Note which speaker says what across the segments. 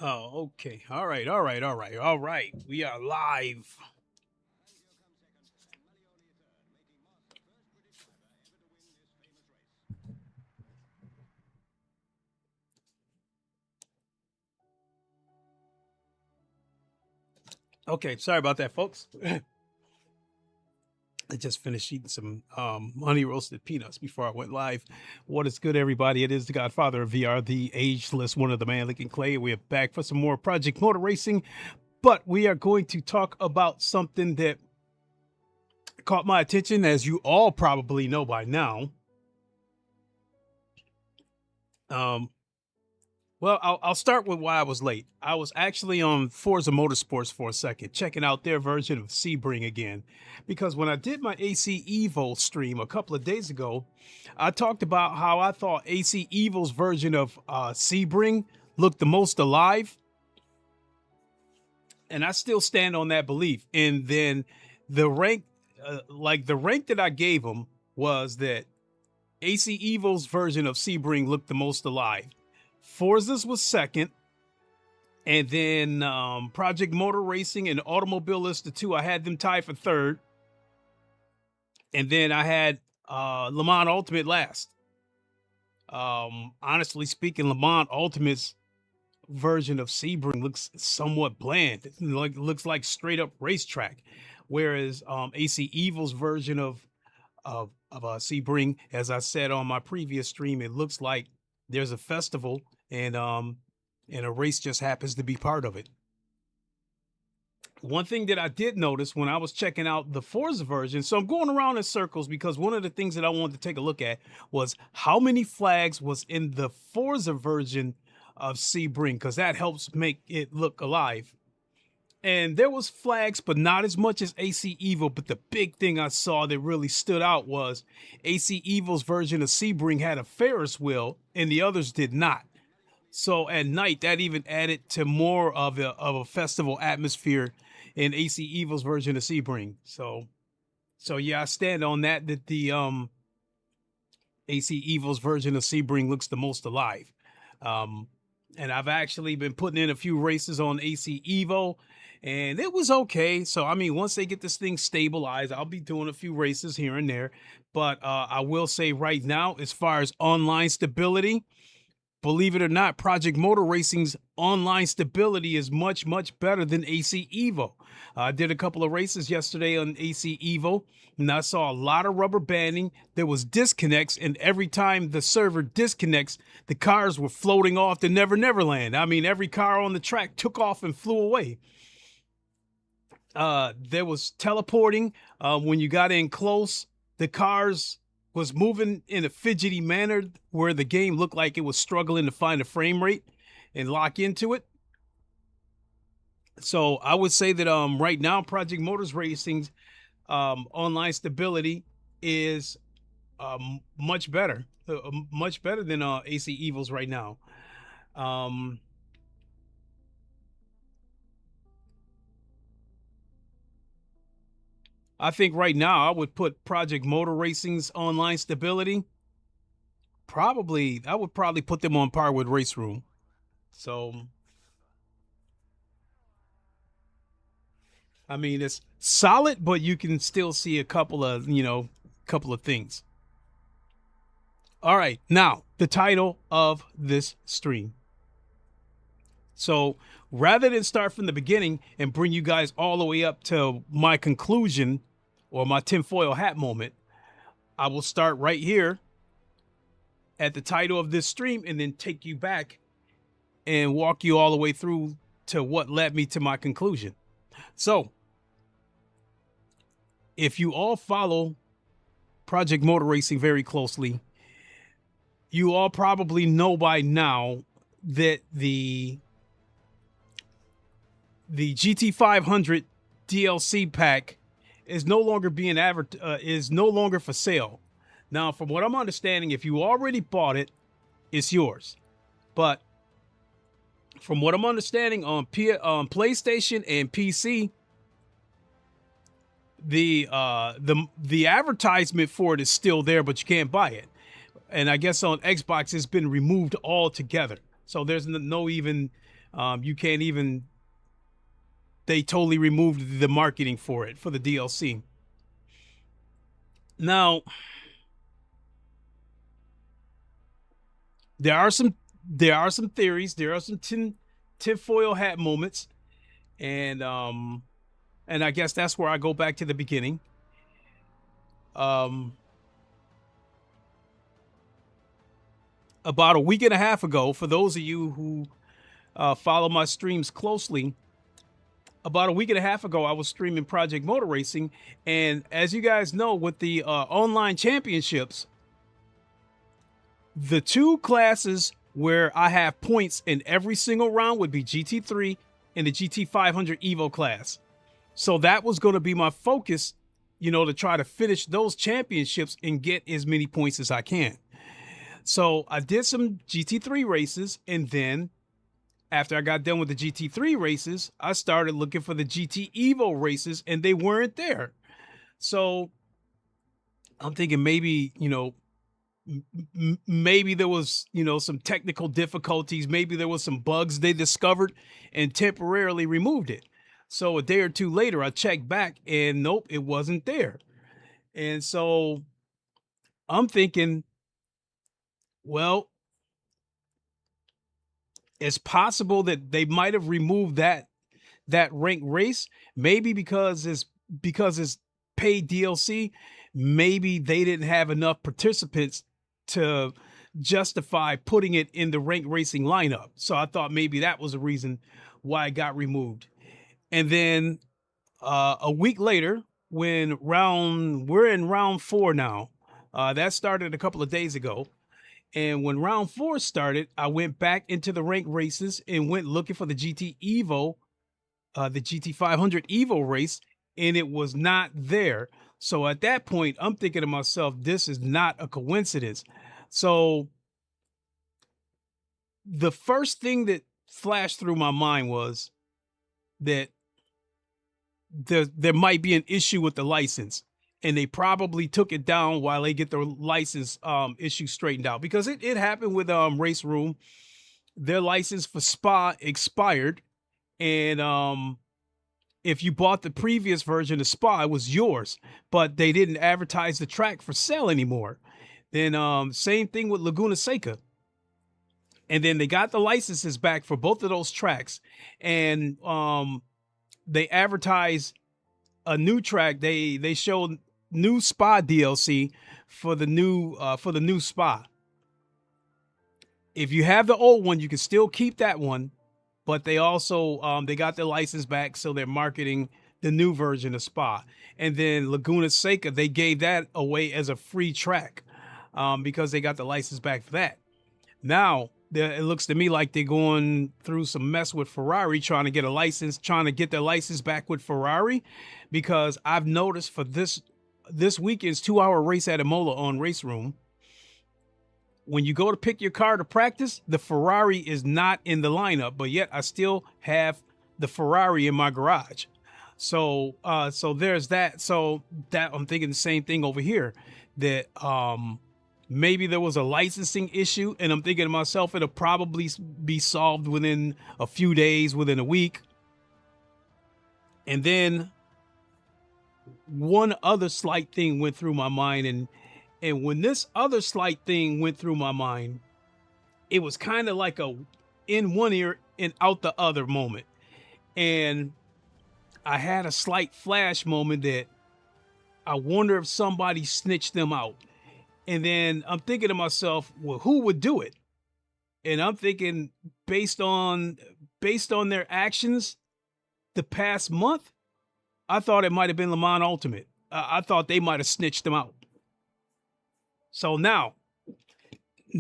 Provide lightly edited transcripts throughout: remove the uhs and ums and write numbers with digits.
Speaker 1: Oh, okay. All right, all right, all right, all right. We are live. Okay, sorry about that, folks. I just finished eating some honey roasted peanuts before I went live. What is good, everybody? It is the Godfather of VR, the ageless one of the man licking clay. We are back for some more Project Motor Racing, but we are going to talk about something that caught my attention, as you all probably know by now. Well, I'll start with why I was late. I was actually on Forza Motorsports for a second, checking out their version of Sebring again. Because when I did my AC Evo stream a couple of days ago, I talked about how I thought AC Evo's version of Sebring looked the most alive. And I still stand on that belief. And then the rank, the rank that I gave them was that AC Evo's version of Sebring looked the most alive. Forza's was second, and then Project Motor Racing and Automobilista 2, I had them tied for third, and then I had Le Mans Ultimate last. Honestly speaking, Le Mans Ultimate's version of Sebring looks somewhat bland. It looks like straight up racetrack, whereas AC Evo's version of Sebring, as I said on my previous stream, it looks like there's a festival and a race just happens to be part of it. One thing that I did notice when I was checking out the Forza version, so I'm going around in circles because one of the things that I wanted to take a look at was how many flags was in the Forza version of Sebring, because that helps make it look alive. And there was flags, but not as much as AC Evo. But the big thing I saw that really stood out was AC Evo's version of Sebring had a Ferris wheel and the others did not. So at night, that even added to more of a festival atmosphere in AC Evo's version of Sebring. So yeah, I stand on that the AC Evo's version of Sebring looks the most alive. And I've actually been putting in a few races on AC Evo, and it was okay. So, I mean, once they get this thing stabilized, I'll be doing a few races here and there. But I will say right now, as far as online stability, believe it or not, Project Motor Racing's online stability is much, much better than AC Evo. I did a couple of races yesterday on AC Evo, and I saw a lot of rubber banding. There was disconnects, and every time the server disconnects, the cars were floating off to Never Never Land. I mean, every car on the track took off and flew away. There was teleporting. When you got in close, the cars was moving in a fidgety manner where the game looked like it was struggling to find a frame rate and lock into it. So I would say that right now Project Motors Racing's online stability is much better than AC Evo's right now. I think right now I would put Project Motor Racing's online stability. I would probably put them on par with Race Room. So, I mean, it's solid, but you can still see a couple of things. All right, now the title of this stream. So rather than start from the beginning and bring you guys all the way up to my conclusion or my tinfoil hat moment, I will start right here at the title of this stream and then take you back and walk you all the way through to what led me to my conclusion. So if you all follow Project Motor Racing very closely, you all probably know by now that the GT500 DLC pack is no longer being is no longer for sale. Now, from what I'm understanding, if you already bought it, it's yours. But from what I'm understanding on PlayStation and PC, the advertisement for it is still there, but you can't buy it. And I guess on Xbox it's been removed altogether. So there's no even you can't even. They totally removed the marketing for it, for the DLC. Now, there are some theories, there are some tinfoil hat moments, and and I guess that's where I go back to the beginning. About a week and a half ago, for those of you who follow my streams closely, about a week and a half ago, I was streaming Project Motor Racing, and as you guys know, with the online championships, the two classes where I have points in every single round would be GT3 and the GT500 EVO class. So that was going to be my focus, you know, to try to finish those championships and get as many points as I can. So I did some GT3 races, and then after I got done with the GT3 races, I started looking for the GT EVO races, and they weren't there. So I'm thinking maybe, you know, maybe there was, you know, some technical difficulties. Maybe there was some bugs they discovered and temporarily removed it. So a day or two later, I checked back and nope, it wasn't there. And so I'm thinking, well, it's possible that they might have removed that ranked race, maybe because it's paid DLC. Maybe they didn't have enough participants to justify putting it in the ranked racing lineup. So I thought maybe that was the reason why it got removed. And then a week later, when we're in round 4 now, that started a couple of days ago. And when round 4 started, I went back into the ranked races and went looking for the GT EVO, the GT500 EVO race, and it was not there. So at that point, I'm thinking to myself, this is not a coincidence. So the first thing that flashed through my mind was that there might be an issue with the license, and they probably took it down while they get the license issue straightened out, because it happened with Race Room. Their license for Spa expired, and if you bought the previous version of Spa, it was yours, but they didn't advertise the track for sale anymore. Then same thing with Laguna Seca. And then they got the licenses back for both of those tracks, and they advertised a new track. They showed new Spa DLC for the new Spa. If you have the old one, you can still keep that one, but they also they got their license back, so they're marketing the new version of Spa. And then Laguna Seca, they gave that away as a free track because they got the license back for that. Now it looks to me like they're going through some mess with Ferrari, trying to get their license back with Ferrari, because I've noticed for this weekend's 2-hour race at Imola on Race Room, when you go to pick your car to practice, the Ferrari is not in the lineup, but yet I still have the Ferrari in my garage. So there's that. So that I'm thinking the same thing over here, that maybe there was a licensing issue, and I'm thinking to myself, it'll probably be solved within a few days, within a week. And then one other slight thing went through my mind, and when this other slight thing went through my mind, it was kind of like a in one ear and out the other moment. And I had a slight flash moment that I wonder if somebody snitched them out. And then I'm thinking to myself, well, who would do it? And I'm thinking, based on their actions the past month, I thought it might have been Le Mans Ultimate. I thought they might have snitched them out. So now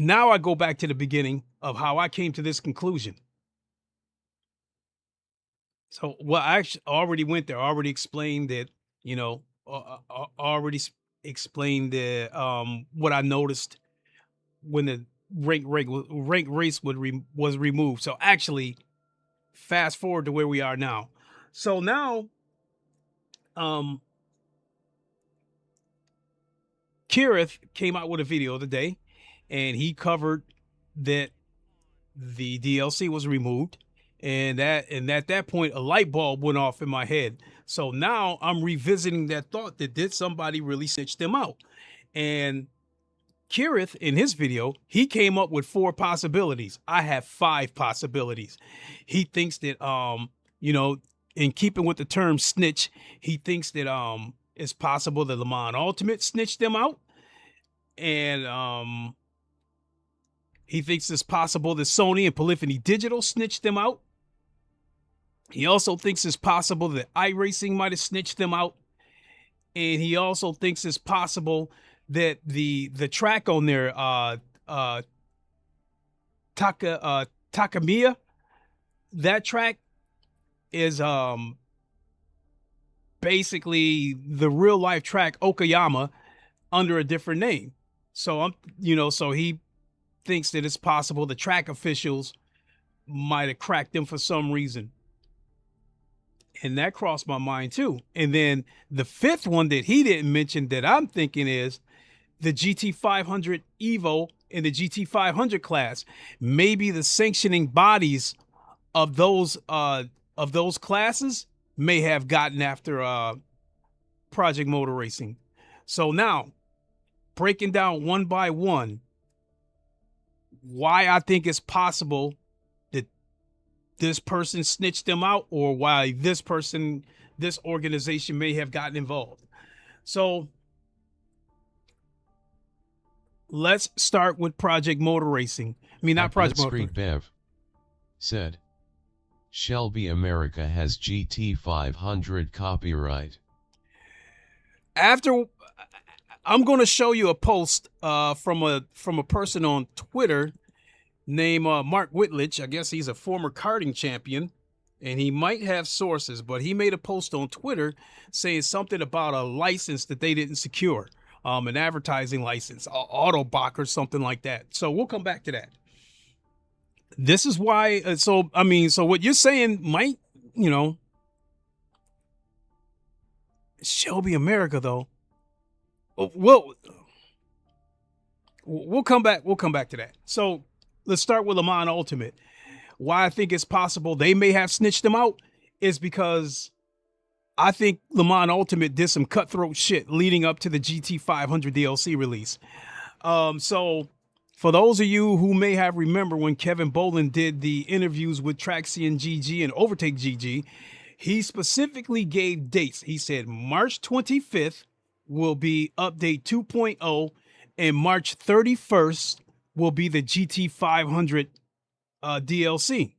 Speaker 1: I go back to the beginning of how I came to this conclusion. So, well, I actually already went there. I already explained that, you know, already explained the what I noticed when the rank race was removed. So actually, fast forward to where we are now. So now, Kirith came out with a video today, and he covered that the DLC was removed, and at that point a light bulb went off in my head. So now I'm revisiting that thought, that did somebody really snitch them out? And Kirith, in his video, he came up with 4 possibilities. I have 5 possibilities. He thinks that you know, in keeping with the term snitch, he thinks that it's possible that Le Mans Ultimate snitched them out, and he thinks it's possible that Sony and Polyphony Digital snitched them out. He also thinks it's possible that iRacing might have snitched them out. And he also thinks it's possible that the track on there, Takamiya, that track is basically the real life track Okayama under a different name. So so he thinks that it's possible the track officials might have cracked them for some reason. And that crossed my mind too. And then the fifth one that he didn't mention that I'm thinking is the GT500 EVO in the GT500 class. Maybe the sanctioning bodies of those classes may have gotten after Project Motor Racing. So now, breaking down one by one, why I think it's possible that this person snitched them out, or why this organization may have gotten involved. So let's start with Project Motor Racing. I mean, not Project Motor Racing.
Speaker 2: Bev said, Shelby America has GT500 copyright.
Speaker 1: After, I'm going to show you a post from a person on Twitter named Mark Whitledge. I guess he's a former karting champion, and he might have sources, but he made a post on Twitter saying something about a license that they didn't secure, an advertising license, Autobach or something like that. So we'll come back to that. This is why. So what you're saying might, Shelby America though. We'll come back. We'll come back to that. So let's start with Le Mans Ultimate. Why I think it's possible they may have snitched them out is because I think Le Mans Ultimate did some cutthroat shit leading up to the GT500 DLC release. So for those of you who may have remembered when Kevin Boland did the interviews with Traxian GG and Overtake GG, he specifically gave dates. He said March 25th will be update 2.0 and March 31st will be the GT500 DLC.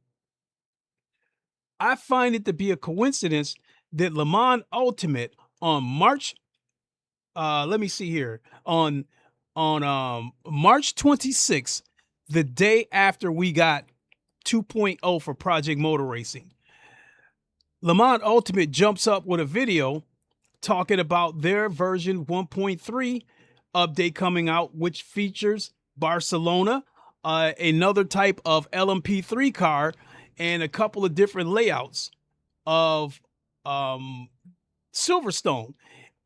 Speaker 1: I find it to be a coincidence that Le Mans Ultimate on March, let me see here, on March 26th, the day after we got 2.0 for Project Motor Racing, Le Mans Ultimate jumps up with a video talking about their version 1.3 update coming out, which features Barcelona, another type of LMP3 car, and a couple of different layouts of Silverstone.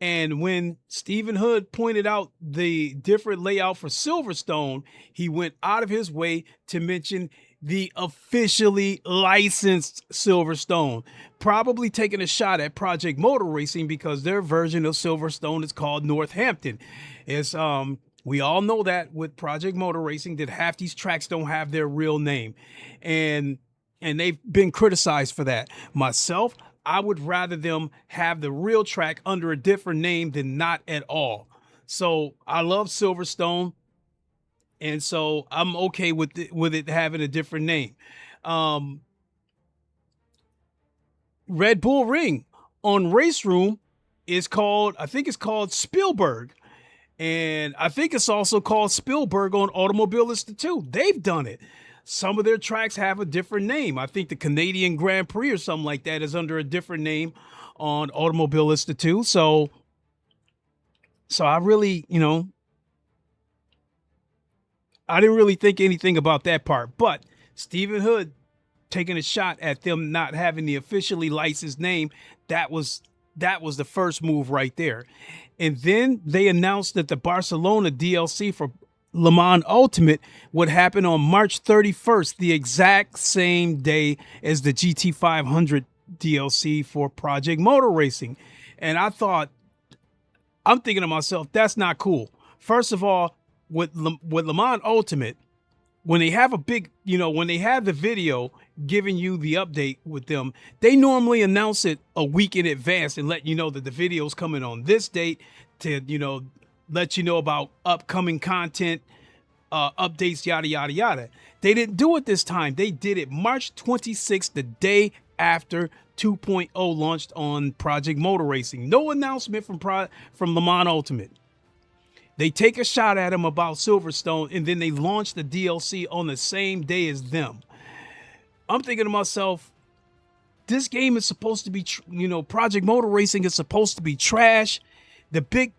Speaker 1: And when Stephen Hood pointed out the different layout for Silverstone, he went out of his way to mention the officially licensed Silverstone, probably taking a shot at Project Motor Racing because their version of Silverstone is called Northampton. It's we all know that with Project Motor Racing that half these tracks don't have their real name, and they've been criticized for that. Myself, I would rather them have the real track under a different name than not at all. So I love Silverstone, and so I'm okay with it having a different name. Red Bull Ring on Race Room is called, I think it's called Spielberg. And I think it's also called Spielberg on Automobilista 2. They've done it. Some of their tracks have a different name. I think the Canadian Grand Prix or something like that is under a different name on Automobilista 2. So I really, I didn't really think anything about that part. But Stephen Hood taking a shot at them not having the officially licensed name, that was the first move right there. And then they announced that the Barcelona DLC for Le Mans Ultimate would happen on March 31st, the exact same day as the GT500 DLC for Project Motor Racing. And I'm thinking to myself, that's not cool. First of all, with Le Mans Ultimate, when they have a big, when they have the video giving you the update with them, they normally announce it a week in advance and let you know that the video's coming on this date to, let you know about upcoming content, updates, yada, yada, yada. They didn't do it this time. They did it March 26th, the day after 2.0 launched on Project Motor Racing. No announcement from Le Mans Ultimate. They take a shot at him about Silverstone, and then they launch the DLC on the same day as them. I'm thinking to myself, this game is supposed to be, Project Motor Racing is supposed to be trash. The big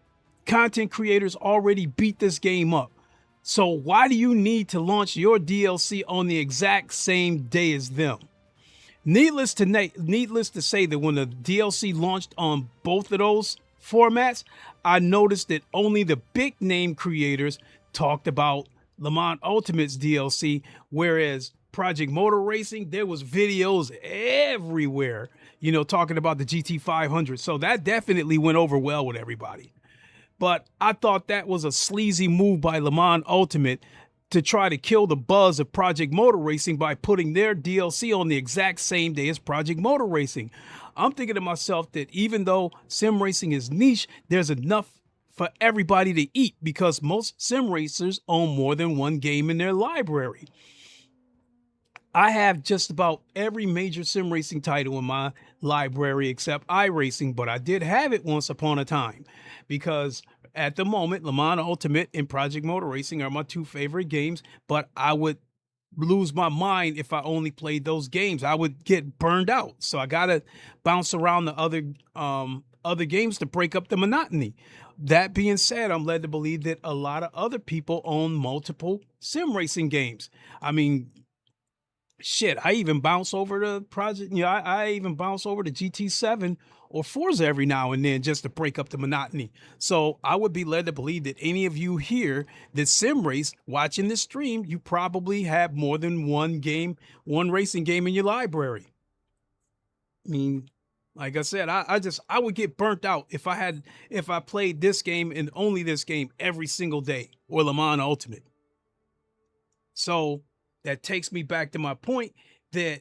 Speaker 1: content creators already beat this game up. So why do you need to launch your DLC on the exact same day as them? Needless to say that when the DLC launched on both of those formats, I noticed that only the big name creators talked about Le Mans Ultimate's DLC, whereas Project Motor Racing, there was videos everywhere, talking about the GT500. So that definitely went over well with everybody. But I thought that was a sleazy move by Le Mans Ultimate to try to kill the buzz of Project Motor Racing by putting their DLC on the exact same day as Project Motor Racing. I'm thinking to myself that even though sim racing is niche, there's enough for everybody to eat because most sim racers own more than one game in their library. I have just about every major sim racing title in my library except iRacing, but I did have it once upon a time because at the moment, Le Mans Ultimate and Project Motor Racing are my two favorite games, but I would lose my mind if I only played those games. I would get burned out. So I got to bounce around the other games to break up the monotony. That being said, I'm led to believe that a lot of other people own multiple sim racing games. I mean, shit, I even bounce over to I even bounce over to GT7 or Forza every now and then just to break up the monotony. So I would be led to believe that any of you here that sim race watching this stream, you probably have more than one racing game in your library. I mean, like I said, I would get burnt out if I played this game and only this game every single day, or Le Mans Ultimate. So that takes me back to my point that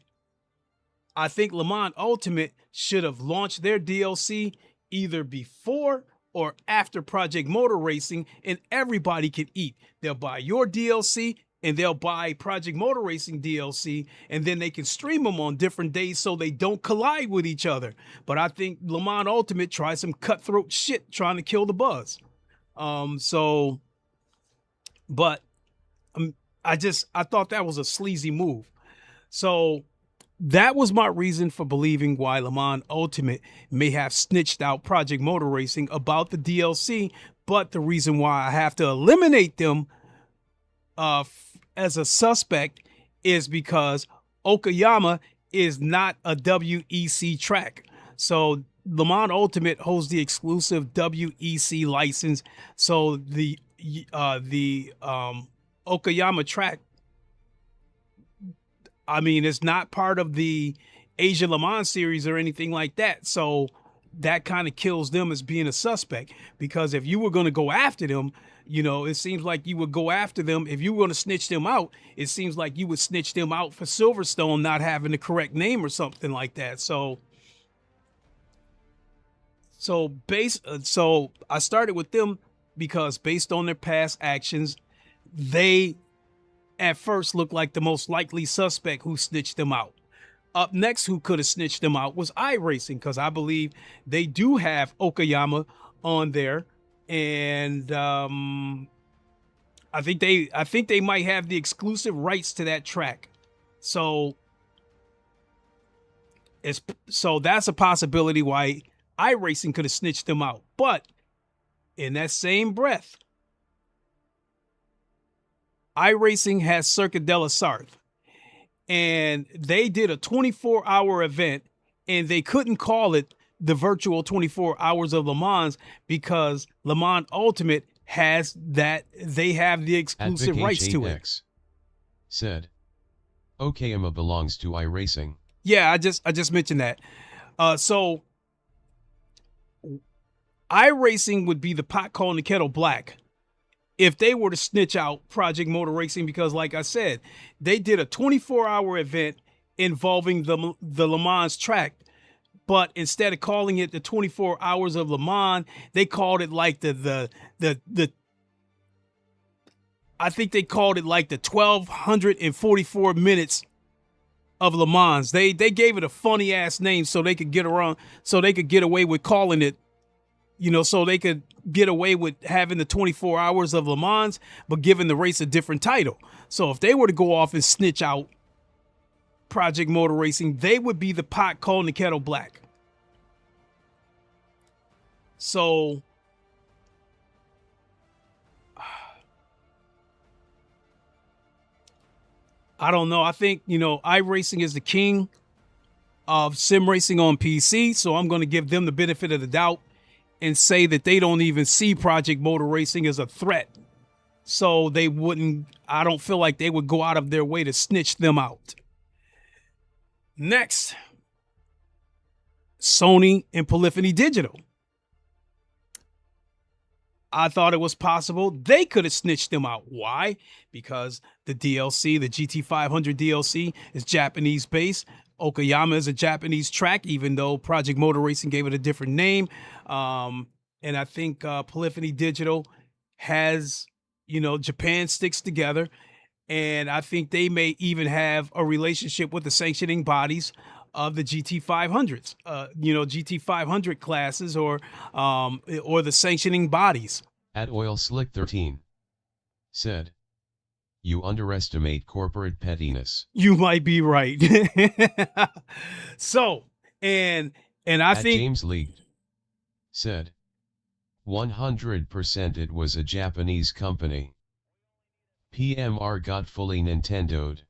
Speaker 1: I think Le Mans Ultimate should have launched their DLC either before or after Project Motor Racing, and everybody can eat. They'll buy your DLC and they'll buy Project Motor Racing DLC, and then they can stream them on different days so they don't collide with each other. But I think Le Mans Ultimate tried some cutthroat shit trying to kill the buzz. I thought that was a sleazy move. So that was my reason for believing why Le Mans Ultimate may have snitched out Project Motor Racing about the DLC, but the reason why I have to eliminate them as a suspect is because Okayama is not a WEC track. So Le Mans Ultimate holds the exclusive WEC license. So the Okayama track, I mean, it's not part of the Asia Le Mans series or anything like that. So that kind of kills them as being a suspect, because if you were going to go after them, it seems like you would go after them. If you were going to snitch them out, it seems like you would snitch them out for Silverstone not having the correct name or something like that. So I started with them because based on their past actions, they at first looked like the most likely suspect who snitched them out. Up next, who could have snitched them out was iRacing, because I believe they do have Okayama on there, and I think they might have the exclusive rights to that track. So that's a possibility why iRacing could have snitched them out. But in that same breath, iRacing has Circuit de la Sarthe, and they did a 24-hour event, and they couldn't call it the virtual 24 hours of Le Mans because Le Mans Ultimate has that. They have the exclusive rights to it.
Speaker 2: Said, Okayama belongs to iRacing.
Speaker 1: Yeah, I just mentioned that. So iRacing would be the pot calling the kettle black if they were to snitch out Project Motor Racing, because like I said, they did a 24-hour event involving the Le Mans track, but instead of calling it the 24 hours of Le Mans, they called it like the I think they called it like the 1244 minutes of Le Mans. They gave it a funny ass name so they could get away with calling it, so they could get away with having the 24 hours of Le Mans, but giving the race a different title. So if they were to go off and snitch out Project Motor Racing, they would be the pot calling the kettle black. So I don't know. I think, iRacing is the king of sim racing on PC. So I'm going to give them the benefit of the doubt and say that they don't even see Project Motor Racing as a threat. So I don't feel like they would go out of their way to snitch them out. Next, Sony and Polyphony Digital. I thought it was possible they could have snitched them out. Why? Because the DLC, the GT500 DLC, is Japanese based. Okayama is a Japanese track, even though Project Motor Racing gave it a different name. And I think Polyphony Digital has, Japan sticks together. And I think they may even have a relationship with the sanctioning bodies of the GT500s, GT500 classes or the sanctioning bodies.
Speaker 2: At Oil Slick 13 said, "You underestimate corporate pettiness."
Speaker 1: You might be right. So, and I think
Speaker 2: James League said, 100% it was a Japanese company. PMR got fully Nintendo'd.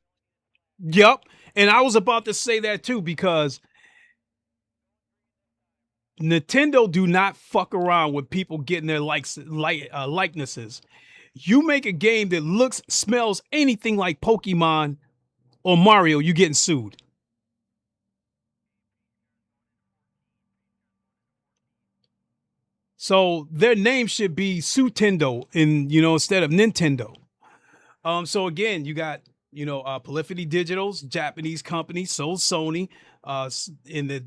Speaker 1: Yep. And I was about to say that too, because Nintendo do not fuck around with people getting their likenesses. You make a game that looks, smells anything like Pokemon or Mario, you getting sued. So their name should be Sutendo instead of Nintendo. So again, you got Polyphony Digital's Japanese company, sold Sony. In the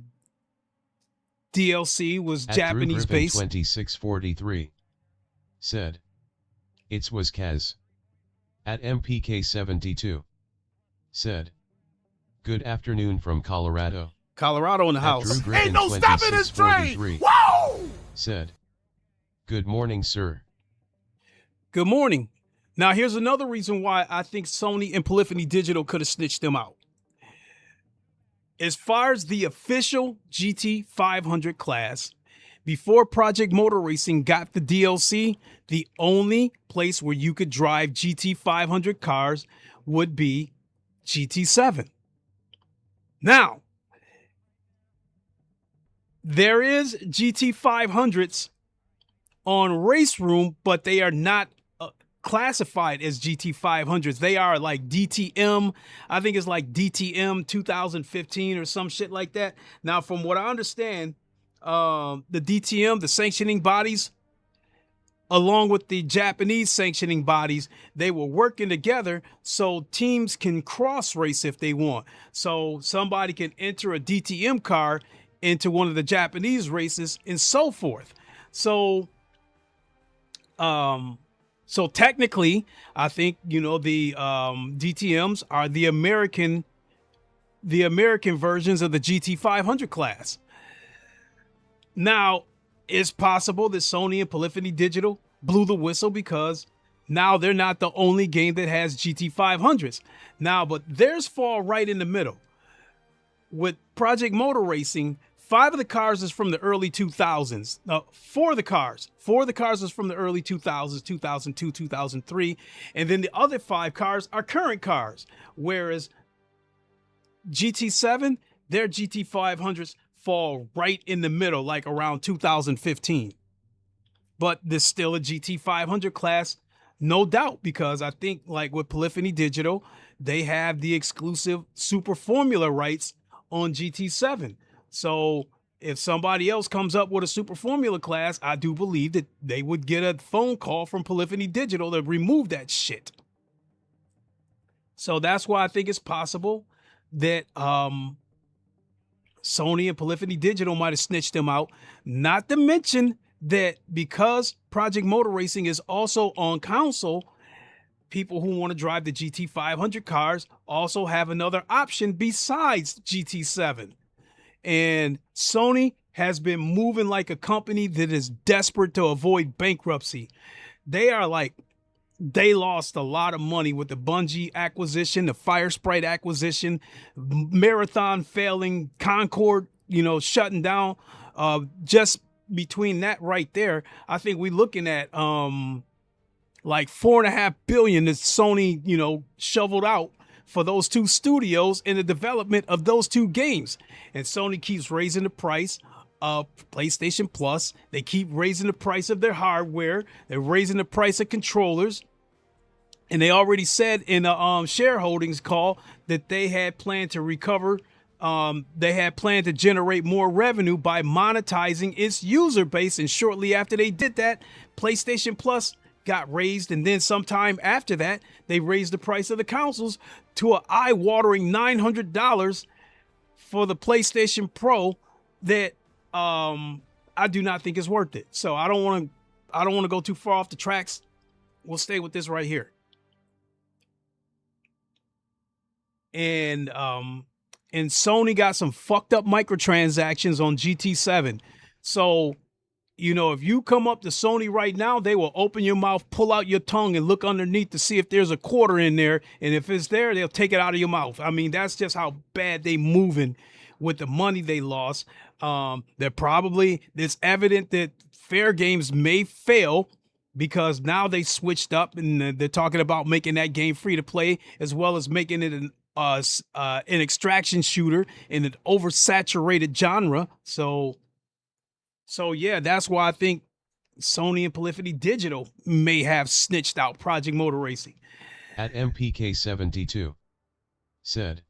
Speaker 1: DLC was Japanese based.
Speaker 2: 2643 said, "It was Kaz." At MPK72 said, "Good afternoon from Colorado."
Speaker 1: Colorado in the house.
Speaker 3: Ain't no stopping this train. Whoa!
Speaker 2: Said, "Good morning, sir."
Speaker 1: Good morning. Now, here's another reason why I think Sony and Polyphony Digital could have snitched them out. As far as the official GT500 class, before Project Motor Racing got the DLC, the only place where you could drive GT500 cars would be GT7. Now, there is GT500s on Race Room, but they are not classified as GT500s. They are like DTM. I think it's like DTM 2015 or some shit like that. Now, from what I understand, the DTM, the sanctioning bodies, along with the Japanese sanctioning bodies, they were working together so teams can cross race if they want. So somebody can enter a DTM car into one of the Japanese races and so forth. So technically, I think, the DTMs are the American versions of the GT500 class. Now, it's possible that Sony and Polyphony Digital blew the whistle because now they're not the only game that has GT500s. Now, but theirs fall right in the middle. With Project Motor Racing, 5 of the cars is from the early 2000s. 4 of the cars is from the early 2000s, 2002, 2003. And then the other 5 cars are current cars. Whereas GT7, their GT500s fall right in the middle, like around 2015. But there's still a GT500 class, no doubt, because I think like with Polyphony Digital, they have the exclusive Super Formula rights on GT7. So if somebody else comes up with a Super Formula class, I do believe that they would get a phone call from Polyphony Digital to remove that shit. So that's why I think it's possible that Sony and Polyphony Digital might have snitched them out. Not to mention that because Project Motor Racing is also on console, people who want to drive the GT500 cars also have another option besides GT7. And Sony has been moving like a company that is desperate to avoid bankruptcy. They lost a lot of money with the Bungie acquisition, the Firesprite acquisition, Marathon failing, Concord, shutting down. Just between that right there, I think we're looking at like $4.5 billion that Sony, shoveled out for those two studios in the development of those two games. And Sony keeps raising the price of PlayStation Plus. They keep raising the price of their hardware. They're raising the price of controllers. And they already said in a shareholdings call that they had planned to recover. They had planned to generate more revenue by monetizing its user base. And shortly after they did that, PlayStation Plus got raised. And then sometime after that, they raised the price of the consoles to an eye-watering $900 for the PlayStation Pro that I do not think is worth it. So I don't want to go too far off the tracks. We'll stay with this right here. And Sony got some fucked up microtransactions on GT7. So, if you come up to Sony right now, they will open your mouth, pull out your tongue, and look underneath to see if there's a quarter in there. And if it's there, they'll take it out of your mouth. I mean, that's just how bad they moving with the money they lost. It's evident that Fair Games may fail because now they switched up and they're talking about making that game free to play as well as making it an extraction shooter in an oversaturated genre. So yeah, that's why I think Sony and Polyphony Digital may have snitched out Project Motor Racing.
Speaker 2: At MPK72 said,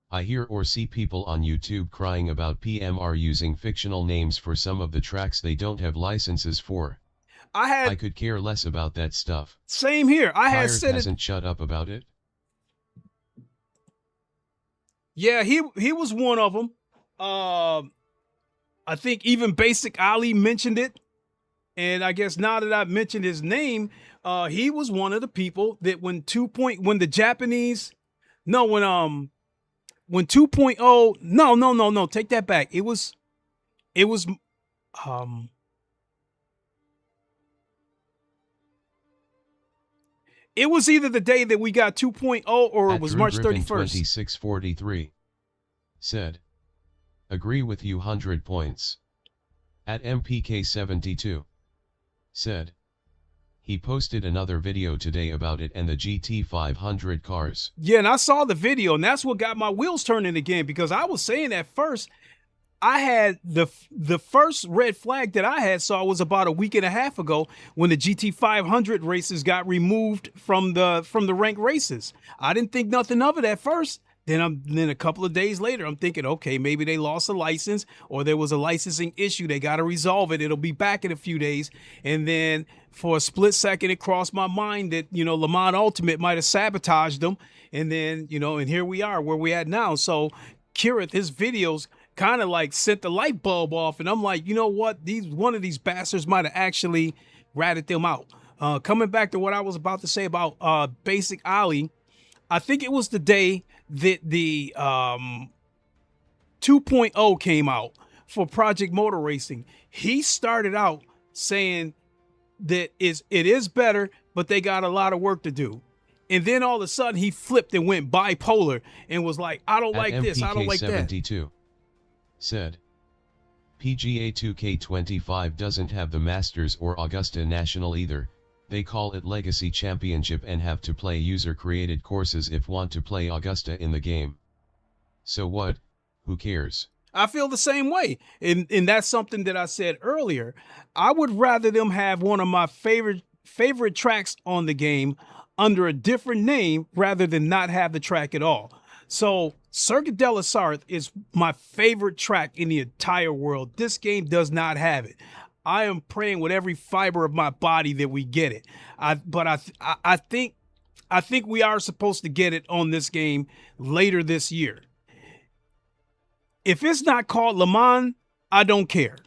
Speaker 2: I hear or see people on YouTube crying about PMR using fictional names for some of the tracks they don't have licenses for. I could care less about that stuff.
Speaker 1: Same here.
Speaker 2: Pirate hasn't shut up about it.
Speaker 1: Yeah, he was one of them. I think even Basic Ali mentioned it. And I guess now that I've mentioned his name, he was one of the people that when 2.0, take that back. It was either the day that we got 2.0 or it was March 31st.
Speaker 2: 2643 said, agree with you 100 points. At MPK72 said, he posted another video today about it and the GT500 cars.
Speaker 1: Yeah, and I saw the video, and that's what got my wheels turning again, because I was saying at first, I had the first red flag that I saw was about a week and a half ago when the GT500 races got removed from the ranked races. I didn't think nothing of it at first. Then a couple of days later, I'm thinking, okay, maybe they lost a license or there was a licensing issue. They got to resolve it. It'll be back in a few days. And then for a split second, it crossed my mind that, Le Mans Ultimate might have sabotaged them. And then, and here we are where we at now. So Kirith, his videos kind of like set the light bulb off. And I'm like, you know what? One of these bastards might have actually ratted them out. Coming back to what I was about to say about Basic Ali, I think it was the day that the 2.0 came out for Project Motor Racing. He started out saying that it is better, but they got a lot of work to do. And then all of a sudden he flipped and went bipolar and was like, I don't like this, I don't like that.
Speaker 2: 72 said, PGA 2K25 doesn't have the Masters or Augusta National either. They call it Legacy Championship and have to play user-created courses if want to play Augusta in the game. So what? Who cares?
Speaker 1: I feel the same way. And that's something that I said earlier. I would rather them have one of my favorite tracks on the game under a different name rather than not have the track at all. So Circuit de la Sarthe is my favorite track in the entire world. This game does not have it. I am praying with every fiber of my body that we get it. I think we are supposed to get it on this game later this year. If it's not called Le Mans, I don't care.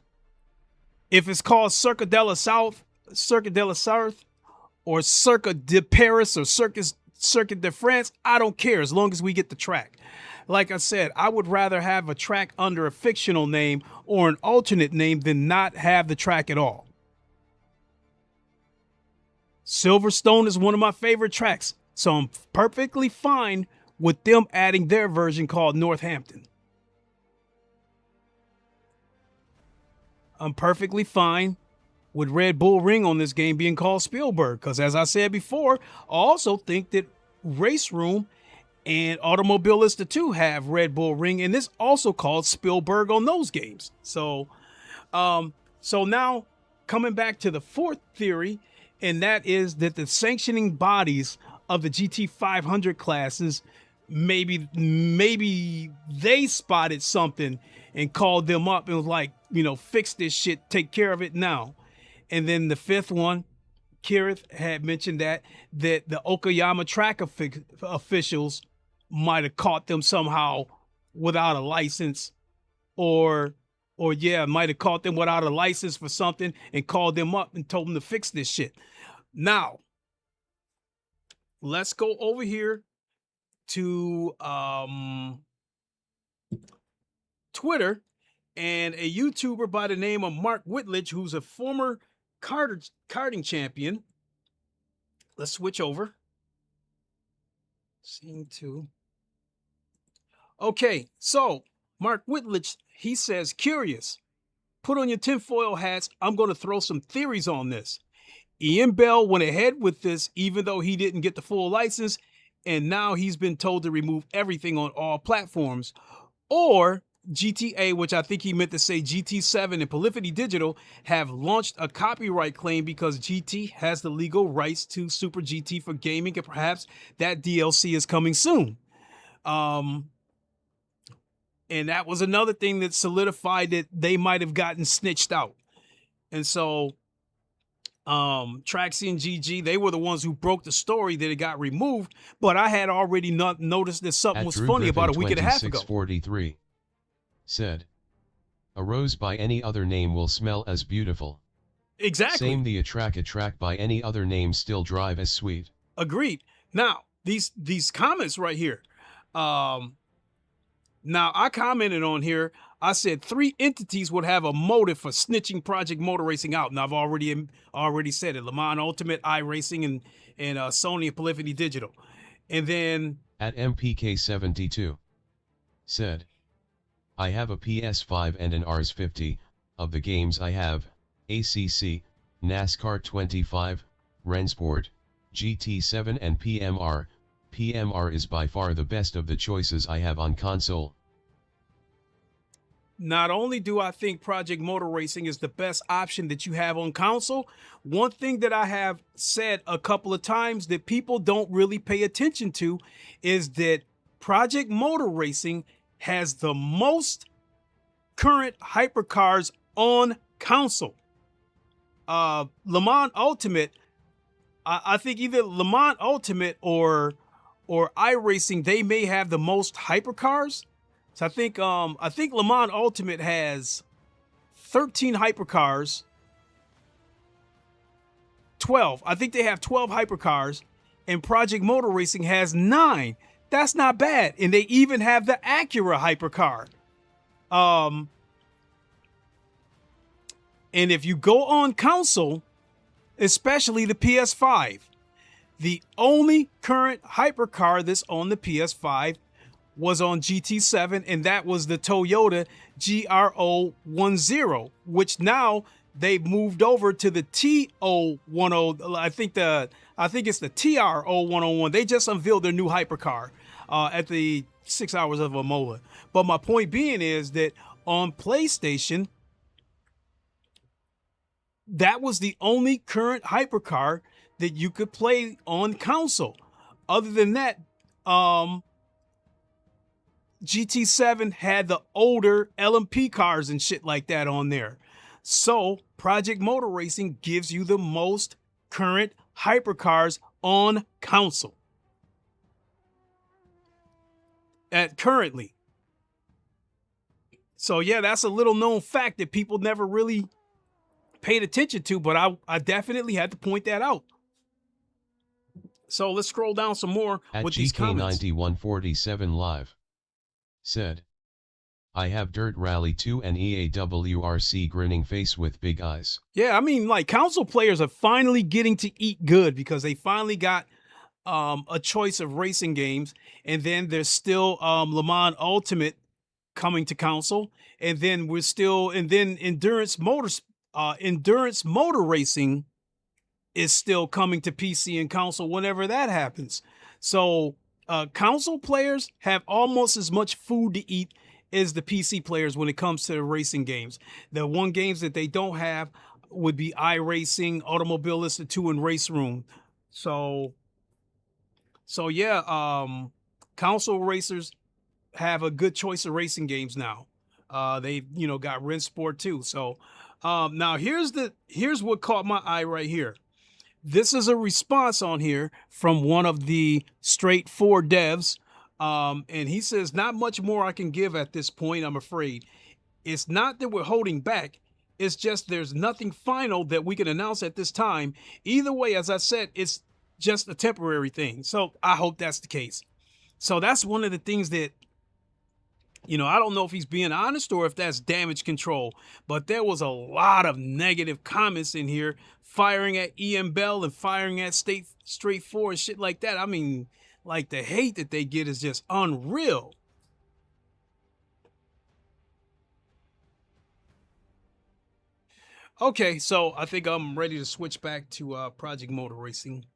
Speaker 1: If it's called Circuit de la Sarthe, or Circuit de Paris, or Circuit de France, I don't care as long as we get the track. Like I said, I would rather have a track under a fictional name or an alternate name than not have the track at all. Silverstone is one of my favorite tracks, so I'm perfectly fine with them adding their version called Northampton. I'm perfectly fine with Red Bull Ring on this game being called Spielberg, because as I said before, I also think that Race Room and Automobilista 2 have Red Bull Ring, and this also called Spielberg on those games. So now coming back to the fourth theory, and that is that the sanctioning bodies of the GT500 classes, maybe they spotted something and called them up and was like, fix this shit, take care of it now. And then the fifth one, Kirith had mentioned that the Okayama track officials might have caught them somehow without a license, or might have caught them without a license for something and called them up and told them to fix this shit. Now, let's go over here to Twitter, and a YouTuber by the name of Mark Whitledge, who's a former karting champion. Let's switch over. Scene 2. Okay, so Mark Whitledge, he says, curious. Put on your tinfoil hats. I'm going to throw some theories on this. Ian Bell went ahead with this even though he didn't get the full license, and now he's been told to remove everything on all platforms. Or GTA, which I think he meant to say GT7 and Polyphony Digital, have launched a copyright claim because GT has the legal rights to Super GT for gaming, and perhaps that DLC is coming soon. And that was another thing that solidified that they might have gotten snitched out. And so Traxy and GG, they were the ones who broke the story that it got removed, but I had already not noticed that something was funny about a week and a half ago.
Speaker 2: 43 said, a rose by any other name will smell as beautiful.
Speaker 1: Exactly.
Speaker 2: Same the a track by any other name still drive as sweet.
Speaker 1: Agreed. Now, these comments right here. Now, I commented on here. I said 3 entities would have a motive for snitching Project Motor Racing out. And I've already said it. Le Mans Ultimate, iRacing, and Sony and Polyphony Digital. And then
Speaker 2: at MPK72 said, I have a PS5 and an RS50. Of the games I have, ACC, NASCAR 25, Rennsport, GT7 and PMR. PMR is by far the best of the choices I have on console.
Speaker 1: Not only do I think Project Motor Racing is the best option that you have on console, one thing that I have said a couple of times that people don't really pay attention to is that Project Motor Racing has the most current hypercars on console. Le Mans Ultimate, I think either Le Mans Ultimate or iRacing, they may have the most hypercars. So I think Le Mans Ultimate has 13 hypercars. 12. I think they have 12 hypercars, and Project Motor Racing has 9. That's not bad. And they even have the Acura hypercar. And if you go on console, especially the PS5, the only current hypercar that's on the PS5 was on GT7, and that was the Toyota GR010, which now they've moved over to the T010. I think it's the TR0101. They just unveiled their new hypercar at the 6 Hours of Imola. But my point being is that on PlayStation, that was the only current hypercar that you could play on console. Other than that, GT7 had the older LMP cars and shit like that on there. So Project Motor Racing gives you the most current hypercars on console. Currently. So yeah, that's a little known fact that people never really paid attention to, but I definitely had to point that out. So let's scroll down some more with these comments.
Speaker 2: GK9147 Live said, I have Dirt Rally 2 and EAWRC grinning face with big eyes.
Speaker 1: Yeah, I mean, like, console players are finally getting to eat good because they finally got a choice of racing games. And then there's still Le Mans Ultimate coming to console. And then Endurance Motor Racing is still coming to PC and console whenever that happens. So console players have almost as much food to eat as the PC players when it comes to the racing games. The one games that they don't have would be iRacing, Automobilista 2, and Race Room. So yeah, console racers have a good choice of racing games now. They got Rennsport too. So now here's what caught my eye right here. This is a response on here from one of the Straight 4 devs. And he says, not much more I can give at this point, I'm afraid. It's not that we're holding back. It's just there's nothing final that we can announce at this time. Either way, as I said, it's just a temporary thing. So I hope that's the case. So that's one of the things that, I don't know if he's being honest or if that's damage control, but there was a lot of negative comments in here, firing at EM Bell and firing at Straight 4 and shit like that. I mean, like, the hate that they get is just unreal. Okay, so I think I'm ready to switch back to Project Motor Racing.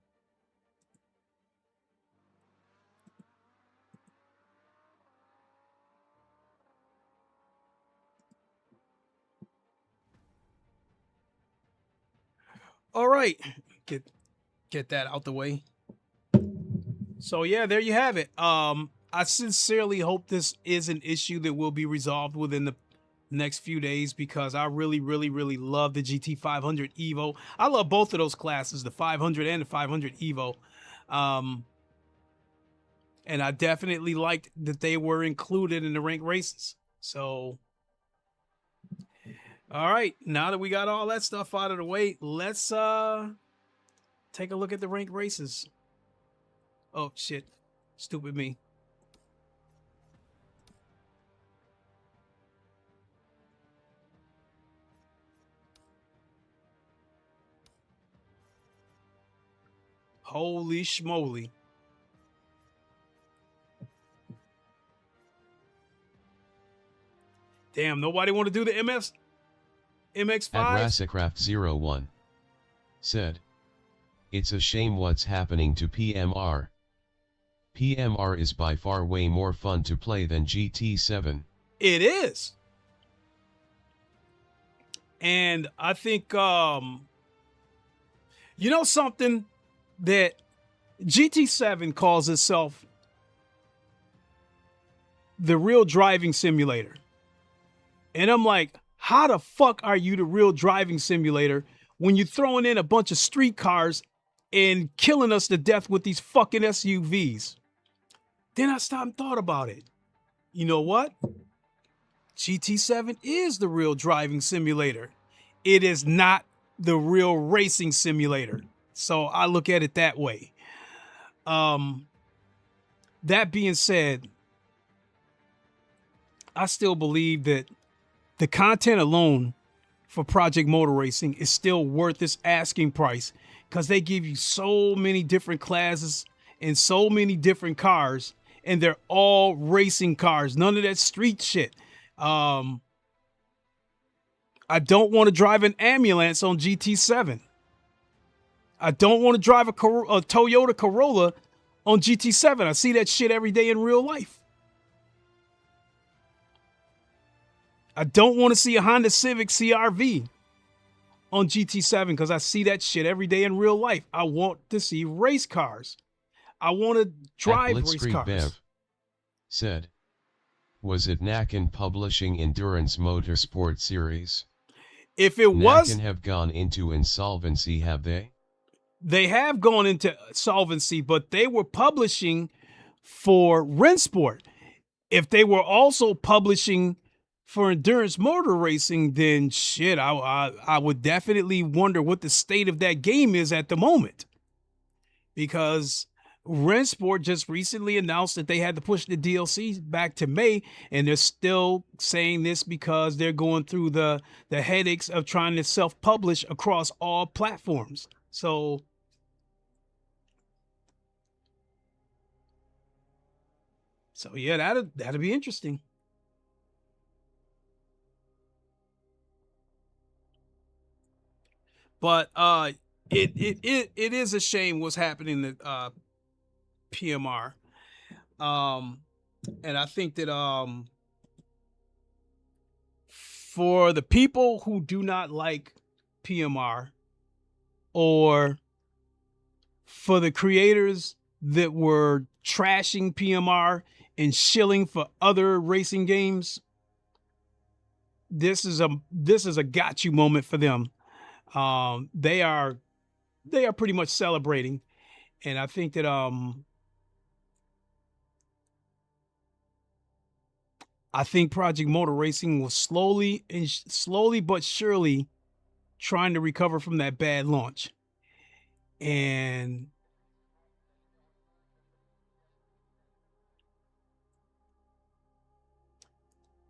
Speaker 1: All right, get that out the way. So yeah, there you have it. I sincerely hope this is an issue that will be resolved within the next few days, because I really, really, really love the GT500 EVO. I love both of those classes, the 500 and the 500 EVO. And I definitely liked that they were included in the ranked races. So, all right, now that we got all that stuff out of the way, let's take a look at the ranked races. Oh, shit. Stupid me. Holy schmoly. Damn, nobody want to do the MX5?
Speaker 2: At Rassicraft01 said, it's a shame what's happening to PMR. PMR is by far way more fun to play than GT7.
Speaker 1: It is. And I think, something that GT7 calls itself the real driving simulator. And I'm like, how the fuck are you the real driving simulator when you're throwing in a bunch of street cars and killing us to death with these fucking SUVs? Then I stopped and thought about it. You know what? GT7 is the real driving simulator. It is not the real racing simulator. So I look at it that way. That being said, I still believe that the content alone for Project Motor Racing is still worth its asking price, because they give you so many different classes and so many different cars, and they're all racing cars. None of that street shit. I don't want to drive an ambulance on GT7. I don't want to drive a Toyota Corolla on GT7. I see that shit every day in real life. I don't want to see a Honda Civic CR-V on GT7 because I see that shit every day in real life. I want to see race cars. I want to drive race cars.
Speaker 2: Bev said, Was it Nakan publishing Endurance Motorsport Series?
Speaker 1: If it was,
Speaker 2: Nakan have gone into insolvency, have they?
Speaker 1: they have gone into solvency, but they were publishing for Rennsport. If they were also publishing for endurance motor racing, then shit, I would definitely wonder what the state of that game is at the moment. Because Rennsport just recently announced that they had to push the DLC back to May, and they're still saying this because they're going through the headaches of trying to self-publish across all platforms. So yeah, that'll be interesting. But it is a shame what's happening to PMR. And I think that for the people who do not like PMR, or for the creators that were trashing PMR and shilling for other racing games, this is a got you moment for them. They are pretty much celebrating, and I think that I think Project Motor Racing was slowly but surely trying to recover from that bad launch. And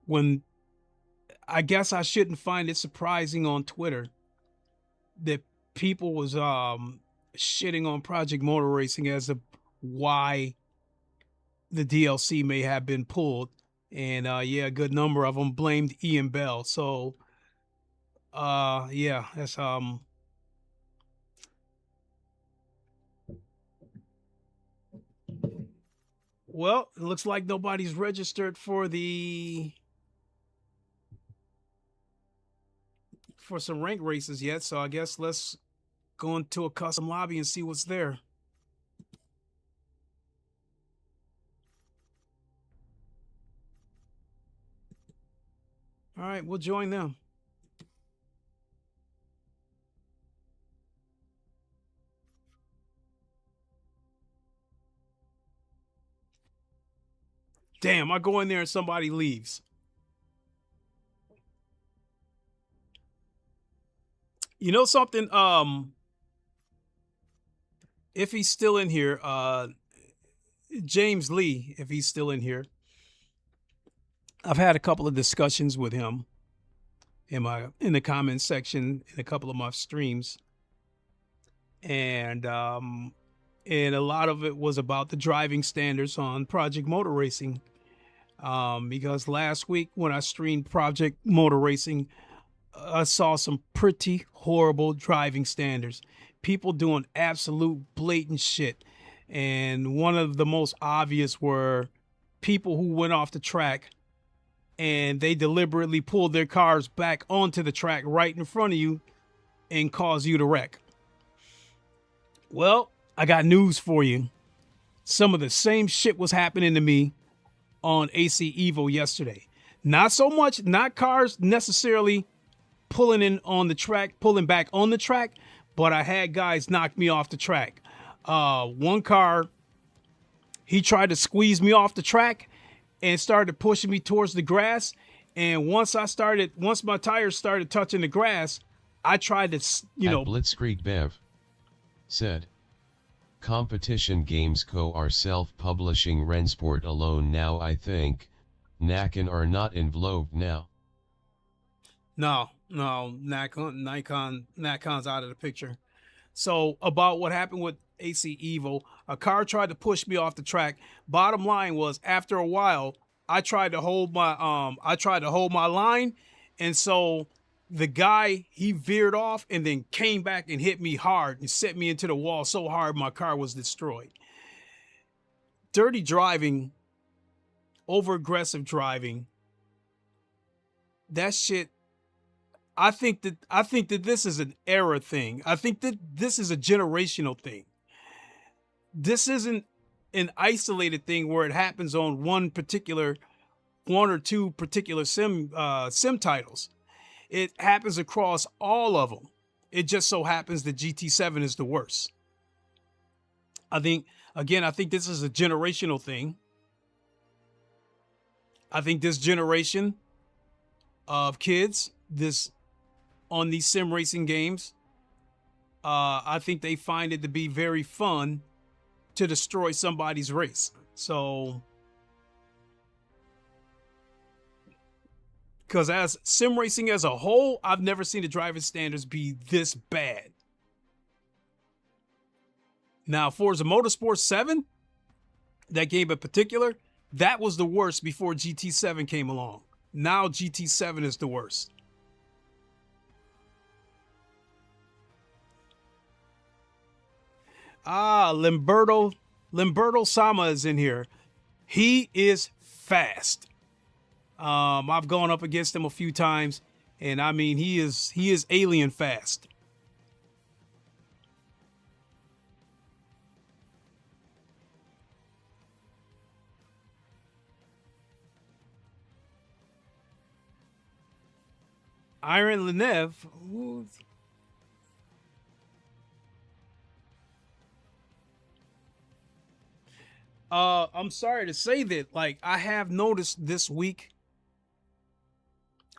Speaker 1: when, I guess I shouldn't find it surprising on Twitter that people was shitting on Project Motor Racing as to why the DLC may have been pulled. And yeah, a good number of them blamed Ian Bell. So yeah, that's well, it looks like nobody's registered for some rank races yet, so I guess let's go into a custom lobby and see what's there. All right, we'll join them. Damn, I go in there and somebody leaves. You know something? If he's still in here, James Lee, if he's still in here, I've had a couple of discussions with him in the comments section in a couple of my streams, and a lot of it was about the driving standards on Project Motor Racing. Because last week when I streamed Project Motor Racing, I saw some pretty horrible driving standards. People doing absolute blatant shit. And one of the most obvious were people who went off the track and they deliberately pulled their cars back onto the track right in front of you and caused you to wreck. Well, I got news for you. Some of the same shit was happening to me on AC Evo yesterday. Not so much, not cars necessarily pulling in on the track, pulling back on the track, but I had guys knock me off the track. One car, he tried to squeeze me off the track and started pushing me towards the grass. And once my tires started touching the grass, I tried to,
Speaker 2: Blitzkrieg Bev said, Competition Games Co. are self-publishing Rennsport alone now. I think Nakan are not involved now.
Speaker 1: No, Nikon's out of the picture. So about what happened with AC Evo, a car tried to push me off the track. Bottom line was, after a while, I tried to hold my line, and so the guy, he veered off and then came back and hit me hard and set me into the wall so hard my car was destroyed. Dirty driving, over aggressive driving, that shit. I think that this is an era thing. I think that this is a generational thing. This isn't an isolated thing where it happens on one particular one or two particular sim titles. It happens across all of them. It just so happens that GT7 is the worst. I think this is a generational thing. I think this generation of kids, on these sim racing games, I think they find it to be very fun to destroy somebody's race. So, because as sim racing as a whole, I've never seen the driving standards be this bad. Now, Forza Motorsport 7, that game in particular, that was the worst before GT7 came along. Now GT7 is the worst. Limberto Sama is in here. He is fast. I've gone up against him a few times, and I mean, he is alien fast. Iron Lenev. I'm sorry to say that, like, I have noticed this week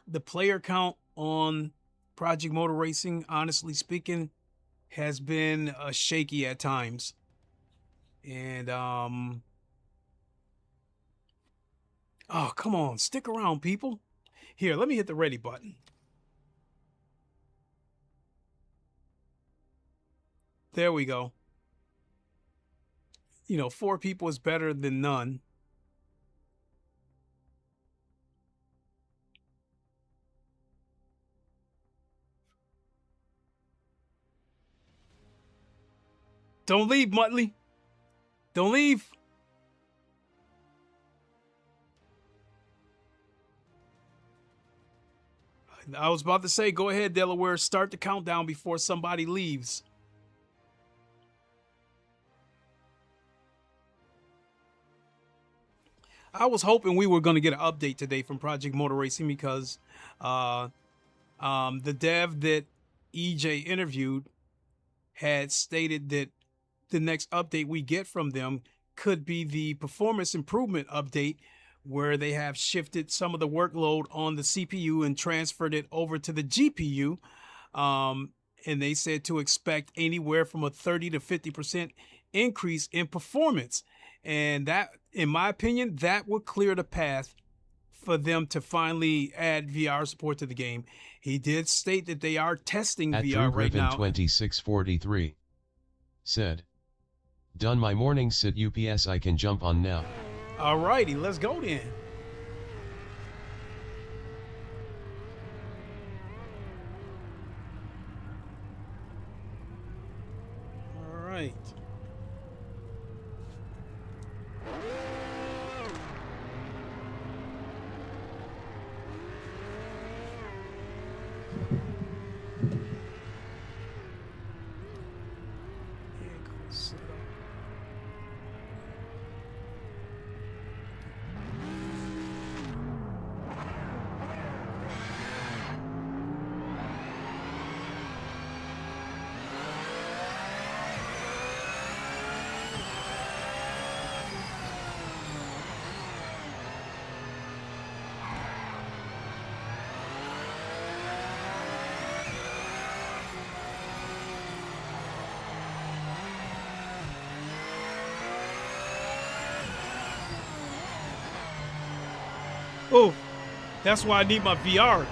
Speaker 1: the player count on Project Motor Racing, honestly speaking, has been shaky at times. And oh, come on, stick around, people. Here, let me hit the ready button. There we go. You know, 4 people is better than none. Don't leave, Muttley. Don't leave. I was about to say, go ahead, Delaware. Start the countdown before somebody leaves. I was hoping we were going to get an update today from Project Motor Racing because the dev that EJ interviewed had stated that the next update we get from them could be the performance improvement update, where they have shifted some of the workload on the CPU and transferred it over to the GPU. And they said to expect anywhere from a 30 to 50% increase in performance. And that, in my opinion, that would clear the path for them to finally add VR support to the game. He did state that they are testing
Speaker 2: At
Speaker 1: VR right now.
Speaker 2: 2643 said, "Done my morning sit UPS, I can jump on now."
Speaker 1: All righty, let's go then. All right. Oh, that's why I need my VR.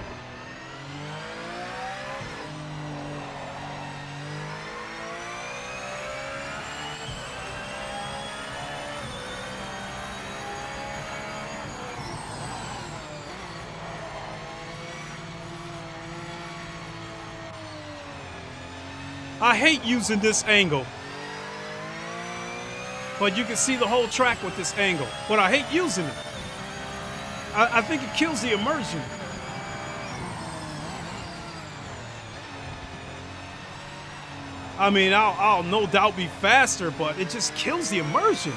Speaker 1: I hate using this angle, but you can see the whole track with this angle, but I hate using it. I think it kills the immersion. I mean, I'll no doubt be faster, but it just kills the immersion.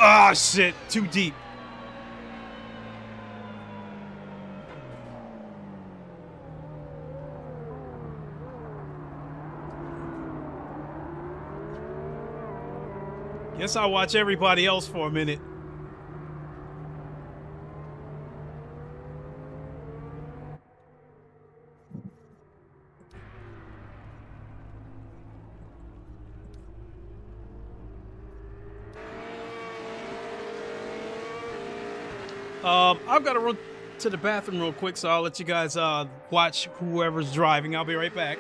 Speaker 1: Ah, shit. Too deep. Guess I'll watch everybody else for a minute. I've got to run to the bathroom real quick, so I'll let you guys watch whoever's driving. I'll be right back.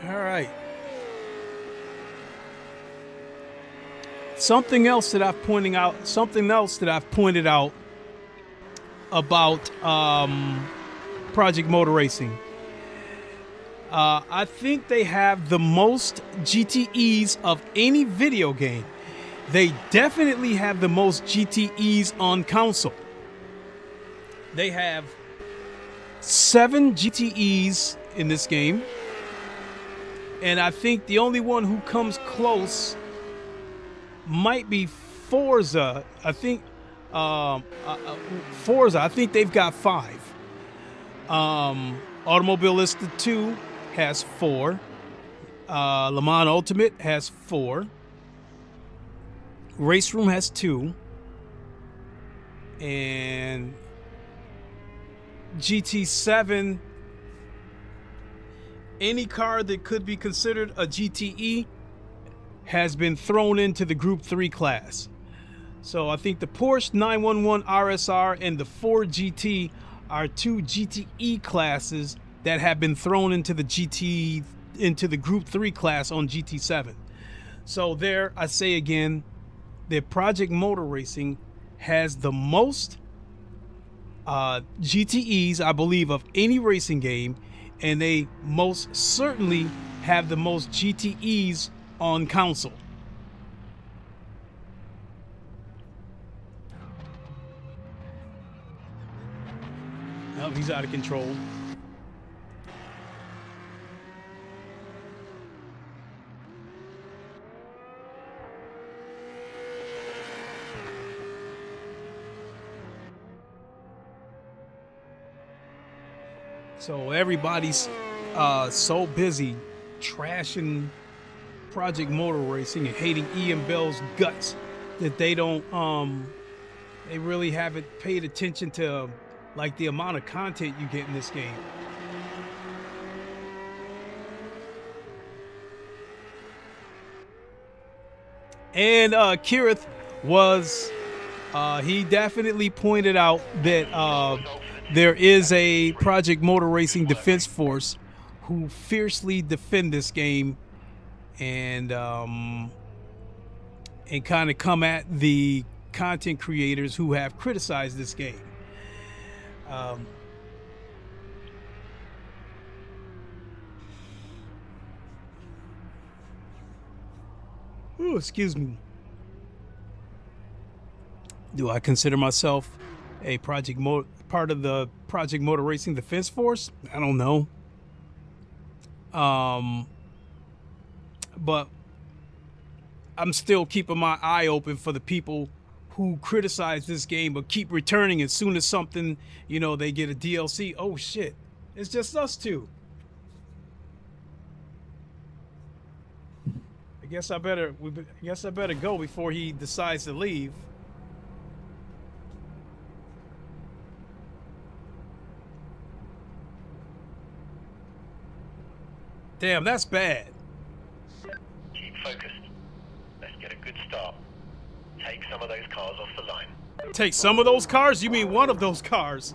Speaker 1: All right. Something else that I've pointed out about Project Motor Racing. I think they have the most GTEs of any video game. They definitely have the most GTEs on console. They have 7 GTEs in this game. And I think the only one who comes close might be Forza. I think Forza. I think they've got 5. Automobilista 2 has 4. Le Mans Ultimate has 4. Race Room has 2. And GT7. Any car that could be considered a GTE has been thrown into the Group 3 class. So I think the Porsche 911 RSR and the Ford GT are 2 GTE classes that have been thrown into the Group 3 class on GT7. So there, I say again, that Project Motor Racing has the most GTEs, I believe, of any racing game. And they most certainly have the most GTEs on console. Oh, he's out of control. So everybody's so busy trashing Project Motor Racing and hating Ian Bell's guts that they don't they really haven't paid attention to like the amount of content you get in this game. And Kirith was he definitely pointed out that there is a Project Motor Racing Defense Force who fiercely defend this game and kind of come at the content creators who have criticized this game. Ooh, excuse me. Do I consider myself a part of the Project Motor Racing Defense Force? I don't know. But I'm still keeping my eye open for the people who criticize this game but keep returning as soon as something, you know, they get a DLC. Oh shit, it's just us two. I guess I better go before he decides to leave. Damn, that's bad.
Speaker 4: Keep focused. Let's get a good start. Take some of those cars off the line.
Speaker 1: Take some of those cars? You mean one of those cars?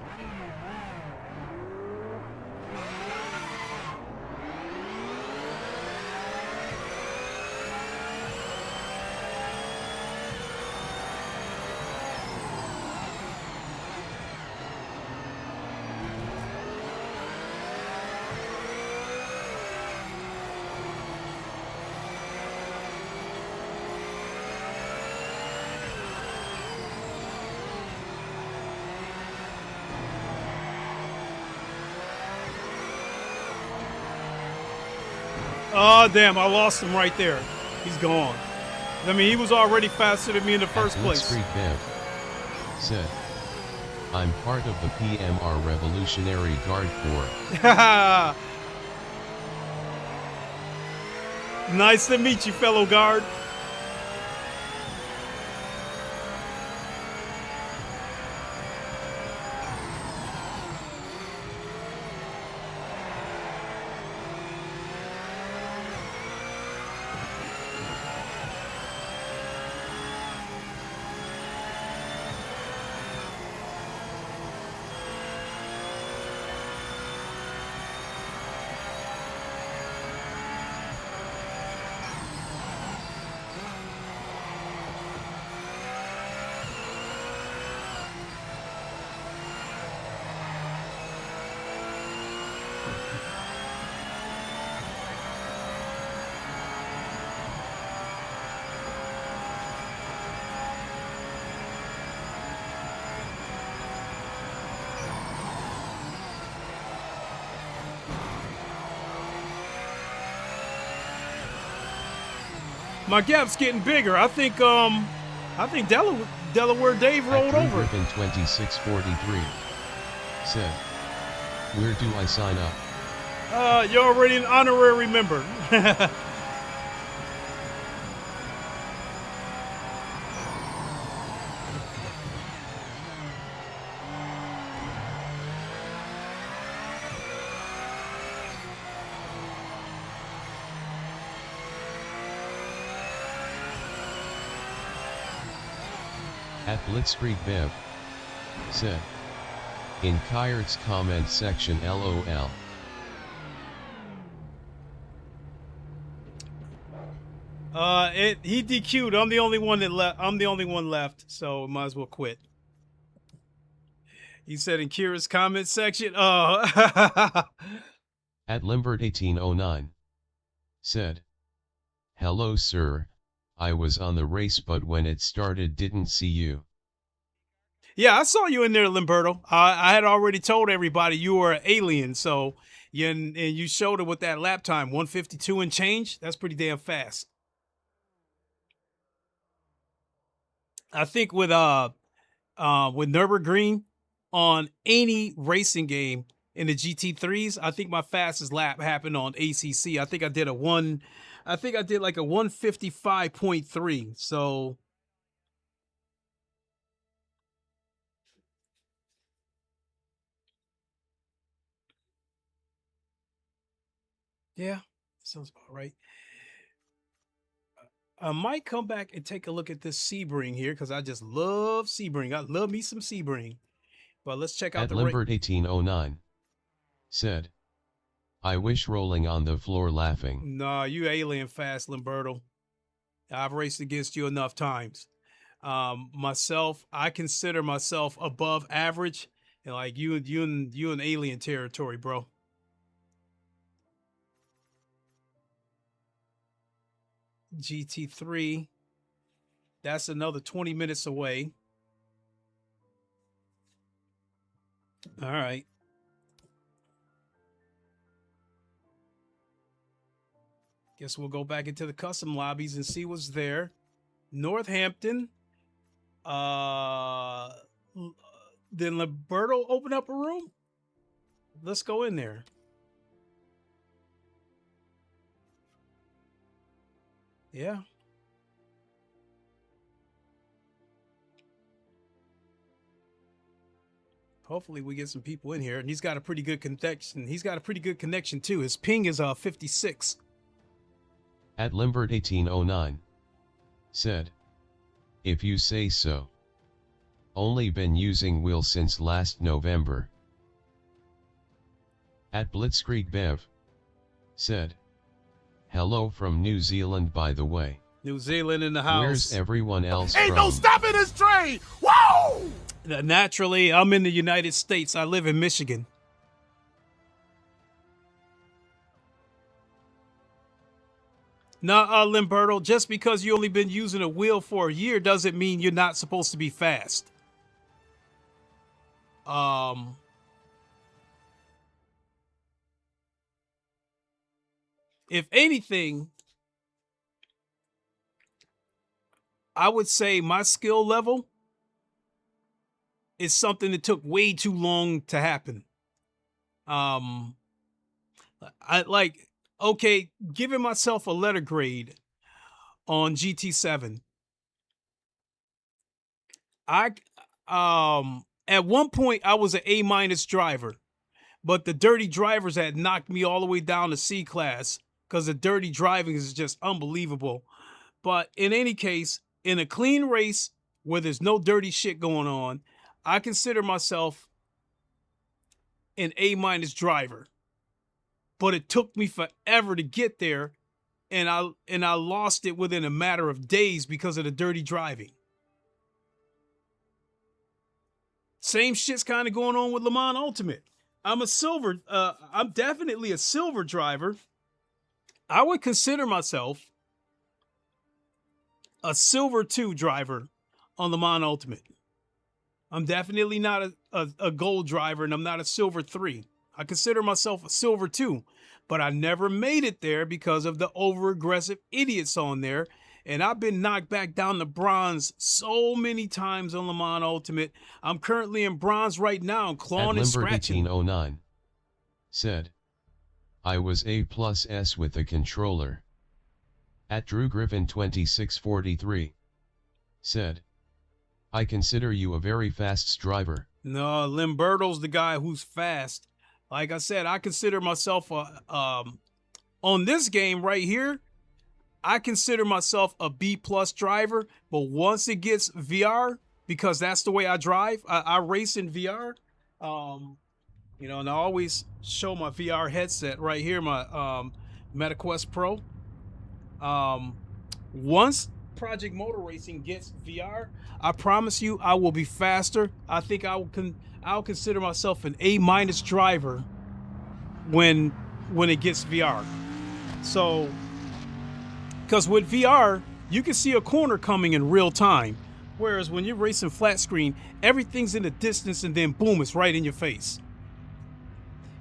Speaker 1: Oh, damn, I lost him right there. He's gone. I mean, he was already faster than me in the first place.
Speaker 2: Blitzkrieg Bev said, I'm part of the PMR Revolutionary Guard Corps.
Speaker 1: Nice to meet you, fellow guard. My gap's getting bigger. I think Delaware Dave rolled over.
Speaker 2: 2643 said, where do I sign up?
Speaker 1: You're already an honorary member.
Speaker 2: At Blitzkrieg Bev said, in Kyert's comment section LOL.
Speaker 1: He DQ'd. I'm the only one that left. I'm the only one left, so might as well quit. He said in Kira's comment section.
Speaker 2: At Limbert 1809 said, hello sir, I was on the race but when it started didn't see you.
Speaker 1: Yeah, I saw you in there, Limberto. I had already told everybody you were an alien, so you showed it with that lap time, 152 and change. That's pretty damn fast. I think with Nürburgring on any racing game in the GT3s, I think my fastest lap happened on ACC. I think I did like a 155.3. So yeah, sounds about right. I might come back and take a look at this Sebring here because I just love Sebring. I love me some Sebring. But let's check out
Speaker 2: At
Speaker 1: the
Speaker 2: Limbert 1809 said, I wish rolling on the floor laughing.
Speaker 1: Nah, you alien fast, Limberto. I've raced against you enough times. I consider myself above average, and like you in alien territory, bro. GT3. That's another 20 minutes away. All right. Guess we'll go back into the custom lobbies and see what's there. Northampton. Did Liberto open up a room? Let's go in there. Yeah. Hopefully we get some people in here. And he's got a pretty good connection. He's got a pretty good connection too. His ping is 56.
Speaker 2: At Limbert 1809 said, if you say so. Only been using wheel since last November. At Blitzkrieg Bev said, hello from New Zealand by the way.
Speaker 1: New Zealand in the house.
Speaker 2: Where's everyone else
Speaker 3: Ain't
Speaker 2: from?
Speaker 3: no stopping this train! Whoa!
Speaker 1: Naturally, I'm in the United States. I live in Michigan. Nah, Limberto, just because you only been using a wheel for a year doesn't mean you're not supposed to be fast. If anything, I would say my skill level is something that took way too long to happen. Okay, giving myself a letter grade on GT7. At one point I was an A- driver, but the dirty drivers had knocked me all the way down to C class because the dirty driving is just unbelievable. But in any case, in a clean race where there's no dirty shit going on, I consider myself an A- driver. But it took me forever to get there, and I lost it within a matter of days because of the dirty driving. Same shit's kind of going on with Le Mans Ultimate. I'm definitely a silver driver. I would consider myself a silver 2 driver on Le Mans Ultimate. I'm definitely not a gold driver, and I'm not a silver 3. I consider myself a silver 2, but I never made it there because of the over-aggressive idiots on there. And I've been knocked back down to bronze so many times on Le Mans Ultimate. I'm currently in bronze right now, clawing and scratching.
Speaker 2: At Limbert 1809 said, I was A+S with the controller. At Drew Griffin 2643 said, I consider you a very fast driver.
Speaker 1: No, Limberto's the guy who's fast. Like I said, I consider myself on this game right here, I consider myself a B+ driver. But once it gets VR, because that's the way I drive, I race in VR. And I always show my VR headset right here, my MetaQuest Pro. Once Project Motor Racing gets VR, I promise you I will be faster. I think I'll consider myself an A- driver when it gets VR. So, because with VR, you can see a corner coming in real time. Whereas when you're racing flat screen, everything's in the distance and then boom, it's right in your face.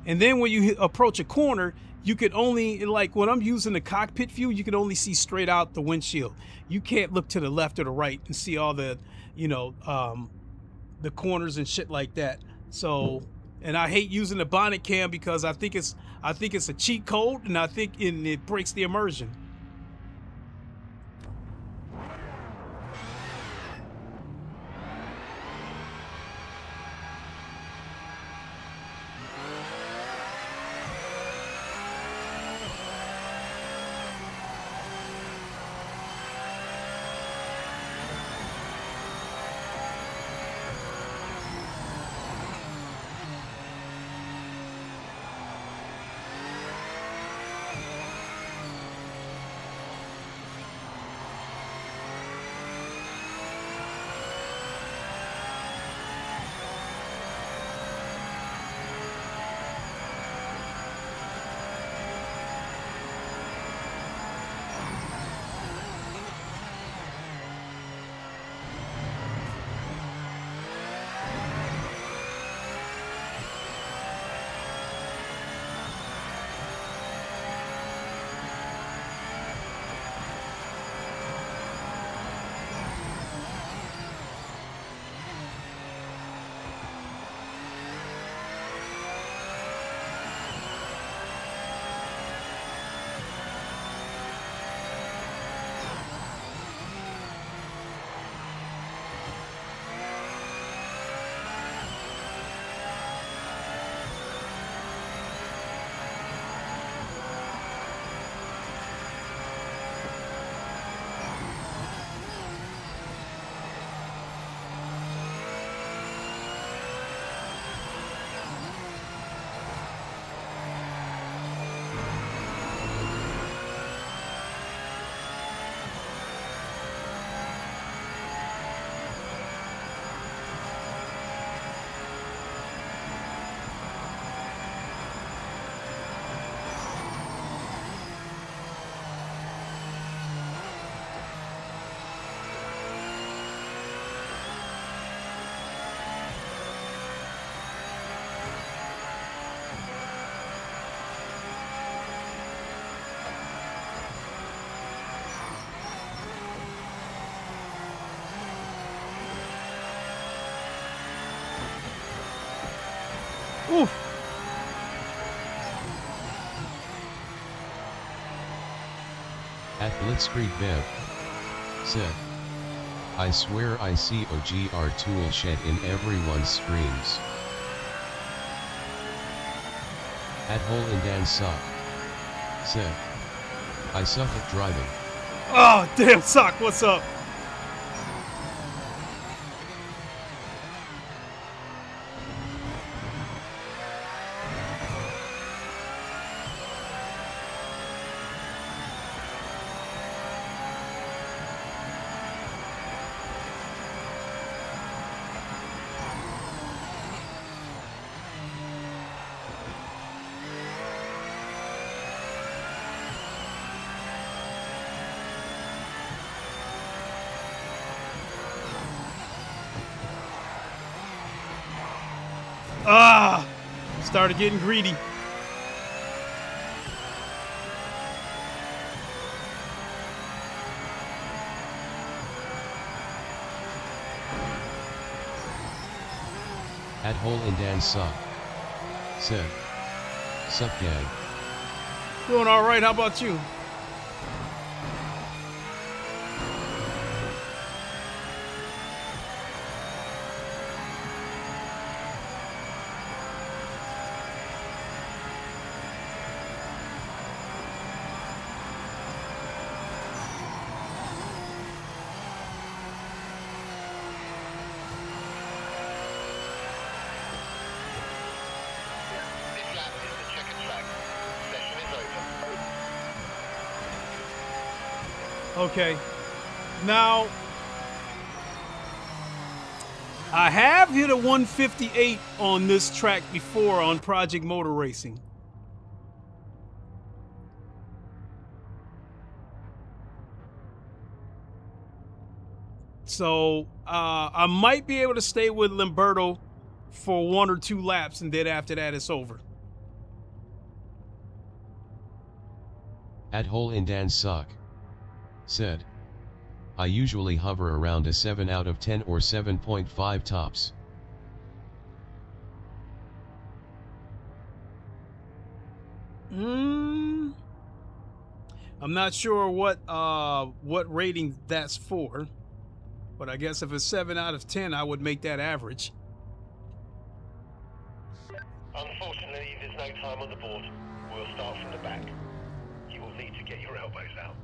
Speaker 1: And then when you approach a corner, you can only, like when I'm using the cockpit view, you can only see straight out the windshield. You can't look to the left or the right and see all the, the corners and shit like that. So, and I hate using the bonnet cam because I think it's a cheat code, and I think it breaks the immersion. Oof.
Speaker 2: At Blitzkrieg Bev said, I swear I see OGR tool shed in everyone's streams. At Hole in Dan Sock said, I suck at driving.
Speaker 1: Oh, damn, Sock, what's up? Ah, started getting greedy.
Speaker 2: At Hole in Dan Sock said, sup gang.
Speaker 1: Doing all right, how about you?
Speaker 4: This lap is the checkered track. Session is over.
Speaker 1: Okay. Now, I have hit a 158 on this track before on Project Motor Racing. So I might be able to stay with Limberto for 1 or 2 laps, and then after that it's over.
Speaker 2: At Hole in Dan Sock said, I usually hover around a 7 out of 10 or 7.5 tops.
Speaker 1: I'm not sure what rating that's for, but I guess if it's 7 out of 10, I would make that average.
Speaker 4: Unfortunately, there's no time on the board. We'll start from the back. You will need to get your elbows out.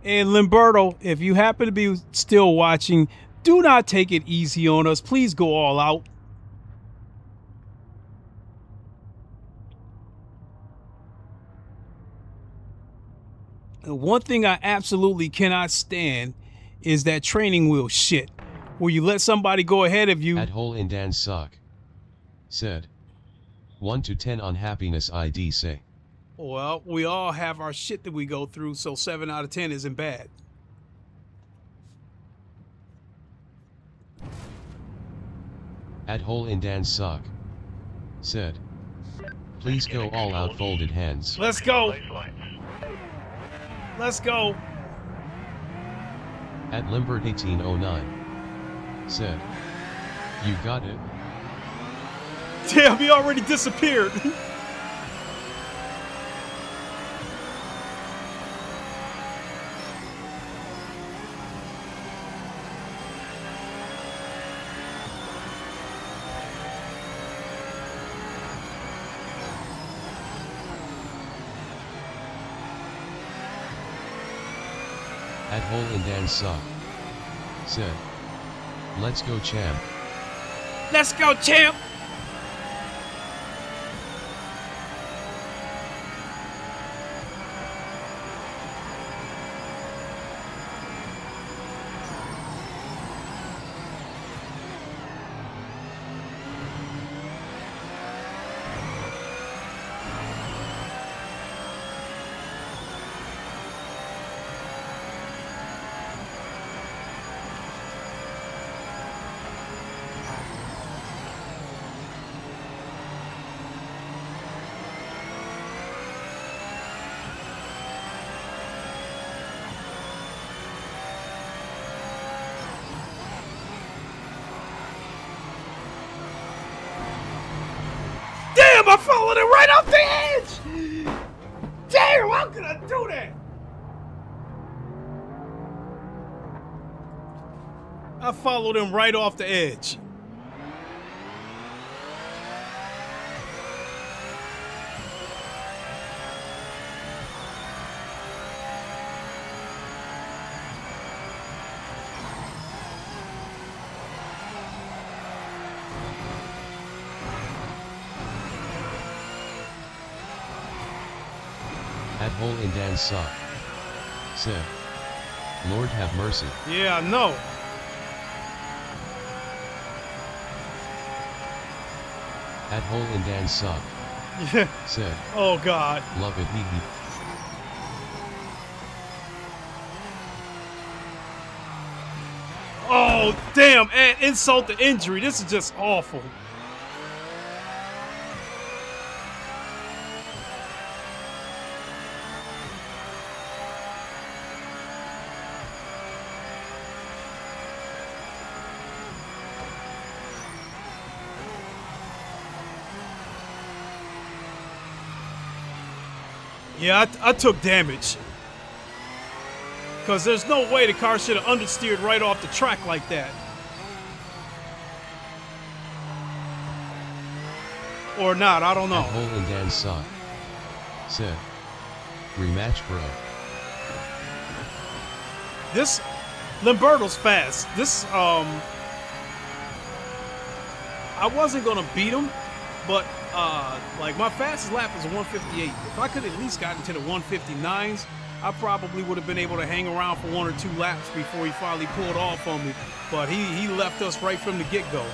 Speaker 1: And Limberto, if you happen to be still watching, do not take it easy on us. Please go all out. And one thing I absolutely cannot stand is that training wheel shit, where you let somebody go ahead of you.
Speaker 2: At Hole in Dan Sock said, 1 to 10 on happiness ID say.
Speaker 1: Well, we all have our shit that we go through, so 7 out of 10 isn't bad.
Speaker 2: At Hole in Dan Sock said, please go all out folded hands.
Speaker 1: Let's go.
Speaker 4: Those lights.
Speaker 1: Let's go.
Speaker 2: At Limbert 1809 said, you got it.
Speaker 1: Damn, he already disappeared.
Speaker 2: At Hole in Dan Sock said, let's go champ.
Speaker 1: Let's go, champ. the edge! Damn, how could I do that? I followed him right off the edge.
Speaker 2: At hole in Dan's sock. Said. Lord have mercy.
Speaker 1: Yeah, I know.
Speaker 2: At hole in Dan's sock.
Speaker 1: Yeah.
Speaker 2: Said.
Speaker 1: Oh, God.
Speaker 2: Love it, hee hee.
Speaker 1: Oh, damn. Add insult to injury. This is just awful. Yeah, I took damage. Because there's no way the car should have understeered right off the track like that. Or not, I don't know.
Speaker 2: At hole in Dan's sock. Said. Rematch, bro.
Speaker 1: This Lamberto's fast. This I wasn't gonna beat him, but like my fastest lap is a 158. If I could at least got into the 159s, I probably would have been able to hang around for 1 or 2 laps before he finally pulled off on me. But he left us right from the get-go.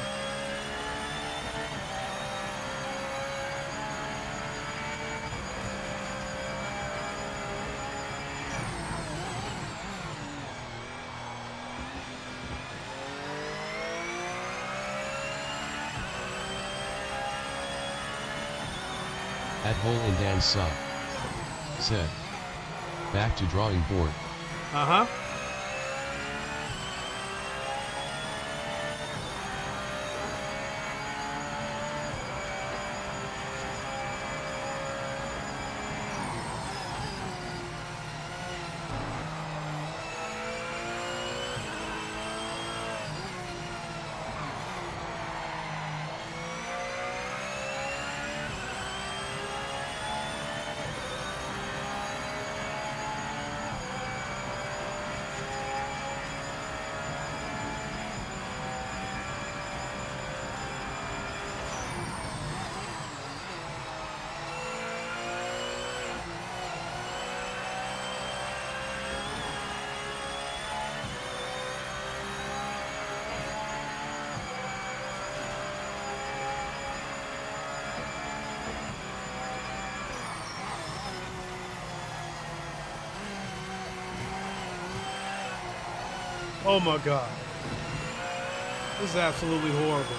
Speaker 2: At hole in Dan's sock. Said. Back to drawing board.
Speaker 1: Uh-huh. Oh my God. This is absolutely horrible.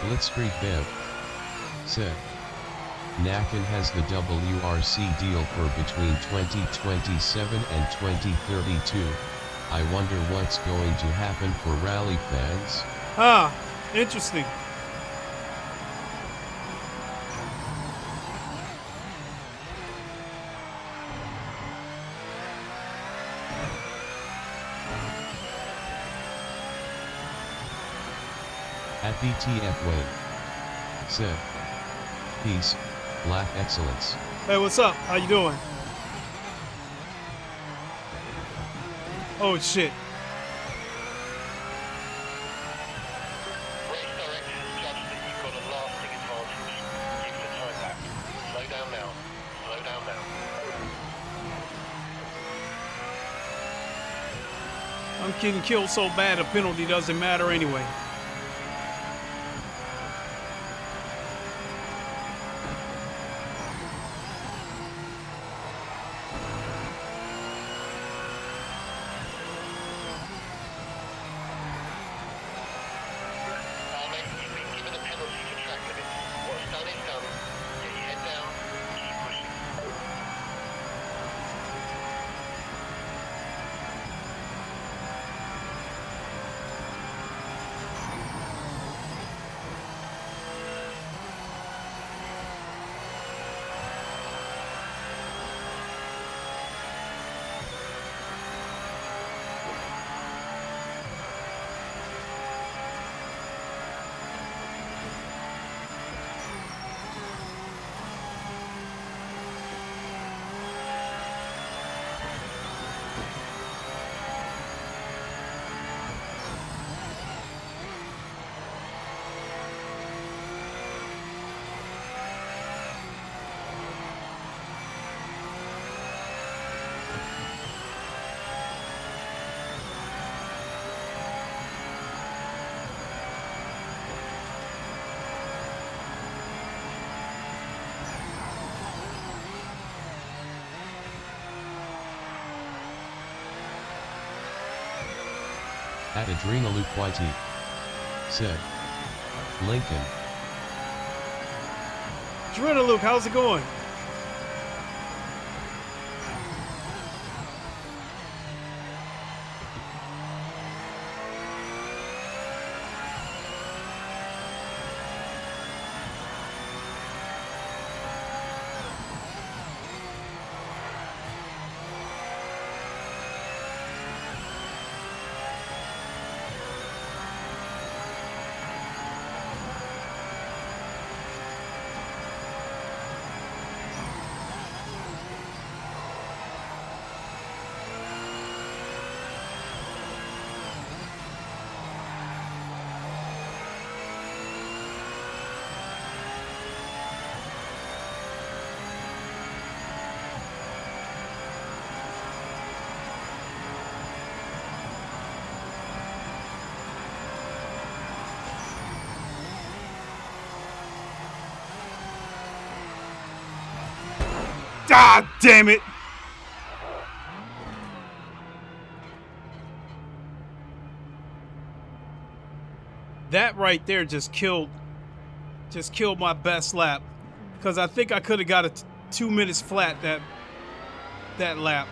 Speaker 2: Blitzkrieg Bev said, Nakan has the WRC deal for between 2027 and 2032. I wonder what's going to happen for rally fans.
Speaker 1: Ah, interesting.
Speaker 2: At BTF Wayne said, peace, black excellence.
Speaker 1: Hey, what's up? How you doing? Oh shit.
Speaker 4: Race director has judged that you've got a lasting advantage. Give the time back. Slow down now. Slow down now.
Speaker 1: I'm getting killed so bad a penalty doesn't matter anyway.
Speaker 4: Mate, you've been given a penalty for track limits. What's done is done. Get your head down. Keep pushing.
Speaker 2: At Adrenaluke YT said, Lincoln.
Speaker 1: Luke, how's it going? God damn it! That right there just killed my best lap, because I think I could have got it 2 minutes flat that lap.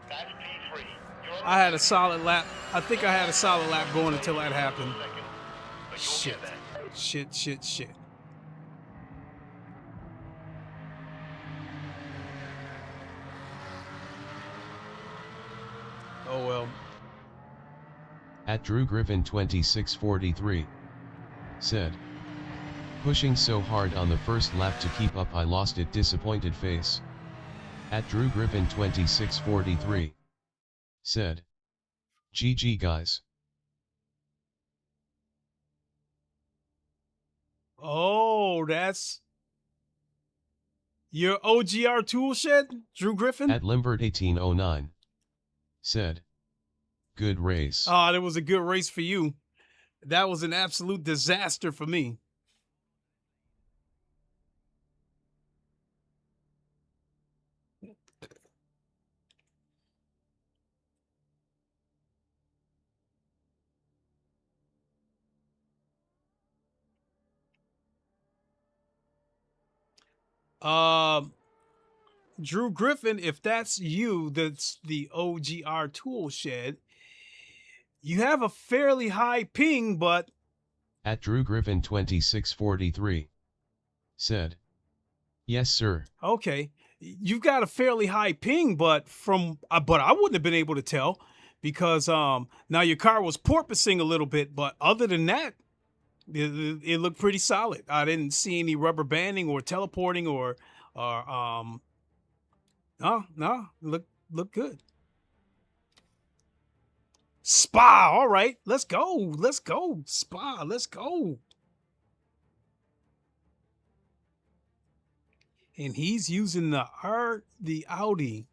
Speaker 4: That's P3. You're on
Speaker 1: I had a solid lap. I think I had a solid lap going until that happened.
Speaker 4: second, but you'll
Speaker 1: Shit.
Speaker 4: get there.
Speaker 1: Shit. Oh well.
Speaker 2: At Drew Griffin 2643 said, pushing so hard on the first lap to keep up I lost it, disappointed face. At Drew Griffin 2643 said, GG guys.
Speaker 1: Oh, that's your OGR tool shed, Drew Griffin?
Speaker 2: At Limbert 1809 said, good race.
Speaker 1: Oh, that was a good race for you. That was an absolute disaster for me. Drew Griffin, if that's you, that's the OGR tool shed. You have a fairly high ping, but
Speaker 2: At Drew Griffin 2643 said, yes sir.
Speaker 1: okay, you've got a fairly high ping, but but I wouldn't have been able to tell because now your car was porpoising a little bit, but other than that, it looked pretty solid. I didn't see any rubber banding or teleporting or no, look good. Spa, all right, let's go, Spa, let's go. And he's using the Audi.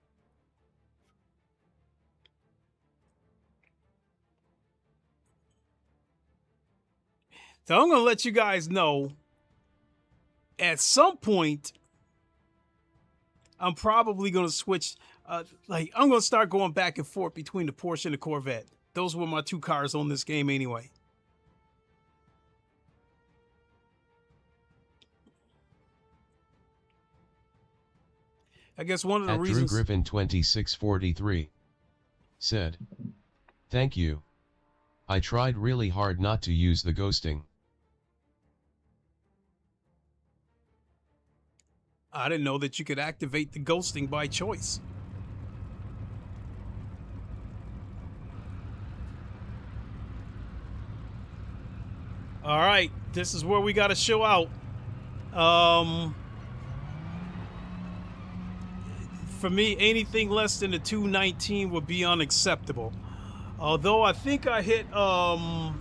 Speaker 1: So I'm gonna let you guys know. At some point, I'm probably gonna switch. Like I'm gonna start going back and forth between the Porsche and the Corvette. Those were my two cars on this game anyway. I guess one of the reasons.
Speaker 2: Drew Griffin 2643 said, thank you. I tried really hard not to use the ghosting.
Speaker 1: I didn't know that you could activate the ghosting by choice. All right, this is where we got to show out. For me, anything less than a 219 would be unacceptable. Although I think I hit, I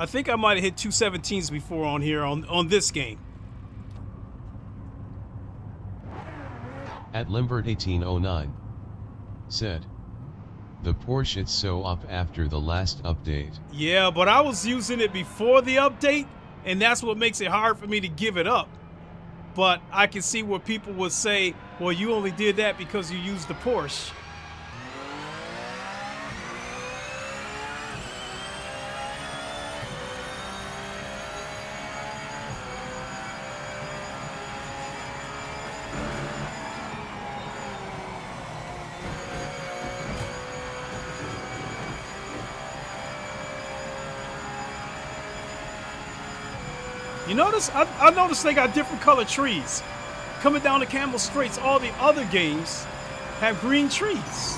Speaker 1: think I might have hit 217s before on here on this game.
Speaker 2: At Limbert 1809 said, the Porsche it's so up after the last update.
Speaker 1: Yeah, but I was using it before the update, and that's what makes it hard for me to give it up. But I can see where people would say, well, you only did that because you used the Porsche. You notice? I noticed they got different color trees. Coming down the Camel Straits, all the other games have green trees.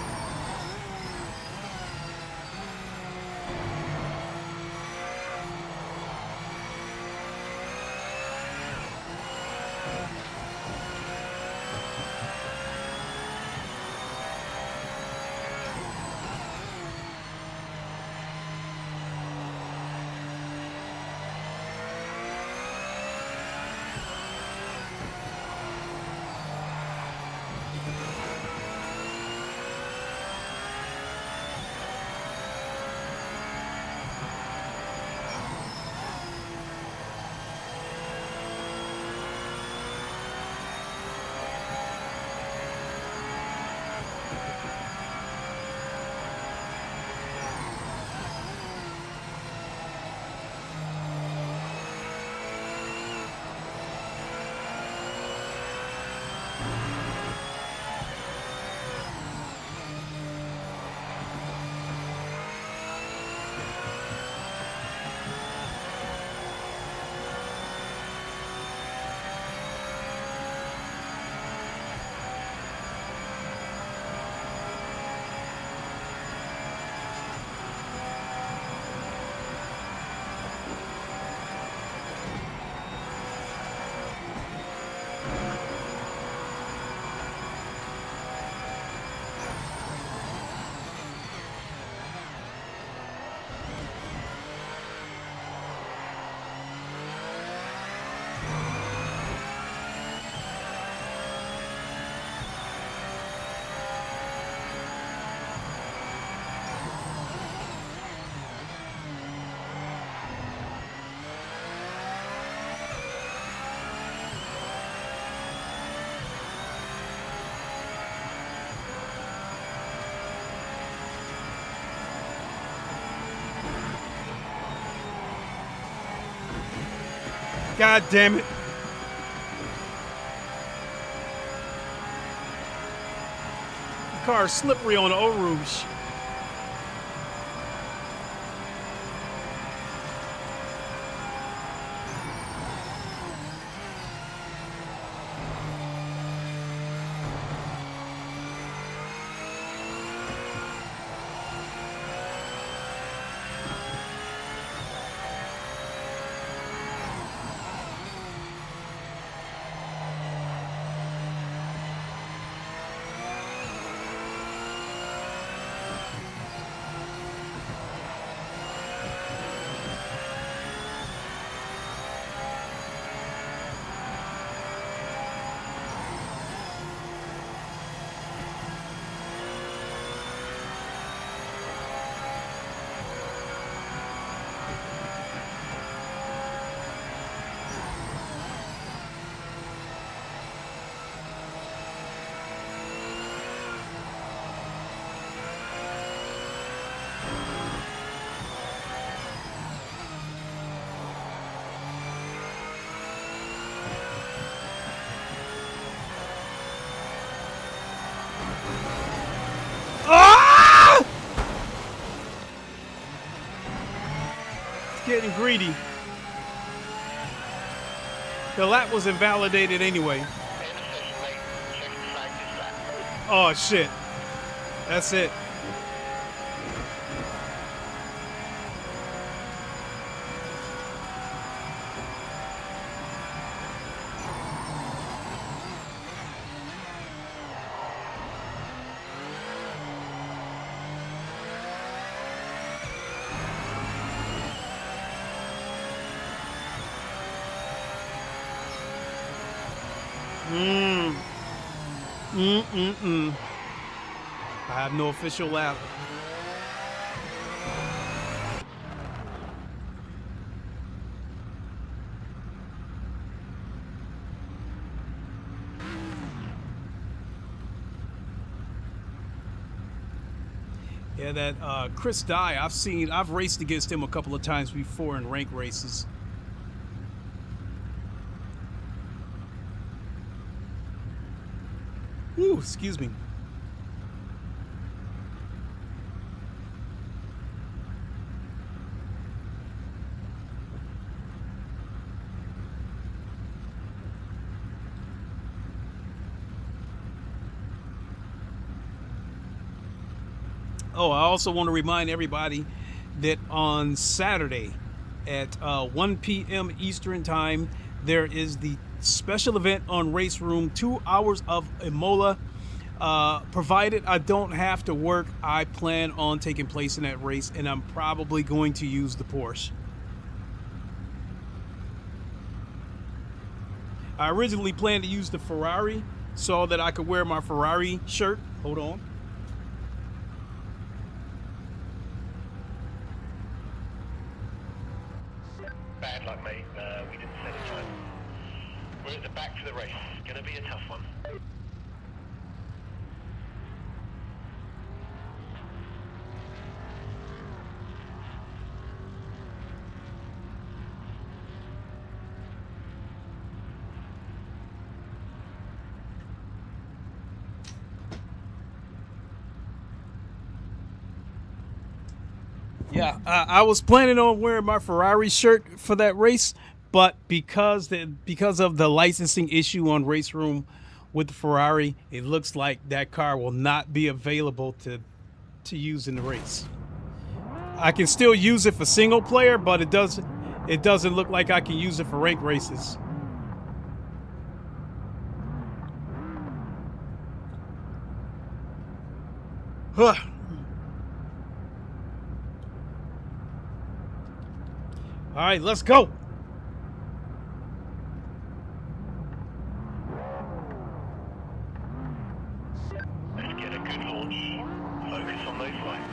Speaker 1: God damn it. car is slippery on Eau Rouge. Ah! It's getting greedy. The lap was invalidated anyway. Oh shit. That's it. I have no official lap. Yeah, that Chris Dye, I've raced against him a couple of times before in rank races. Ooh, excuse me. Oh, I also want to remind everybody that on Saturday at 1 p.m. Eastern Time, there is the special event on Race Room, 2 hours of Imola. Provided I don't have to work, I plan on taking place in that race, and I'm probably going to use the Porsche. I originally planned to use the Ferrari so that I could wear my Ferrari shirt. Hold on.
Speaker 4: Bad luck, mate. We didn't set a time. We're at the back for the race. Gonna be a tough one.
Speaker 1: Yeah, I was planning on wearing my Ferrari shirt for that race, but because of the licensing issue on Race Room with the Ferrari, it looks like that car will not be available to use in the race. I can still use it for single player, but it doesn't look like I can use it for rank races. Huh. All right, let's go.
Speaker 4: Let's get a good launch. Focus on those lights.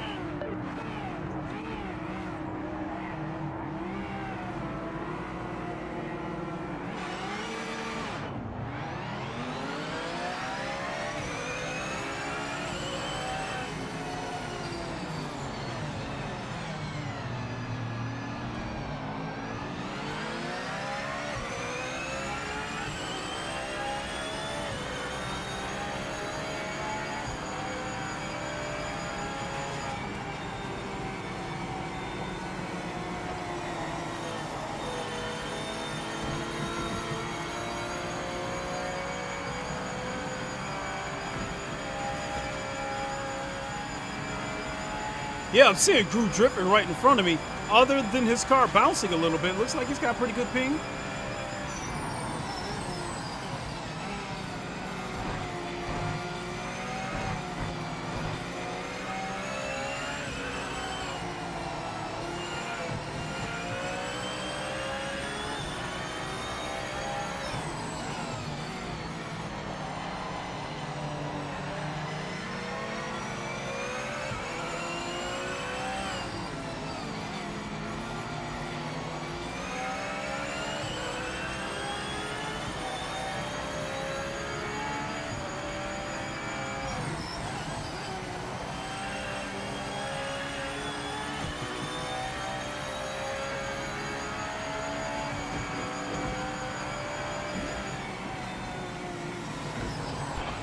Speaker 1: Yeah, I'm seeing Drew dripping right in front of me. Other than his car bouncing a little bit, looks like he's got pretty good ping.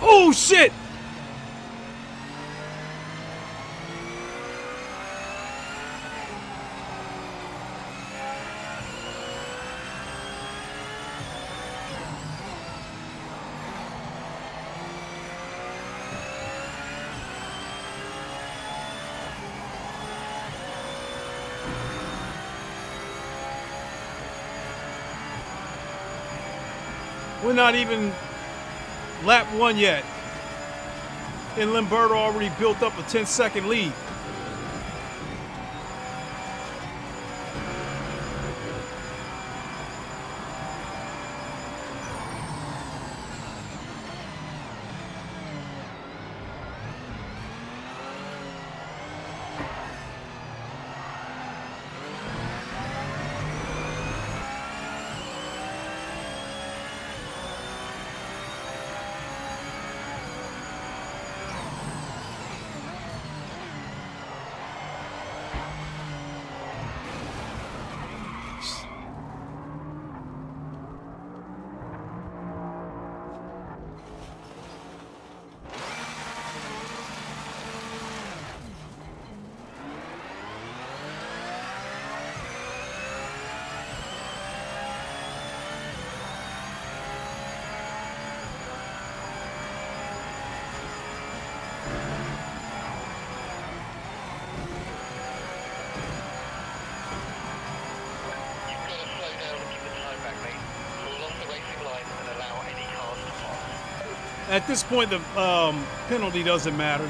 Speaker 1: Oh shit! We're not even lap 1 yet. And Limberto already built up a 10-second lead. At this point, the penalty doesn't matter.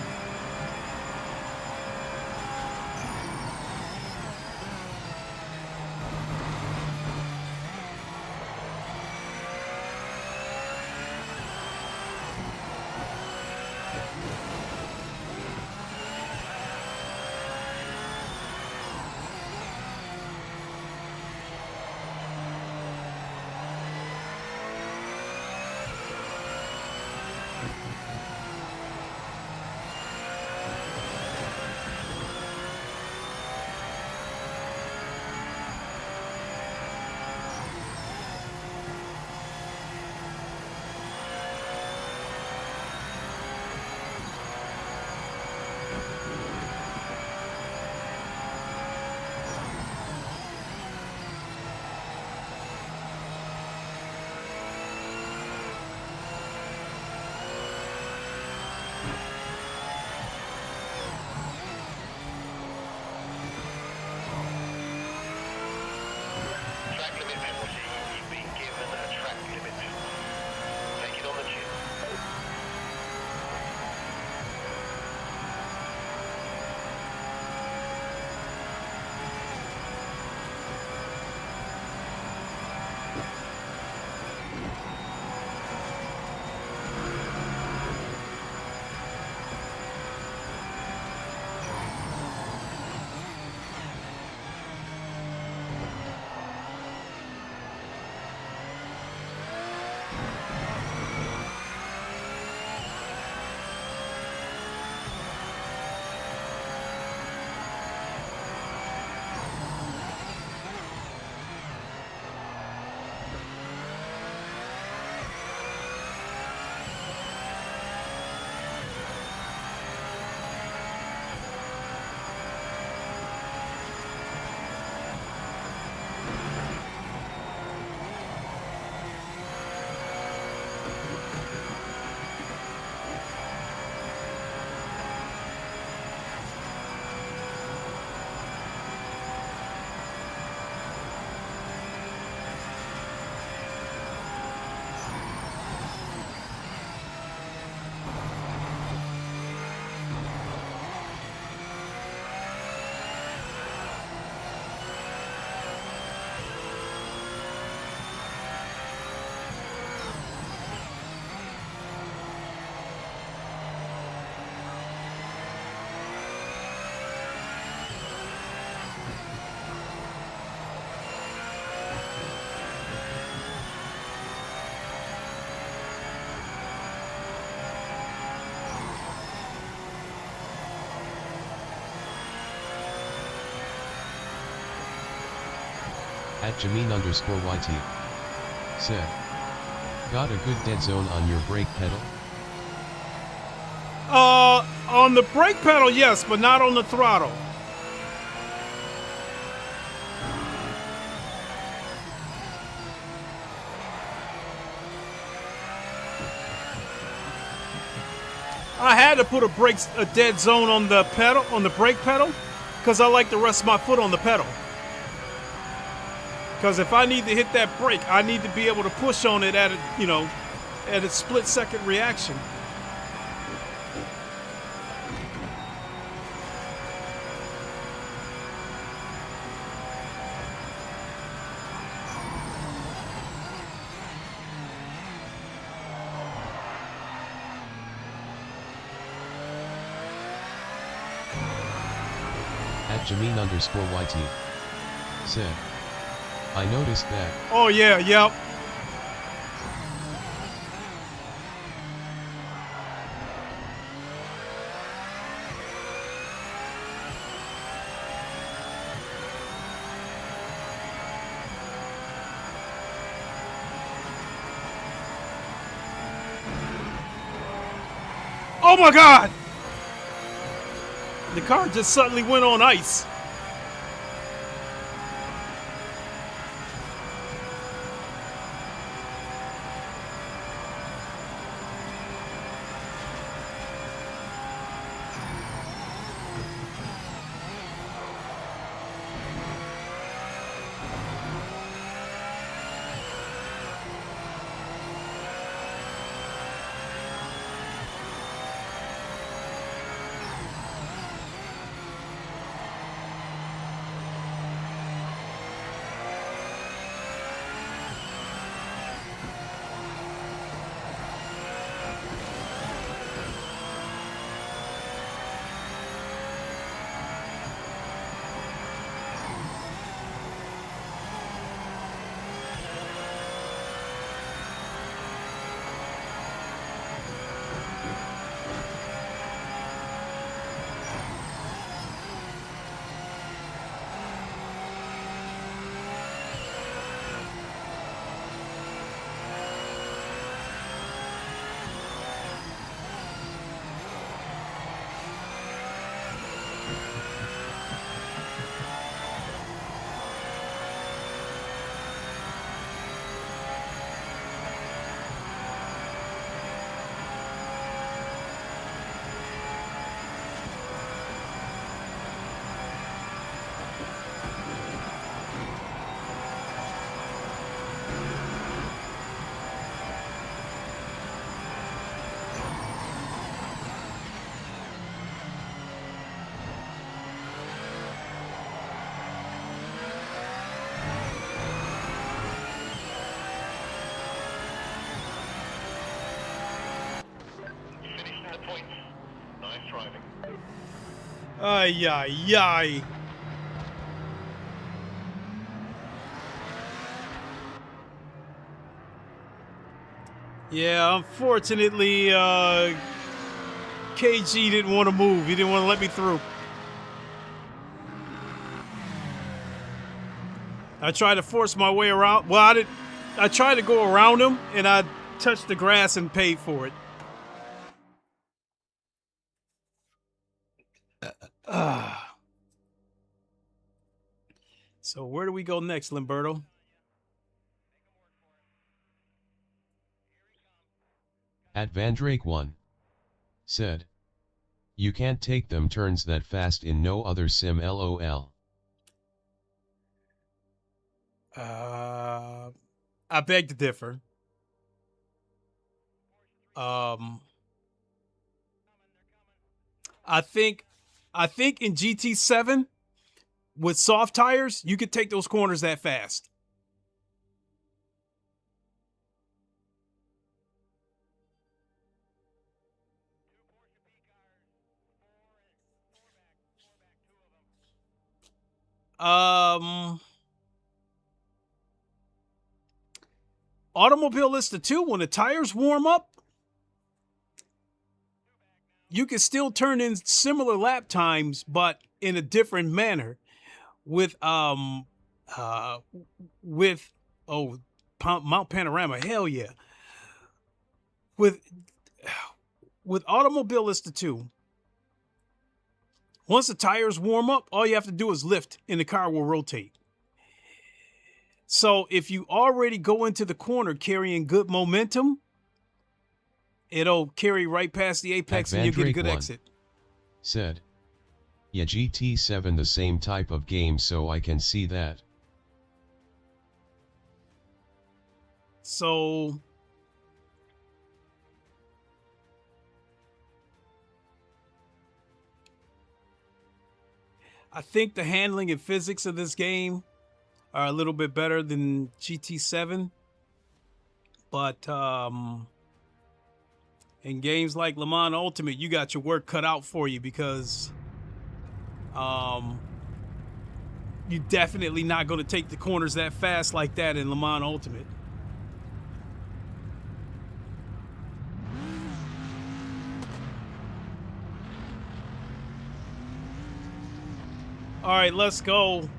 Speaker 2: @Jameen_YT said, got a good dead zone on your brake pedal?
Speaker 1: On the brake pedal, yes, but not on the throttle. I had to put a dead zone on the pedal, on the brake pedal, because I like to rest my foot on the pedal. Because if I need to hit that brake, I need to be able to push on it at a, you know, at a split-second reaction.
Speaker 2: @Jameen_YT said, I noticed that.
Speaker 1: Oh yeah, yep. Oh my God! The car just suddenly went on ice. Ay, ay, ay. Yeah, unfortunately, KG didn't want to move. He didn't want to let me through. I tried to force my way around. Well, I tried to go around him, and I touched the grass and paid for it. So where do we go next, Limberto?
Speaker 2: @Vandrake1 said, you can't take them turns that fast in no other sim lol.
Speaker 1: I beg to differ. I think in GT7 with soft tires, you could take those corners that fast. Automobilista 2, when the tires warm up, you can still turn in similar lap times, but in a different manner. With with Mount Panorama, hell yeah. With Automobilista 2, once the tires warm up, all you have to do is lift and the car will rotate. So if you already go into the corner carrying good momentum, it'll carry right past the apex and you get a good exit.
Speaker 2: Said, yeah, GT7 the same type of game, so I can see that.
Speaker 1: So I think the handling and physics of this game are a little bit better than GT7, but in games like Le Mans Ultimate, you got your work cut out for you, because you're definitely not going to take the corners that fast like that in Le Mans Ultimate. All right, let's go.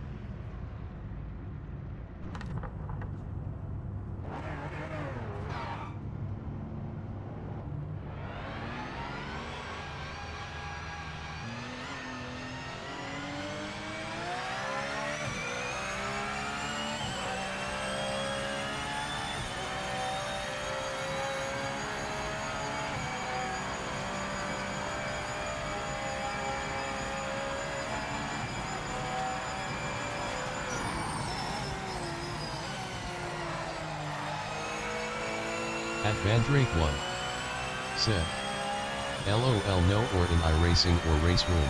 Speaker 2: At Vandrake 1 said, LOL, no or in iRacing or Race Room.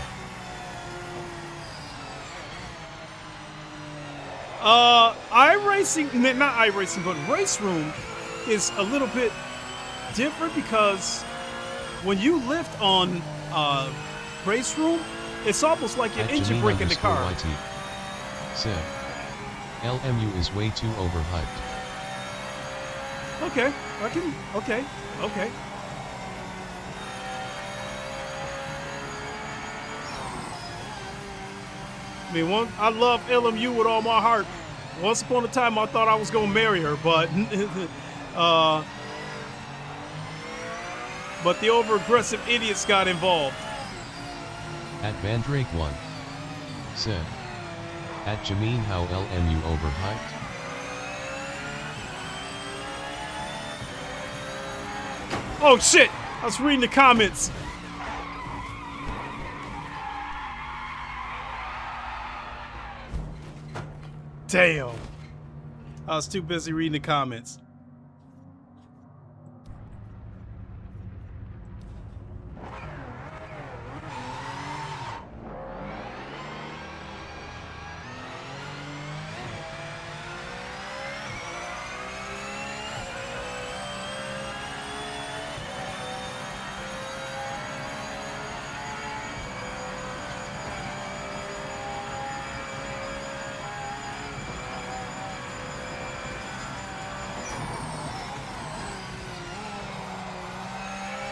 Speaker 1: iRacing, not iRacing, but Race Room is a little bit different, because when you lift on Race Room, it's almost like you're engine braking the car.
Speaker 2: YT said, LMU is way too overhyped.
Speaker 1: Okay, okay. I mean, I love LMU with all my heart. Once upon a time, I thought I was gonna marry her, but but the over-aggressive idiots got involved.
Speaker 2: At Vandrake 1 said, at Jameen, how LMU overhyped?
Speaker 1: Oh shit! I was reading the comments. Damn. I was too busy reading the comments.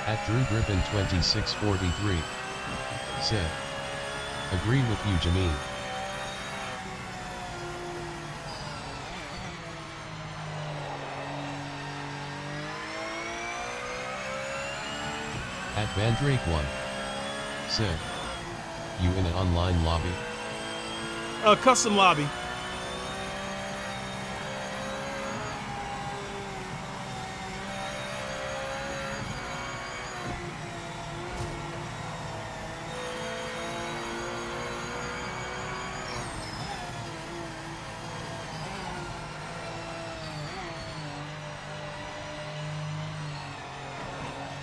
Speaker 2: At Drew Griffin 2643 said, agree with you, Jameen. At Vandrake 1 said, you in an online lobby?
Speaker 1: Custom lobby.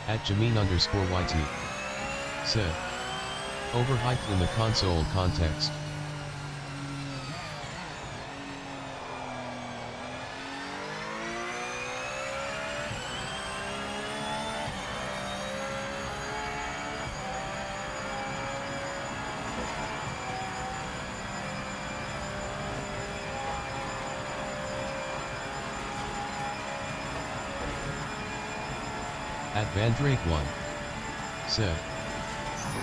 Speaker 2: At Jameen_YT said, overhyped in the console context. At Vandrake 1 said,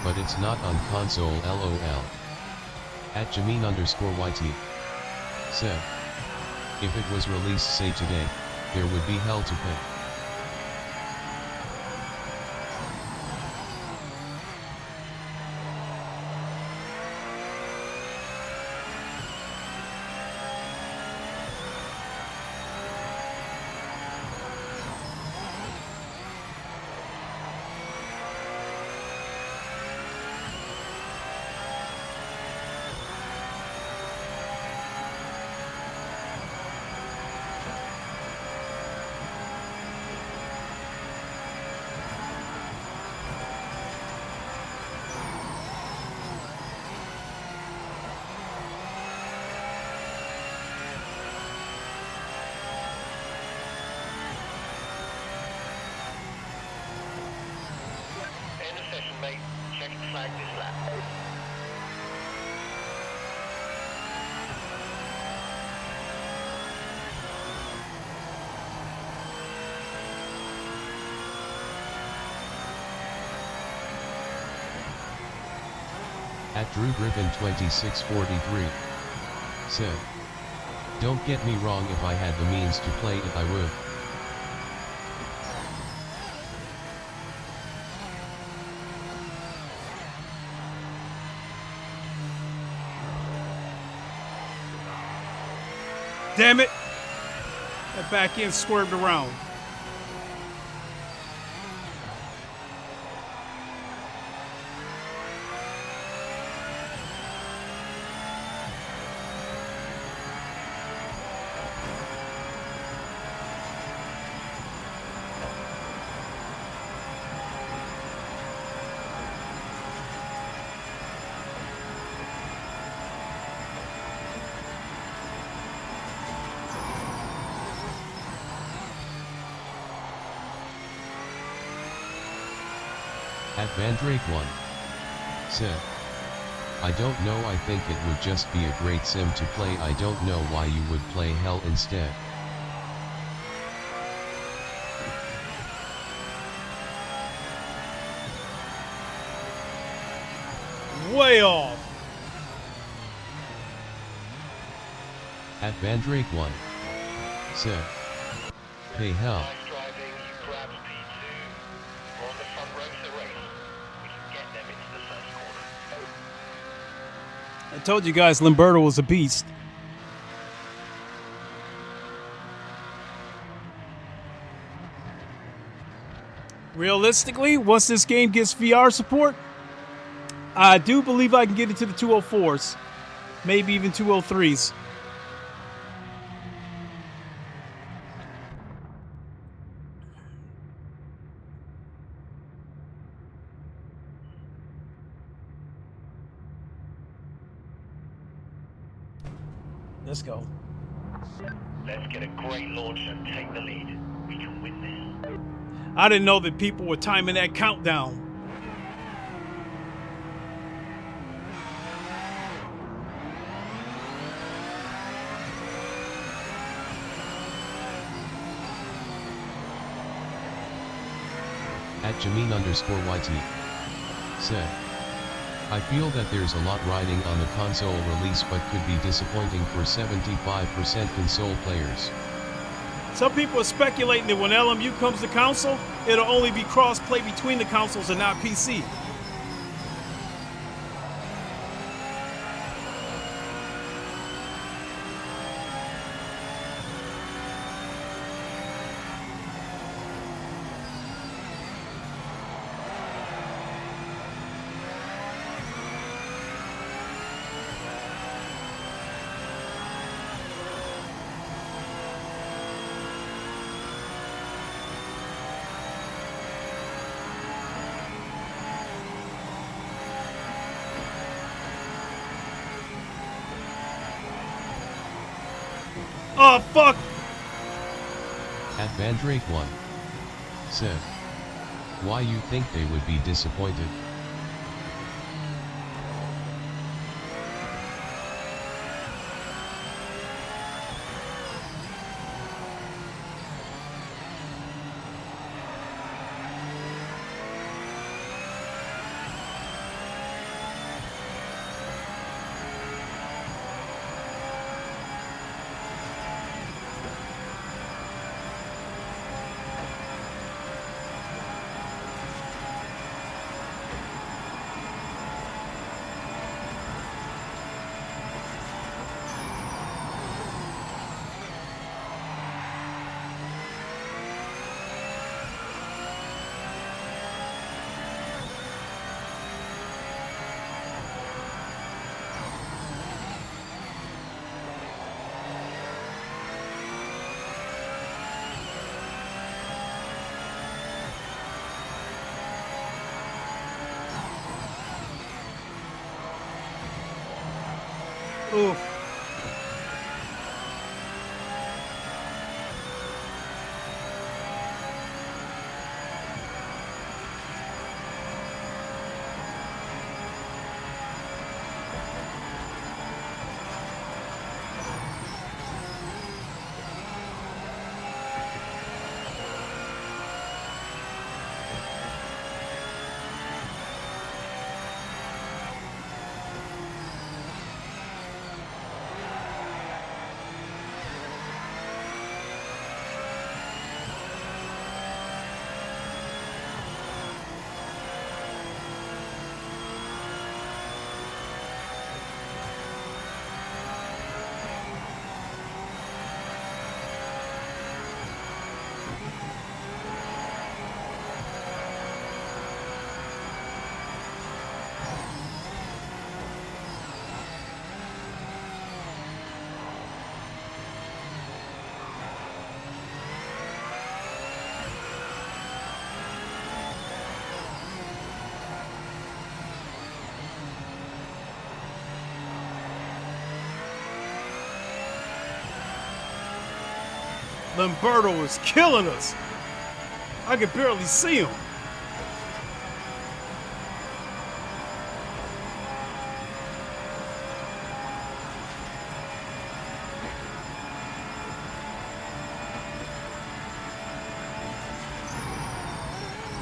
Speaker 2: but it's not on console, LOL. At Jameen_YT said, if it was released say today, there would be hell to pay.
Speaker 4: End of session, mate. Check the flag this lap.
Speaker 2: At Drew Griffin 2643 said, don't get me wrong, if I had the means to play it I would.
Speaker 1: Damn it! That back end swerved around.
Speaker 2: At Vandrake 1 said, I don't know, I think it would just be a great sim to play. I don't know why you would play Hell instead.
Speaker 1: Way off.
Speaker 2: At Vandrake 1 said, hey Hell.
Speaker 4: Nice driving, you grabbed P2. We're on the front row of the race. We can get them into the first corner.
Speaker 1: I told you guys Limberto was a beast. Realistically, once this game gets VR support, I do believe I can get into the 204s, maybe even 203s. Let's go.
Speaker 4: Let's get a great launch and take the lead. We can win this.
Speaker 1: I didn't know that people were timing that countdown.
Speaker 2: At Jameen_YT said, I feel that there's a lot riding on the console release but could be disappointing for 75% console players.
Speaker 1: Some people are speculating that when LMU comes to console, it'll only be cross-play between the consoles and not PC. Oh, fuck!
Speaker 2: At Vandrake 1 said, why you think they would be disappointed?
Speaker 1: Oof. Lamberto is killing us. I can barely see him.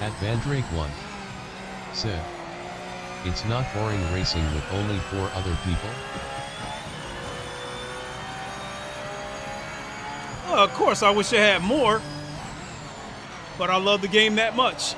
Speaker 2: At Vandrake1 said, "It's not boring racing with only 4 other people?"
Speaker 1: Of course, I wish I had more, but I love the game that much.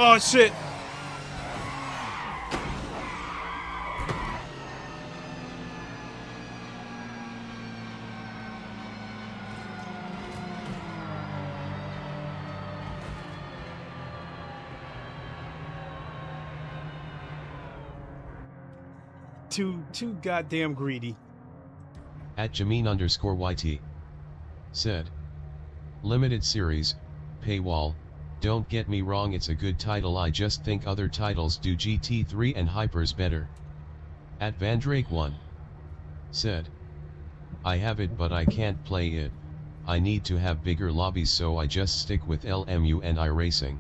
Speaker 1: Oh shit. Too goddamn greedy.
Speaker 2: At Jamin_YT said, "Limited series, paywall. Don't get me wrong, it's a good title, I just think other titles do GT3 and Hypers better." At Vandrake1 said, "I have it but I can't play it, I need to have bigger lobbies so I just stick with LMU and iRacing."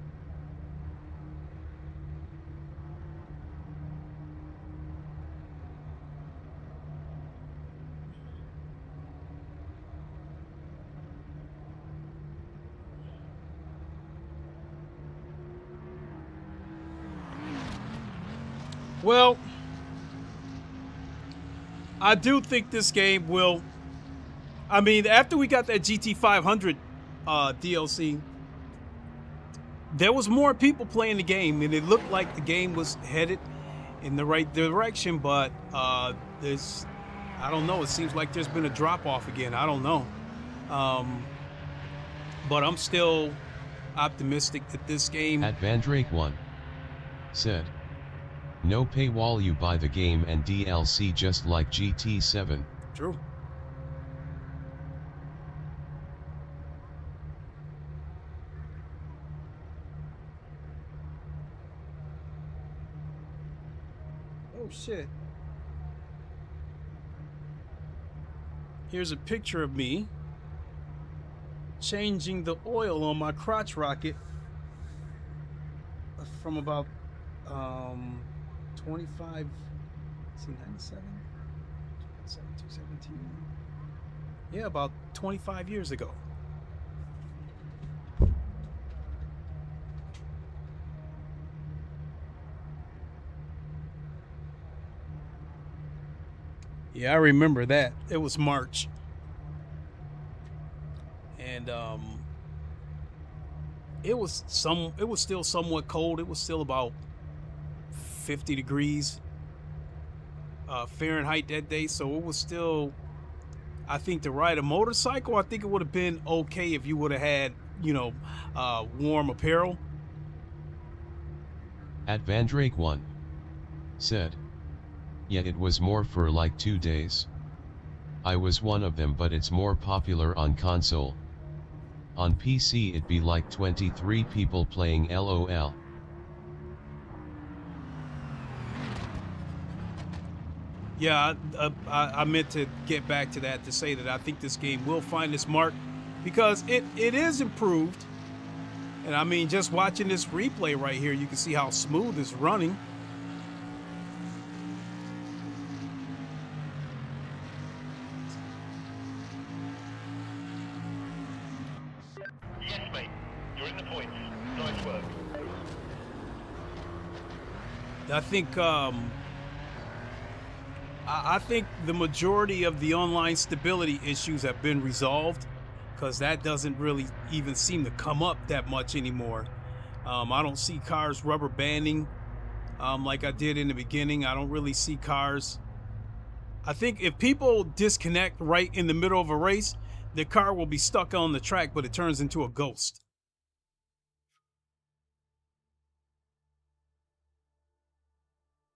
Speaker 1: Well, I do think this game will, I mean, after we got that GT500 DLC, there was more people playing the game, and it looked like the game was headed in the right direction, but there's, I don't know, it seems like there's been a drop-off again. I don't know. But I'm still optimistic that this game...
Speaker 2: At Vandrake1 said, "No paywall, you buy the game and DLC just like GT7.
Speaker 1: True. Oh shit. Here's a picture of me changing the oil on my crotch rocket from about 25, see, 97, 17. Yeah, about 25 years ago. Yeah, I remember that. It was March. And it was still somewhat cold. It was still about 50 degrees Fahrenheit that day, so it was still, I think, to ride a motorcycle, I think it would have been okay if you would have had, you know, warm apparel.
Speaker 2: At Vandrake1 said, yeah, it was more for like 2 days. I was one of them, but it's more popular on console. On PC it'd be like 23 people playing, LOL.
Speaker 1: Yeah, I meant to get back to that to say that I think this game will find its mark because it is improved. And I mean, just watching this replay right here, you can see how smooth it's running.
Speaker 4: Yes, mate. You're in the points. Nice work.
Speaker 1: I think the majority of the online stability issues have been resolved, because that doesn't really even seem to come up that much anymore. I don't see cars rubber banding like I did in the beginning. I don't really see cars. I think if people disconnect right in the middle of a race, the car will be stuck on the track, but it turns into a ghost.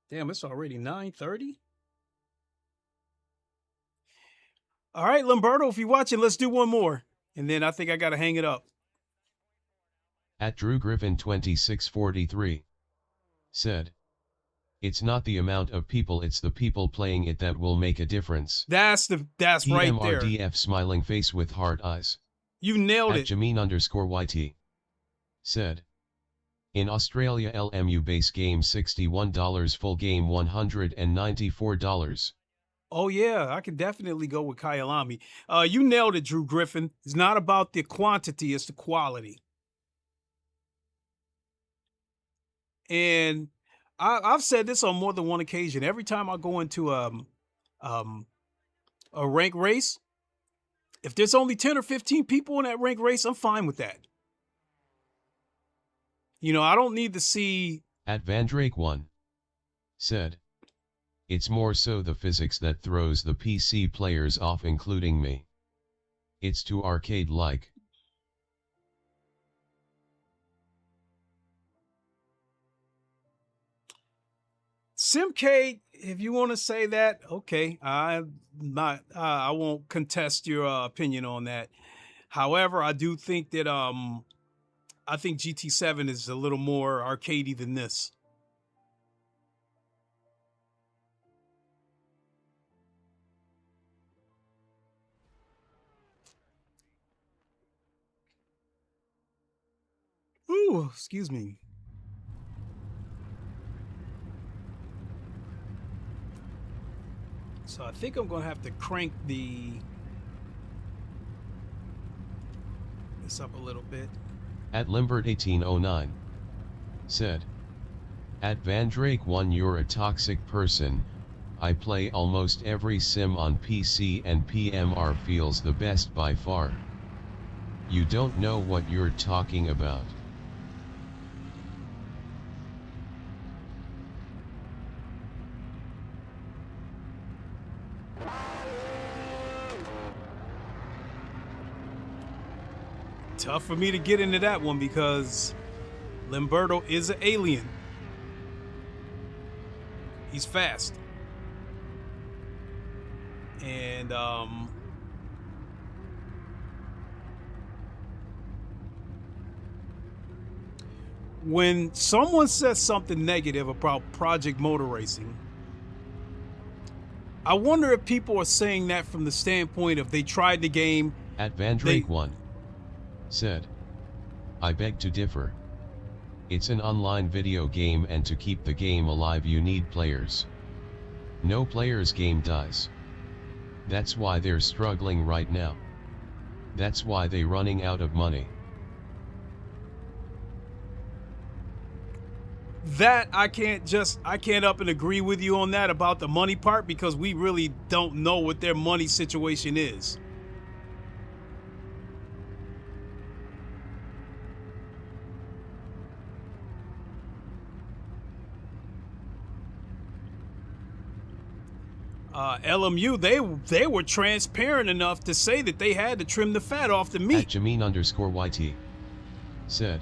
Speaker 1: Damn, it's already 9:30. All right, Lamberto, if you're watching, let's do one more. And then I think I got to hang it up.
Speaker 2: At Drew Griffin 2643 said, it's not the amount of people, it's the people playing it that will make a difference.
Speaker 1: That's right there.
Speaker 2: TMRDF smiling face with heart eyes.
Speaker 1: You nailed
Speaker 2: at
Speaker 1: it.
Speaker 2: Jameen_YT said, in Australia LMU base game $61, full game $194.
Speaker 1: Oh yeah, I could definitely go with Kyalami. You nailed it, Drew Griffin. It's not about the quantity, it's the quality. And I've said this on more than one occasion. Every time I go into a rank race, if there's only 10 or 15 people in that rank race, I'm fine with that. You know, I don't need to see...
Speaker 2: At Vandrake1 said, it's more so the physics that throws the PC players off, including me. It's too arcade-like.
Speaker 1: Simcade, if you want to say that, okay. I won't contest your opinion on that. However, I do think that I think GT7 is a little more arcadey than this. Ooh, excuse me. So I think I'm gonna have to crank this up a little bit.
Speaker 2: At Limbert 1809 said, at Vandrake1 you're a toxic person. I play almost every sim on PC and PMR feels the best by far. You don't know what you're talking about.
Speaker 1: Tough for me to get into that one because Lamberto is an alien. He's fast. And when someone says something negative about Project Motor Racing, I wonder if people are saying that from the standpoint of they tried the game.
Speaker 2: At Vandrake1 said, I beg to differ. It's an online video game, and to keep the game alive you need players. No players game dies. That's why they're struggling right now. That's why they running out of money.
Speaker 1: That I can't up and agree with you on that about the money part, because we really don't know what their money situation is. LMU, they were transparent enough to say that they had to trim the fat off the meat.
Speaker 2: At Jamin_YT said,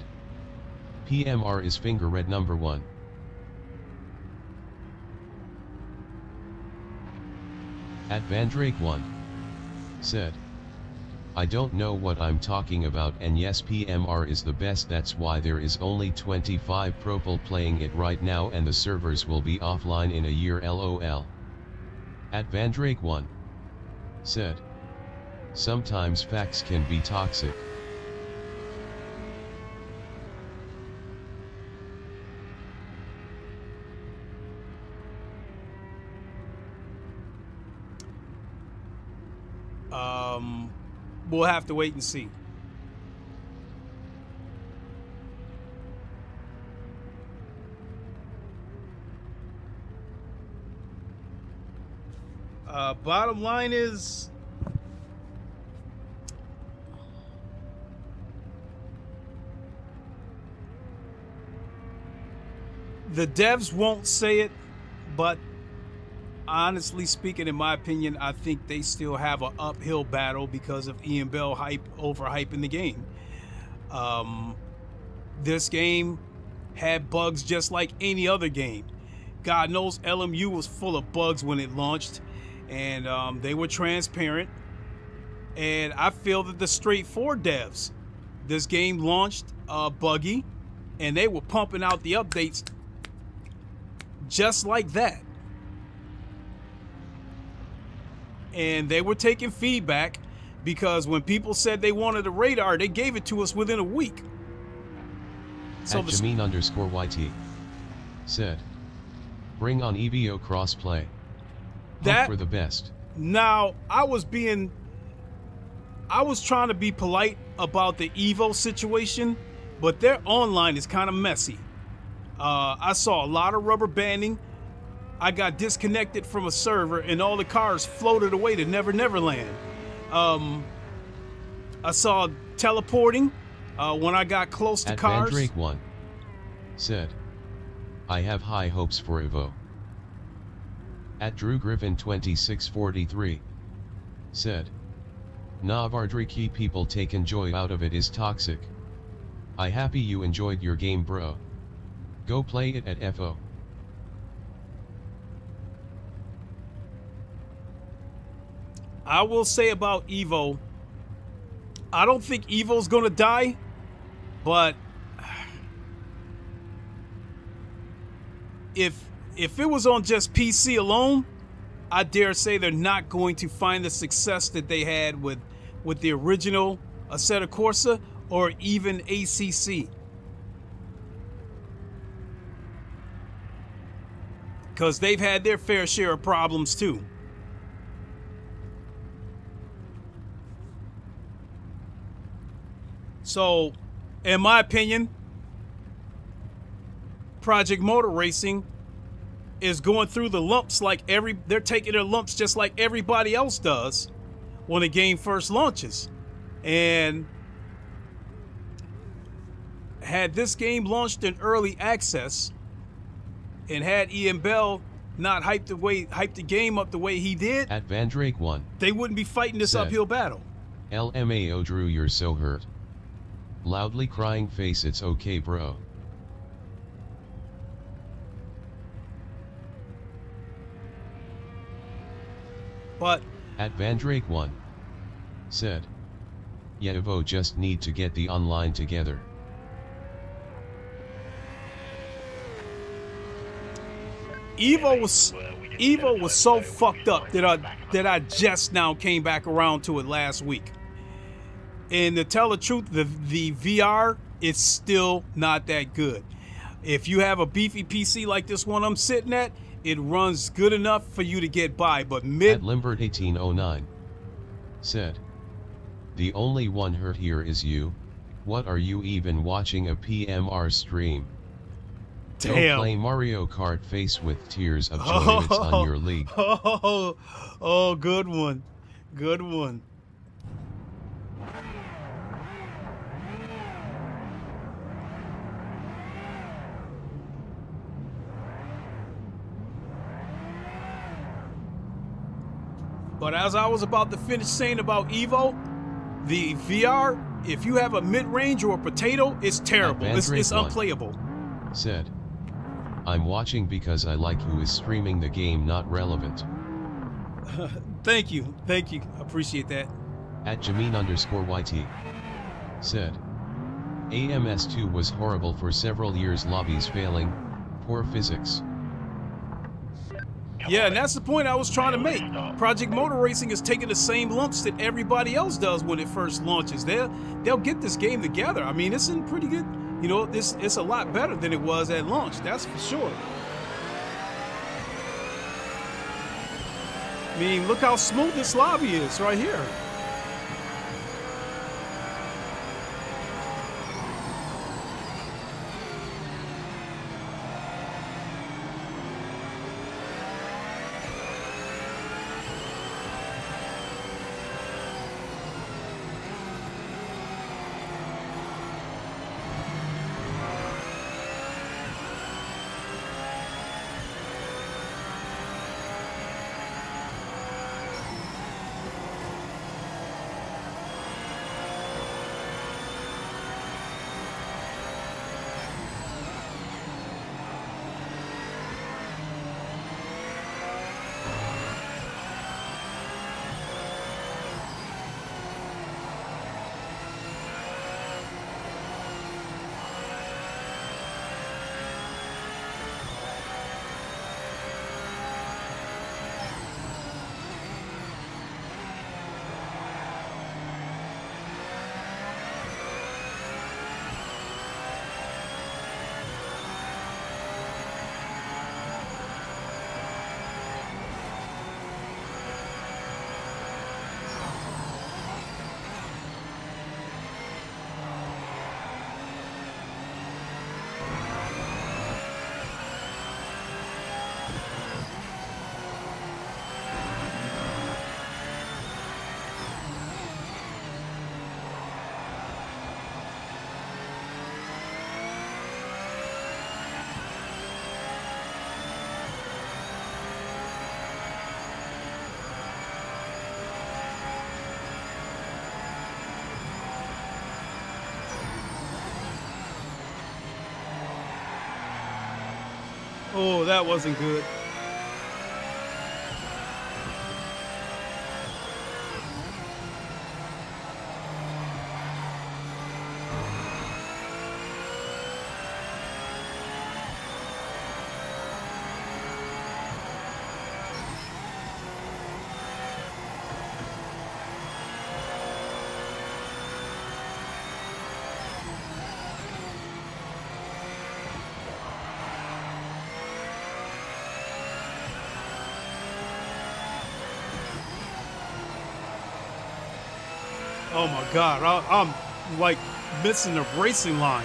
Speaker 2: PMR is finger red number 1. At Vandrake1 said, I don't know what I'm talking about, and yes, PMR is the best, that's why there is only 25 people playing it right now and the servers will be offline in a year, LOL. At Vandrake1 said, sometimes facts can be toxic.
Speaker 1: We'll have to wait and see. Bottom line is, the devs won't say it, but honestly speaking, in my opinion, I think they still have an uphill battle because of Ian Bell overhyping the game. This game had bugs just like any other game. God knows LMU was full of bugs when it launched, and they were transparent. And I feel that the straight 4 devs, this game launched buggy, and they were pumping out the updates just like that. And they were taking feedback, because when people said they wanted a radar, they gave it to us within a week. So
Speaker 2: at Jamin_YT said, bring on EVO crossplay. Hope for the best.
Speaker 1: Now, I was trying to be polite about the EVO situation, but their online is kind of messy. I saw a lot of rubber banding. I got disconnected from a server and all the cars floated away to Never Never Land. I saw teleporting when I got close to cars.
Speaker 2: Vandrake1 said, I have high hopes for EVO. At Drew Griffin 2643 said, Navardriki people taking joy out of it is toxic. I happy you enjoyed your game, bro. Go play it at FO.
Speaker 1: I will say about EVO, I don't think EVO's gonna die, but if it was on just PC alone, I dare say they're not going to find the success that they had with the original Assetto Corsa or even ACC. Because they've had their fair share of problems too. So, in my opinion, Project Motor Racing is going through the lumps like they're taking their lumps just like everybody else does when a game first launches. And had this game launched in early access and had Ian Bell not hyped the game up the way he did,
Speaker 2: at Vandrake1,
Speaker 1: they wouldn't be fighting this uphill battle.
Speaker 2: LMAO Drew, you're so hurt. Loudly crying face, it's okay, bro.
Speaker 1: But
Speaker 2: at Vandrake1 said, yeah, EVO just need to get the online together.
Speaker 1: EVO was so fucked up that I just now came back around to it last week. And to tell the truth, the VR is still not that good. If you have a beefy PC like this one I'm sitting at, it runs good enough for you to get by, but
Speaker 2: At
Speaker 1: mid...
Speaker 2: Limbert 1809 said, "The only one hurt here is you. What are you even watching a PMR stream? Go
Speaker 1: Damn.
Speaker 2: play Mario Kart face with tears of joy. It's on your league."
Speaker 1: Oh, good one. Good one. But as I was about to finish saying about EVO, the VR, if you have a mid-range or a potato, it's terrible.
Speaker 2: At
Speaker 1: It's
Speaker 2: Vandrake1
Speaker 1: unplayable.
Speaker 2: said, "I'm watching because I like who is streaming the game, not relevant."
Speaker 1: Thank you. Thank you. Appreciate that.
Speaker 2: At Jamin_YT said, "AMS2 was horrible for several years, lobbies failing, poor physics."
Speaker 1: Yeah, and that's the point I was trying to make. Project Motor Racing is taking the same lumps that everybody else does when it first launches. They'll get this game together. I mean, it's in pretty good, you know, it's a lot better than it was at launch, that's for sure. I mean, look how smooth this lobby is right here. Oh, that wasn't good. Oh my God, I'm like missing the racing line.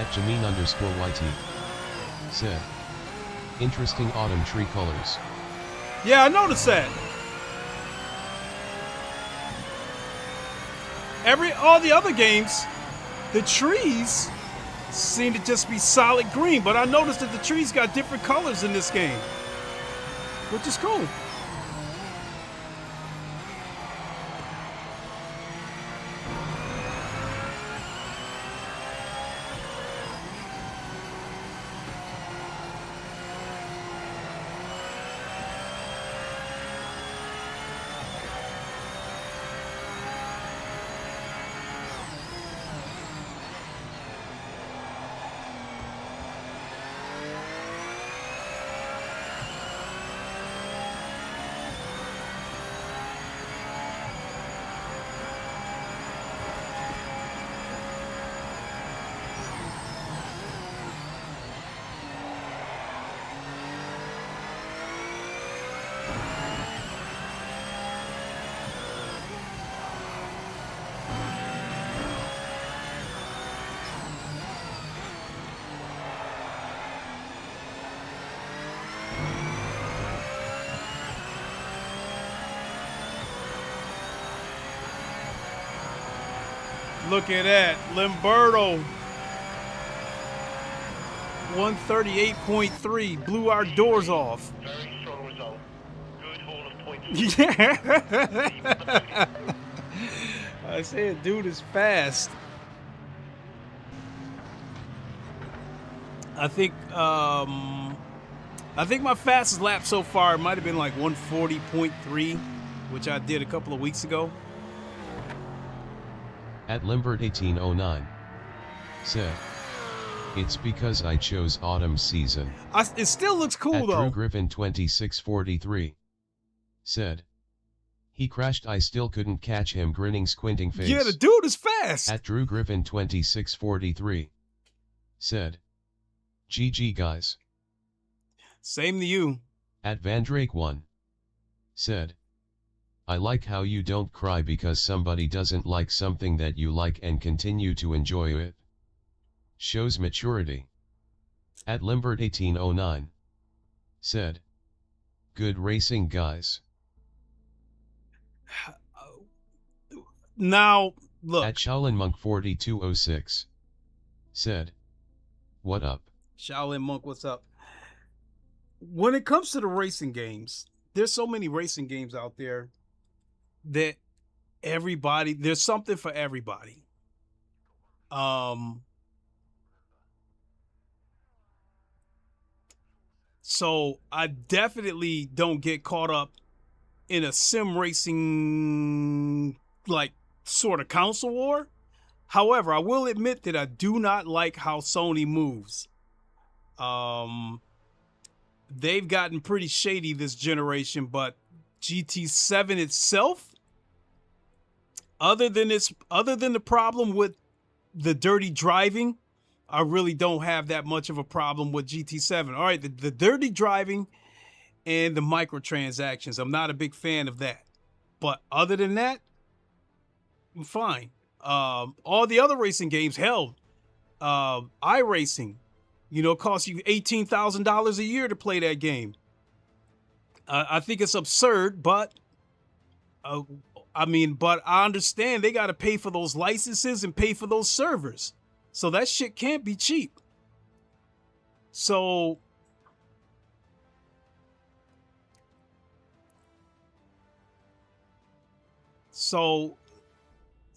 Speaker 2: At Jamin_YT. Said. Interesting autumn tree colors.
Speaker 1: Yeah, I noticed that. All the other games, the trees seem to just be solid green, but I noticed that the trees got different colors in this game, which is cool. Look at that, Limberto. 138.3 blew our doors off.
Speaker 4: Very strong result. Good haul of points.
Speaker 1: Yeah. I said, dude is fast. I think my fastest lap so far might have been like 140.3, which I did a couple of weeks ago.
Speaker 2: At Limbert1809. Said. It's because I chose autumn season.
Speaker 1: It still looks cool
Speaker 2: At
Speaker 1: though.
Speaker 2: Drew Griffin 2643. Said. He crashed, I still couldn't catch him, grinning squinting face.
Speaker 1: Yeah, the dude is fast.
Speaker 2: At Drew Griffin 2643. Said. GG guys.
Speaker 1: Same to you.
Speaker 2: At Van Drake 1. Said. I like how you don't cry because somebody doesn't like something that you like and continue to enjoy it. Shows maturity. At Limbert1809. Said. Good racing guys.
Speaker 1: Now, look.
Speaker 2: At Shaolin Monk 4206. Said. What up?
Speaker 1: Shaolin Monk, what's up? When it comes to the racing games, there's so many racing games out there that there's something for everybody. So I definitely don't get caught up in a sim racing, like, sort of console war. However, I will admit that I do not like how Sony moves. They've gotten pretty shady this generation, but GT7 itself, other than the problem with the dirty driving, I really don't have that much of a problem with GT7. All right, the dirty driving and the microtransactions, I'm not a big fan of that. But other than that, I'm fine. All the other racing games, hell, iRacing, costs you $18,000 a year to play that game. I think it's absurd, but but I understand they got to pay for those licenses and pay for those servers. So that shit can't be cheap. So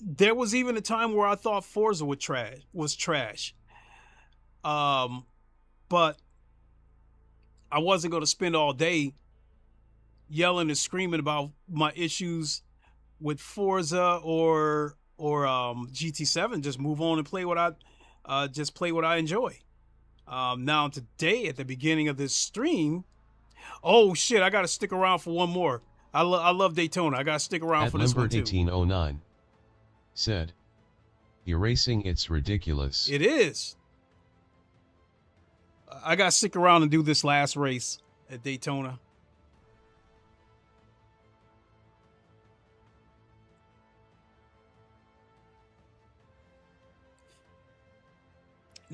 Speaker 1: there was even a time where I thought Forza was trash. But I wasn't going to spend all day yelling and screaming about my issues with Forza or GT7. Just move on and play what I enjoy. Now today at the beginning of this stream, oh shit, I got to stick around for one more. I love Daytona. I got to stick around for this one too.
Speaker 2: 1809. Said. Erasing, it's ridiculous.
Speaker 1: It is. I got to stick around and do this last race at Daytona.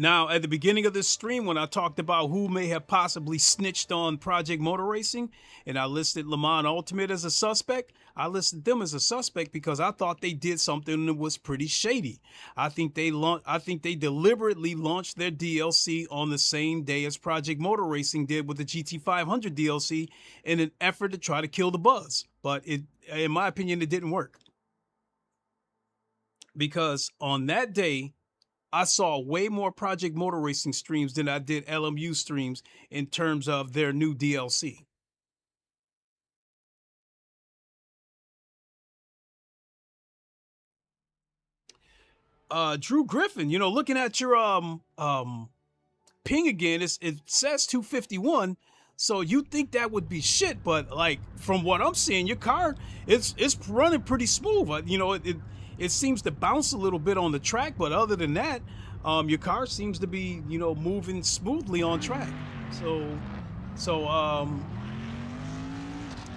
Speaker 1: Now, at the beginning of this stream, when I talked about who may have possibly snitched on Project Motor Racing, and I listed Le Mans Ultimate as a suspect, I listed them as a suspect because I thought they did something that was pretty shady. I think they deliberately launched their DLC on the same day as Project Motor Racing did with the GT500 DLC in an effort to try to kill the buzz. But in my opinion, it didn't work. Because on that day, I saw way more Project Motor Racing streams than I did LMU streams in terms of their new DLC. Drew Griffin, you know, looking at your ping again, it says 251. So you think that would be shit, but like from what I'm seeing, your car it's running pretty smooth. You know, it seems to bounce a little bit on the track, but other than that, your car seems to be, you know, moving smoothly on track.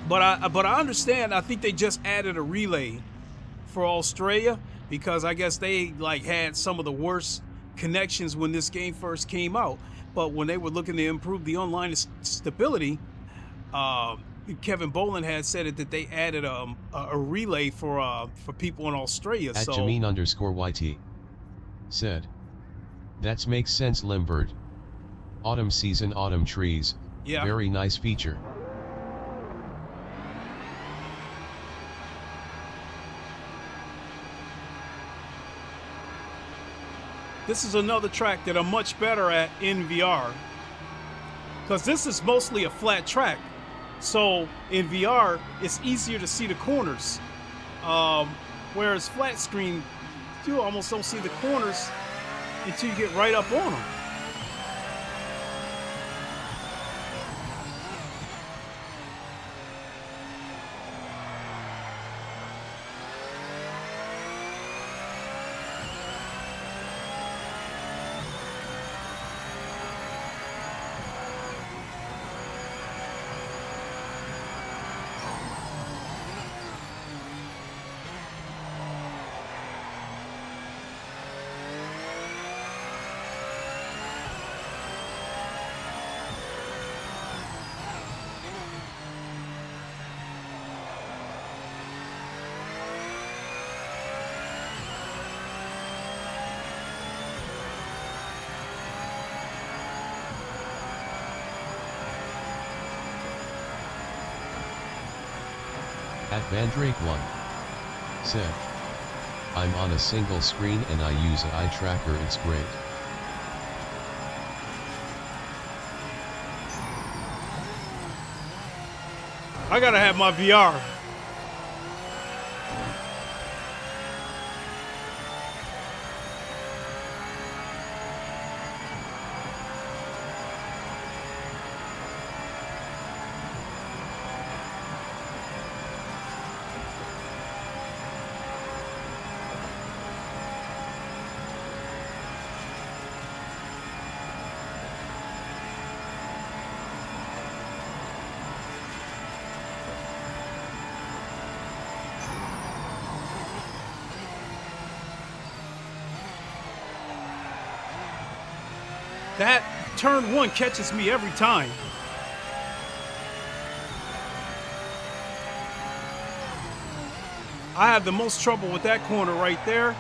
Speaker 1: But I understand. I think they just added a relay for Australia because I guess they like had some of the worst connections when this game first came out. But when they were looking to improve the online stability, Kevin Boland had said that they added a relay for people in Australia.
Speaker 2: At Jameen_YT said, "That makes sense, Limbird. Autumn season, autumn trees.
Speaker 1: Yeah.
Speaker 2: Very nice feature."
Speaker 1: This is another track that I'm much better at in VR because this is mostly a flat track. So in VR, it's easier to see the corners. Whereas flat screen, you almost don't see the corners until you get right up on them.
Speaker 2: At Vandrake1 said, "I'm on a single screen and I use an eye tracker, it's great."
Speaker 1: I gotta have my VR. That turn one catches me every time. I have the most trouble with that corner right there.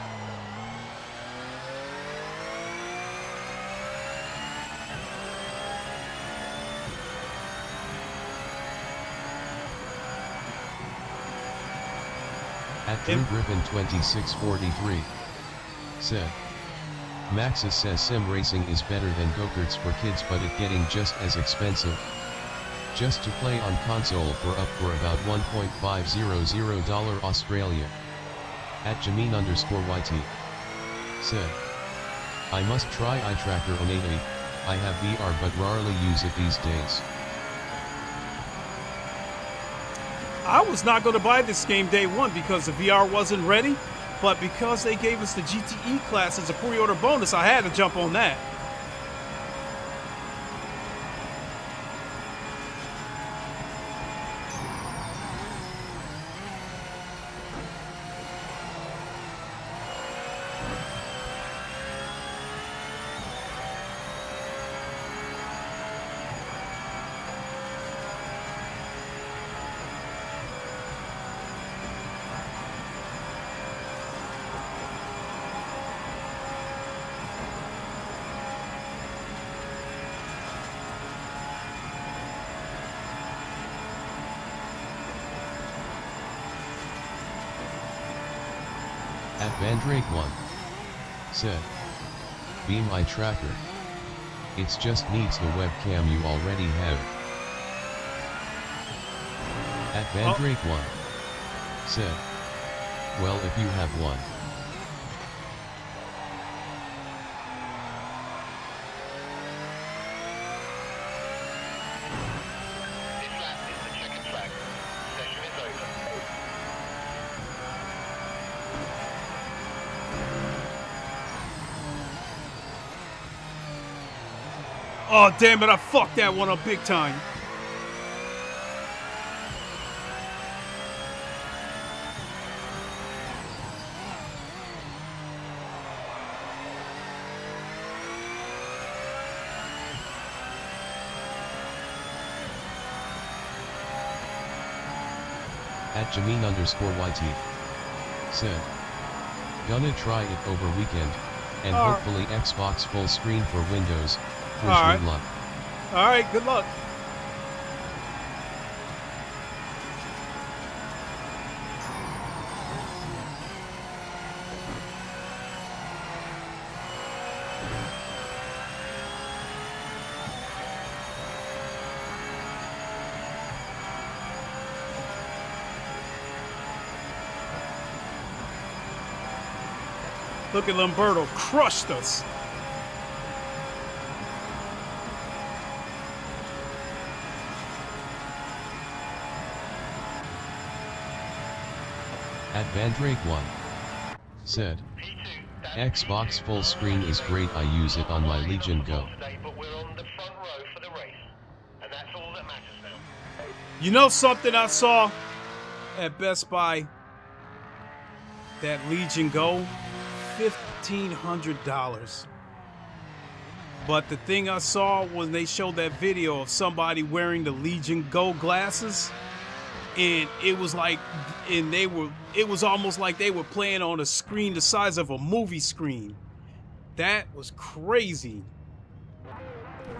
Speaker 2: At Drew Griffin 2643 said, "Maxis says sim racing is better than go-karts for kids, but it getting just as expensive. Just to play on console for about $1.500 Australia." At Jameen_YT said, "I must try eye tracker on 80. I have VR but rarely use it these days."
Speaker 1: I was not going to buy this game day one because the VR wasn't ready, but because they gave us the GTE class as a pre-order bonus, I had to jump on that.
Speaker 2: At Vandrake1 said, "Beam eye tracker. It's just needs the webcam you already have." At Vandrake1 said, "Well, if you have one."
Speaker 4: This lap is the checkered flag. Session is over.
Speaker 1: Oh, damn it, I fucked that one up big time.
Speaker 2: At Jameen_YT said, "Gonna try it over weekend, and
Speaker 1: Alright.
Speaker 2: hopefully Xbox full screen for Windows. Wish
Speaker 1: Alright.
Speaker 2: me luck."
Speaker 1: All right, good luck. Look at Lamberto, crushed us.
Speaker 2: At Vandrake1 said, "Xbox full screen is great, I use it on my Legion Go."
Speaker 4: Today, but we're on the front row for the race, and that's all that matters now.
Speaker 1: You know something I saw at Best Buy? That Legion Go, $1,500. But the thing I saw when they showed that video of somebody wearing the Legion Go glasses, and it was like, it was almost like they were playing on a screen the size of a movie screen. That was crazy.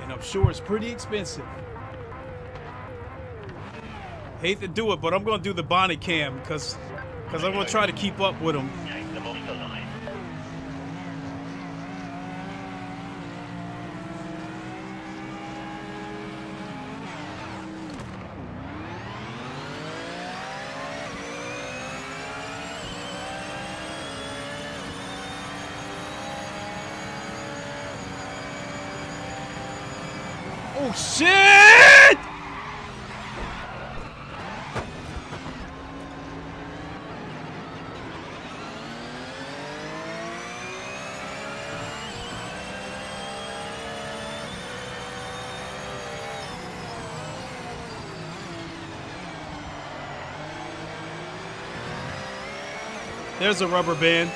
Speaker 1: And I'm sure it's pretty expensive. Hate to do it, but I'm gonna do the Bonnet Cam because I'm gonna try to keep up with them.
Speaker 4: Take them off the line.
Speaker 1: Oh shit! There's a rubber band.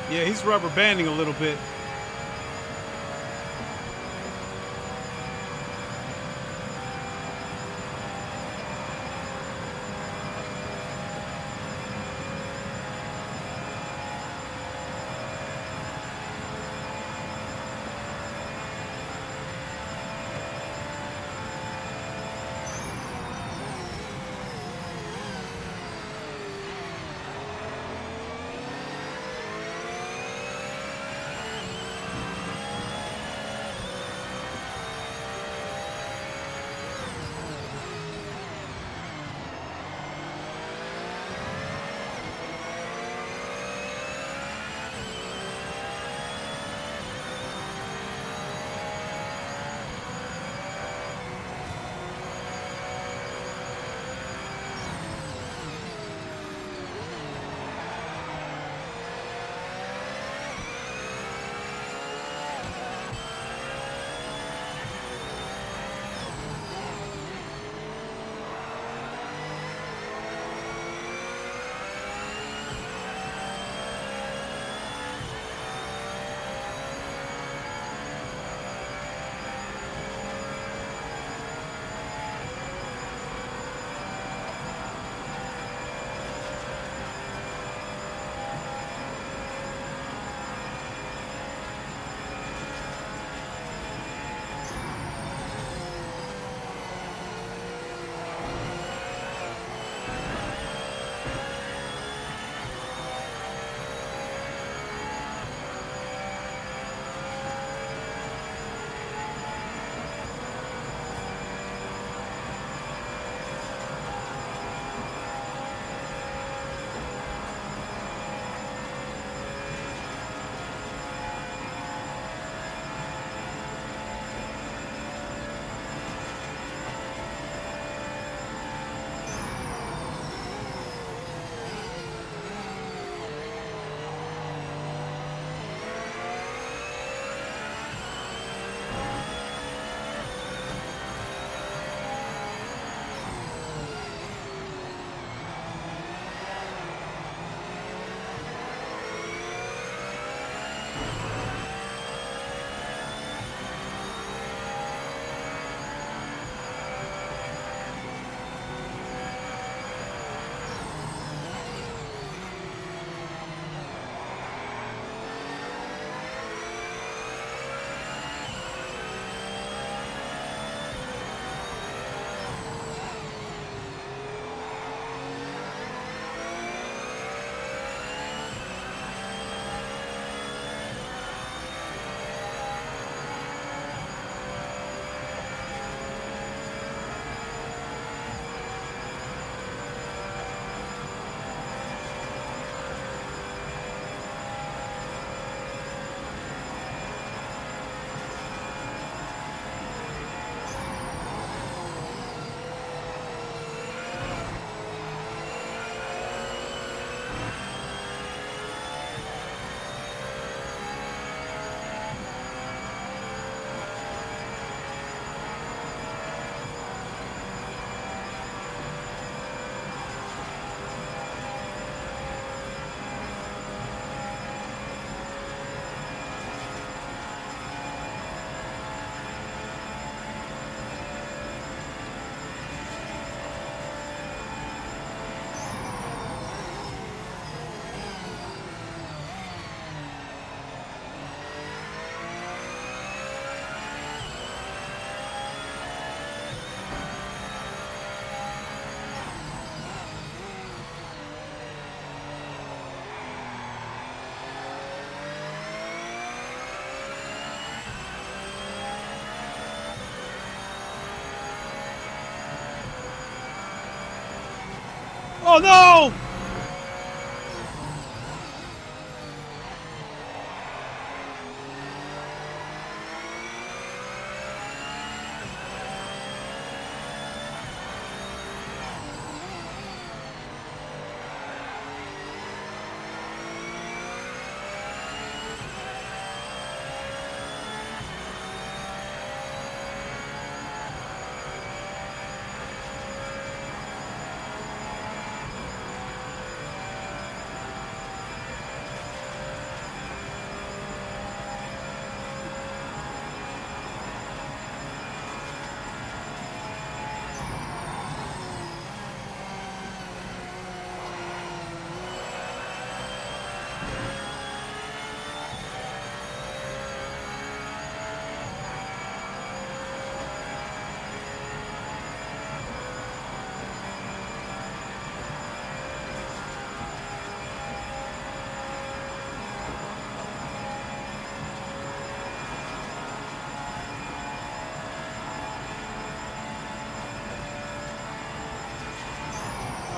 Speaker 1: Yeah, he's rubber banding a little bit. Oh no!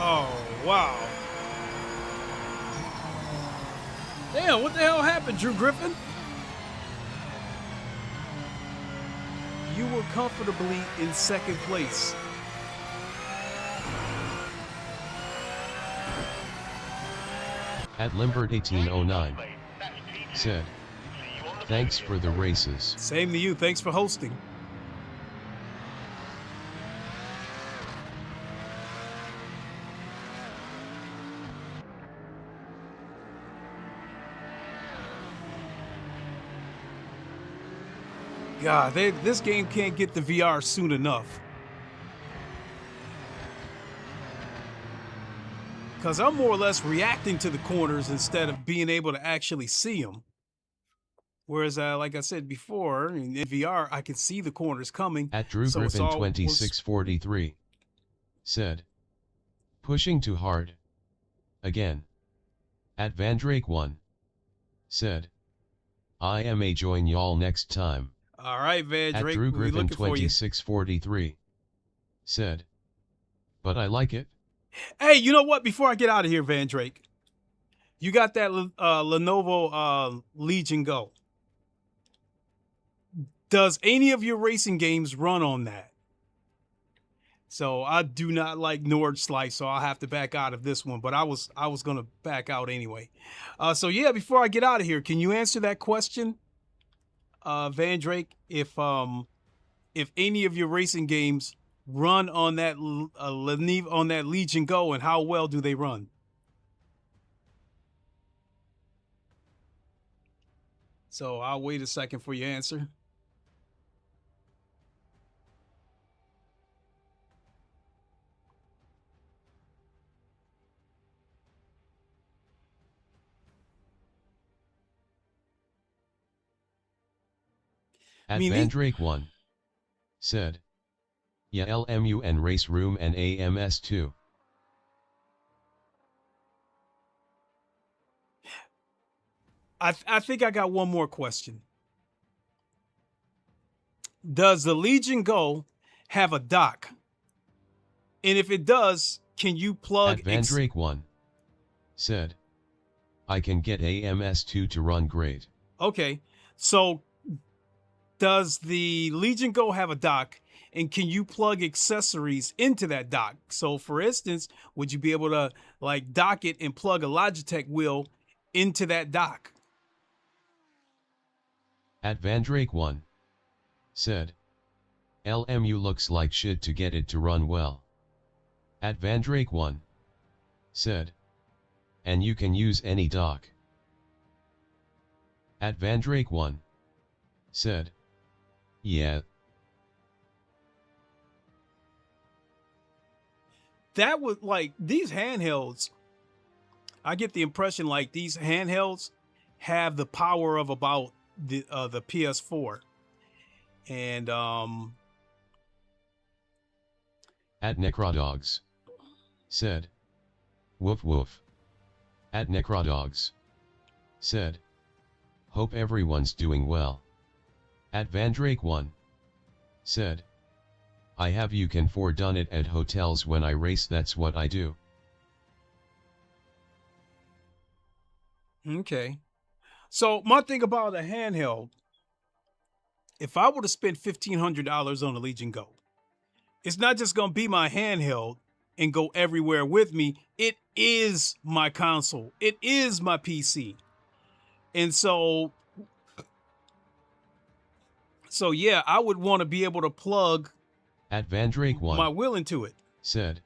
Speaker 1: Oh, wow. Damn, what the hell happened, Drew Griffin? You were comfortably in second place.
Speaker 2: At Limbert 1809 said, thanks for the races.
Speaker 1: Same to you. Thanks for hosting. God, this game can't get the VR soon enough. Because I'm more or less reacting to the corners instead of being able to actually see them. Whereas, like I said before, in VR, I can see the corners coming.
Speaker 2: At Drew Griffin 2643 said, pushing too hard. Again. At Vandrake 1 said, I am a join y'all next time.
Speaker 1: All right, Van Drake.
Speaker 2: At Drew Griffin 2643 said, but I like it.
Speaker 1: Hey, you know what? Before I get out of here, Van Drake, you got that Lenovo Legion Go. Does any of your racing games run on that? So I do not like Nordschleife, so I'll have to back out of this one. But I was gonna back out anyway. So yeah, before I get out of here, can you answer that question, Van Drake? If any of your racing games run on that Legion Go, and how well do they run? So I'll wait a second for your answer.
Speaker 2: At Vandrake 1 said, yeah, LMU and Race Room and AMS2.
Speaker 1: I think I got one more question. Does the Legion Go have a dock? And if it does, can you plug...
Speaker 2: At Vandrake 1 said, I can get AMS2 to run great.
Speaker 1: Okay, so does the Legion Go have a dock, and can you plug accessories into that dock? So for instance, would you be able to like dock it and plug a Logitech wheel into that dock?
Speaker 2: At Vandrake 1 said, LMU looks like shit to get it to run well. At Vandrake 1 said, and you can use any dock. At Vandrake 1 said, yeah.
Speaker 1: That was like these handhelds. I get the impression like these handhelds have the power of about the PS4. And
Speaker 2: At Necrodogs said, woof woof. At Necrodogs said, hope everyone's doing well. At Vandrake 1 said, I have you can for done it at hotels when I race, that's what I do.
Speaker 1: Okay. So my thing about a handheld, if I were to spend $1,500 on a Legion Go, it's not just going to be my handheld and go everywhere with me. It is my console. It is my PC. And so yeah, I would want to be able to plug
Speaker 2: At Vandrake 1
Speaker 1: my will into it.
Speaker 2: said,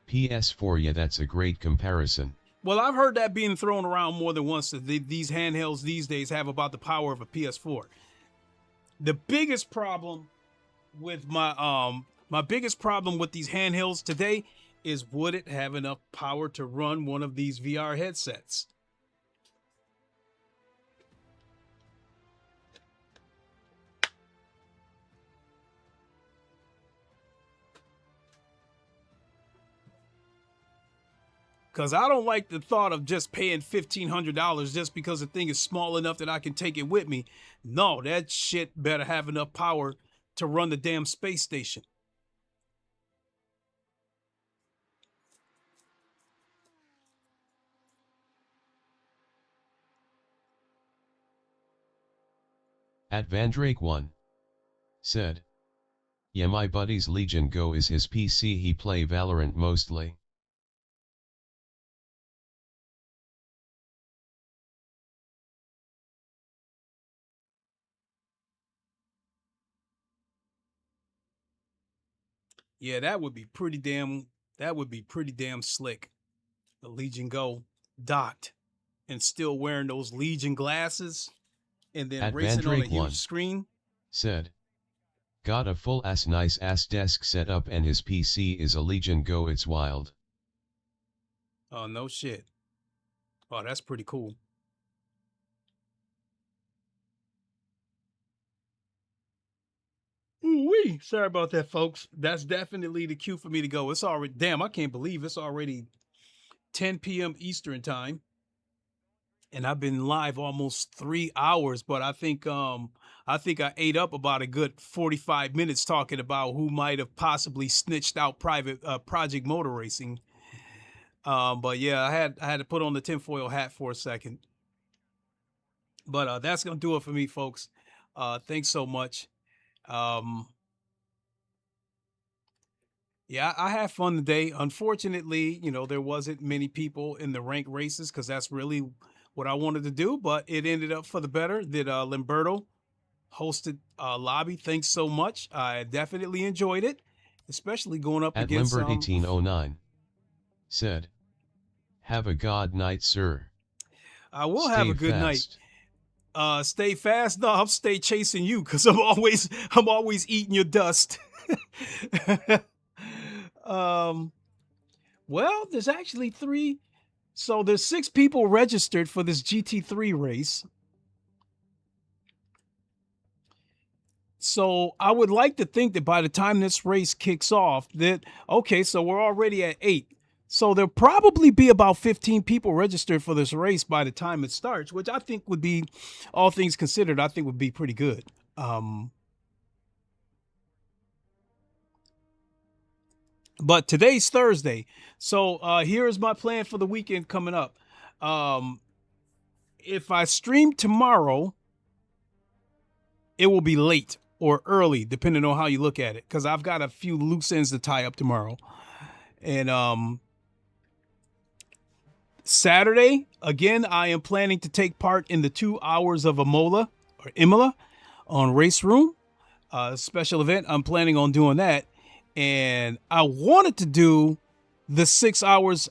Speaker 2: PS4, yeah, that's a great comparison.
Speaker 1: Well, I've heard that being thrown around more than once, that these handhelds these days have about the power of a PS4. The biggest problem with my biggest problem with these handhelds today is, would it have enough power to run one of these VR headsets? Because I don't like the thought of just paying $1,500 just because the thing is small enough that I can take it with me. No, that shit better have enough power to run the damn space station.
Speaker 2: At Vandrake 1 said, yeah, my buddy's Legion Go is his PC, he play Valorant mostly.
Speaker 1: Yeah, that would be pretty damn slick. The Legion Go docked and still wearing those Legion glasses and then
Speaker 2: At
Speaker 1: racing on a
Speaker 2: Vandrake
Speaker 1: huge
Speaker 2: 1
Speaker 1: screen.
Speaker 2: said, got a full ass nice ass desk setup and his PC is a Legion Go, it's wild.
Speaker 1: Oh, no shit. Oh, that's pretty cool. Ooh-wee. Sorry about that, folks. That's definitely the cue for me to go. It's already, damn, I can't believe it's already 10 p.m. Eastern time. And I've been live almost 3 hours, but I think I ate up about a good 45 minutes talking about who might have possibly snitched out Project Motor Racing. But yeah, I had to put on the tinfoil hat for a second. But that's gonna do it for me, folks. Thanks so much. Yeah, I had fun today. Unfortunately, there wasn't many people in the rank races because that's really what I wanted to do, but it ended up for the better. That Limberto hosted lobby. Thanks so much. I definitely enjoyed it, especially going up
Speaker 2: At
Speaker 1: against
Speaker 2: Limbert 1809 said, have a god night, sir.
Speaker 1: I will
Speaker 2: Stay
Speaker 1: have a good
Speaker 2: fast.
Speaker 1: night. Stay fast. No, I'll stay chasing you because I'm always eating your dust. Well, there's actually 3. So there's 6 people registered for this GT3 race. So I would like to think that by the time this race kicks off, so we're already at 8. So there'll probably be about 15 people registered for this race by the time it starts, which I think would be, all things considered, I think would be pretty good. But today's Thursday. So here is my plan for the weekend coming up. If I stream tomorrow, it will be late or early, depending on how you look at it, because I've got a few loose ends to tie up tomorrow. And Saturday, again, I am planning to take part in the 2 hours of Imola on Race Room. Special event. I'm planning on doing that. And I wanted to do the 6 hours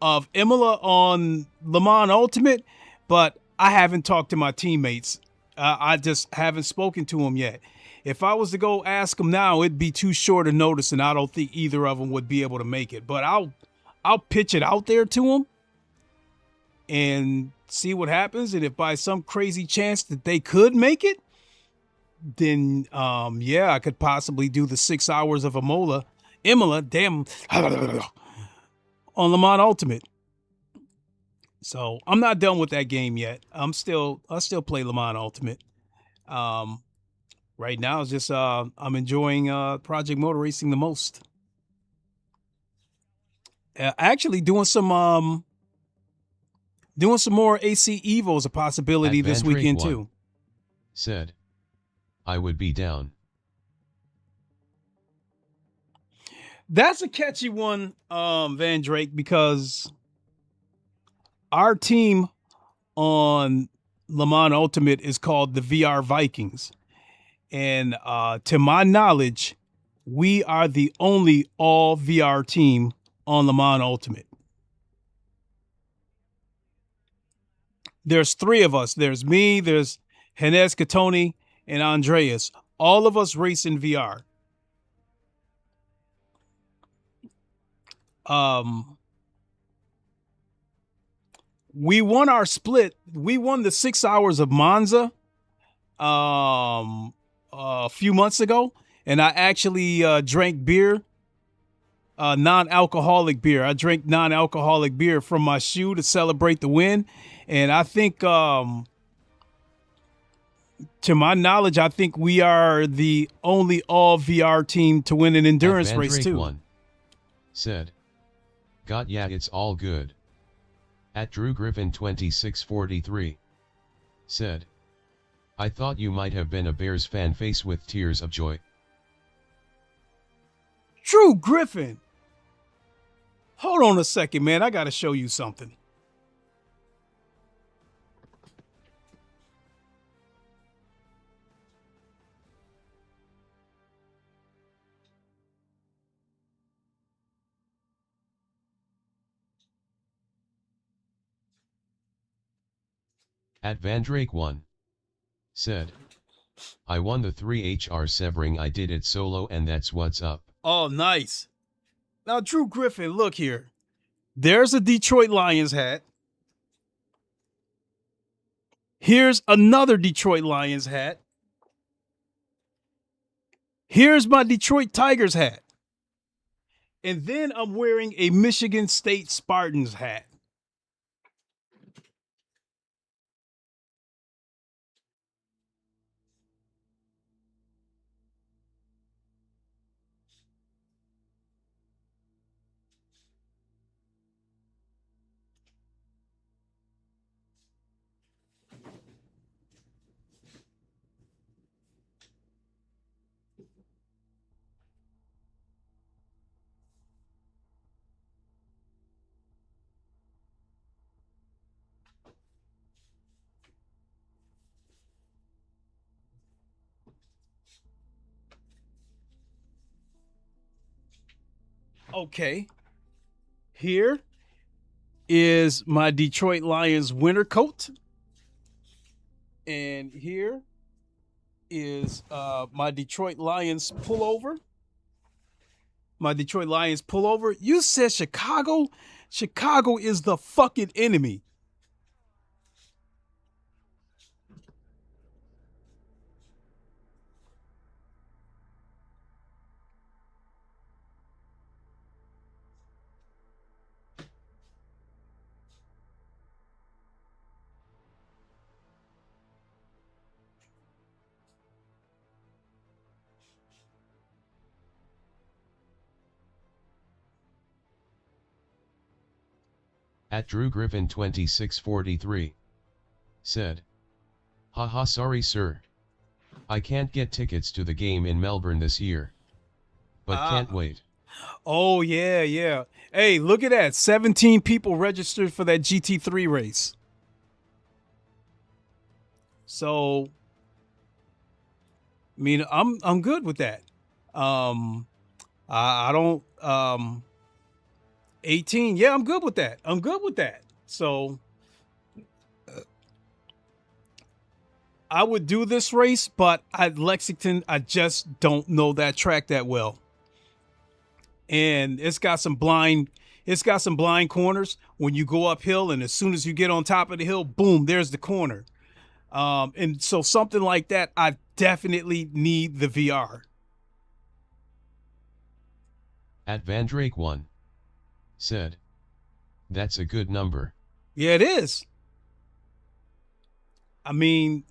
Speaker 1: of Imola on Le Mans Ultimate, but I haven't talked to my teammates. I just haven't spoken to them yet. If I was to go ask them now, it'd be too short a notice, and I don't think either of them would be able to make it. But I'll pitch it out there to them and see what happens. And if by some crazy chance that they could make it, then yeah, I could possibly do the 6 hours of Imola, damn, on Le Mans Ultimate. So I'm not done with that game yet. I still play Le Mans Ultimate. Right now it's just I'm enjoying Project Motor Racing the most. Actually doing some Doing some more AC Evo is a possibility
Speaker 2: At
Speaker 1: this
Speaker 2: Van Drake
Speaker 1: weekend
Speaker 2: 1
Speaker 1: too.
Speaker 2: Said, I would be down.
Speaker 1: That's a catchy one, Van Drake, because our team on Le Mans Ultimate is called the VR Vikings. And to my knowledge, we are the only all VR team on Le Mans Ultimate. There's three of us. There's me, there's Hennes Catoni, and Andreas. All of us race in VR. We won our split. We won the 6 hours of Monza a few months ago, and I actually drank beer, non-alcoholic beer. I drank non-alcoholic beer from my shoe to celebrate the win, and I think, to my knowledge, I think we are the only all VR team to win an endurance
Speaker 2: Van
Speaker 1: race
Speaker 2: Drake
Speaker 1: too.
Speaker 2: 1 Said, got yeah, it's all good. At Drew Griffin 2643 said, I thought you might have been a Bears fan face with tears of joy.
Speaker 1: Drew Griffin. Hold on a second, man. I got to show you something.
Speaker 2: At Van Drake 1 said, I won the 3HR Sebring, I did it solo and that's what's up.
Speaker 1: Oh, nice. Now, Drew Griffin, look here. There's a Detroit Lions hat. Here's another Detroit Lions hat. Here's my Detroit Tigers hat. And then I'm wearing a Michigan State Spartans hat. Okay. Here is my Detroit Lions winter coat. And here is my Detroit Lions pullover. My Detroit Lions pullover. You said Chicago? Chicago is the fucking enemy.
Speaker 2: At Drew Griffin 2643 said, haha, sorry sir. I can't get tickets to the game in Melbourne this year. But can't wait.
Speaker 1: Oh, yeah, yeah. Hey, look at that. 17 people registered for that GT3 race. So, I mean, I'm good with that. I don't 18. Yeah, I'm good with that. I'm good with that. So I would do this race, but at Lexington, I just don't know that track that well. And it's got some blind corners when you go uphill, and as soon as you get on top of the hill, boom, there's the corner. And so something like that, I definitely need the VR.
Speaker 2: At Van Drake 1 said, that's a good number.
Speaker 1: Yeah, it is. I mean,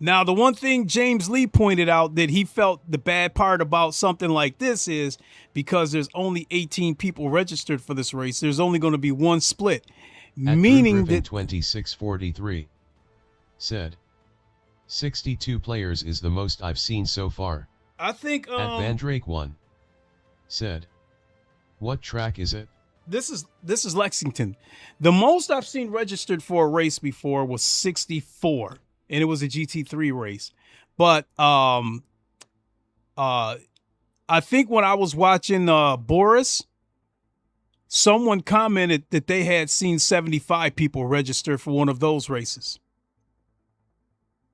Speaker 1: Now, the one thing James Lee pointed out that he felt the bad part about something like this is because there's only 18 people registered for this race, there's only going to be one split. Meaning that
Speaker 2: 2643 said 62 players is the most I've seen so far.
Speaker 1: I think
Speaker 2: At Mandrake 1 said, what track is it?
Speaker 1: This is Lexington. The most I've seen registered for a race before was 64, and it was a GT3 race. But I think when I was watching Boris, someone commented that they had seen 75 people register for one of those races.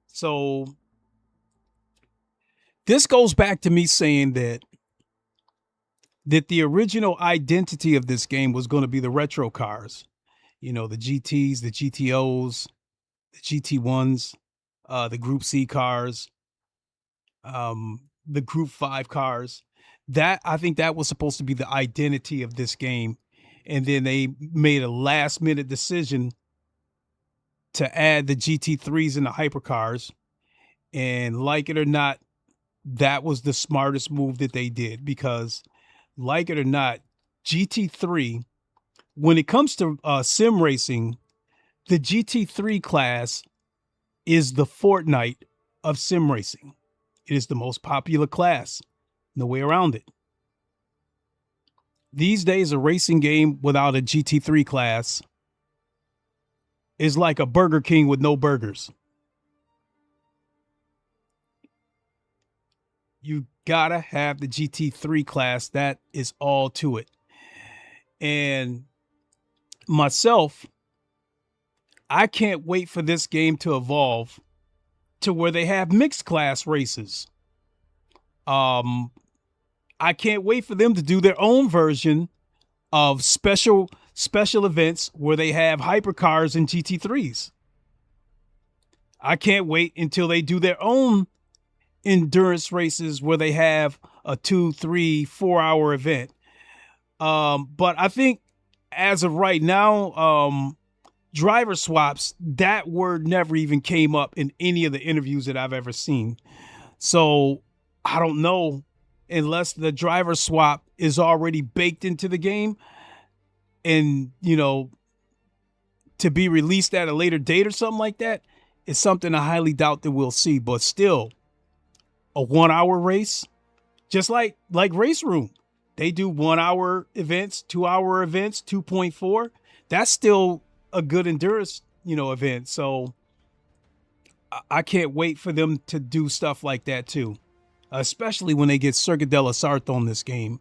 Speaker 1: So this goes back to me saying that the original identity of this game was going to be the retro cars. You know, the GTs, the GTOs, the GT1s, the Group C cars, the Group 5 cars. That, I think that was supposed to be the identity of this game. And then they made a last minute decision to add the GT3s and the hypercars. And like it or not, that was the smartest move that they did, because like it or not, GT3, when it comes to sim racing, the GT3 class is the Fortnite of sim racing. It is the most popular class. No way around it. These days, a racing game without a GT3 class is like a Burger King with no burgers. You gotta have the GT3 class. That is all to it. And myself, I can't wait for this game to evolve to where they have mixed class races. I can't wait for them to do their own version of special events where they have hypercars and GT3s. I can't wait until they do their own endurance races where they have a 2, 3, 4 hour event. But I think as of right now, driver swaps, that word never even came up in any of the interviews that I've ever seen. So I don't know, unless the driver swap is already baked into the game and, you know, to be released at a later date or something like that, is something I highly doubt that we'll see. But still, a 1 hour race, just like Race Room, they do 1 hour events, 2 hour events, 2.4. That's still a good endurance, event. So I can't wait for them to do stuff like that too. Especially when they get Circuit de la Sarthe on this game,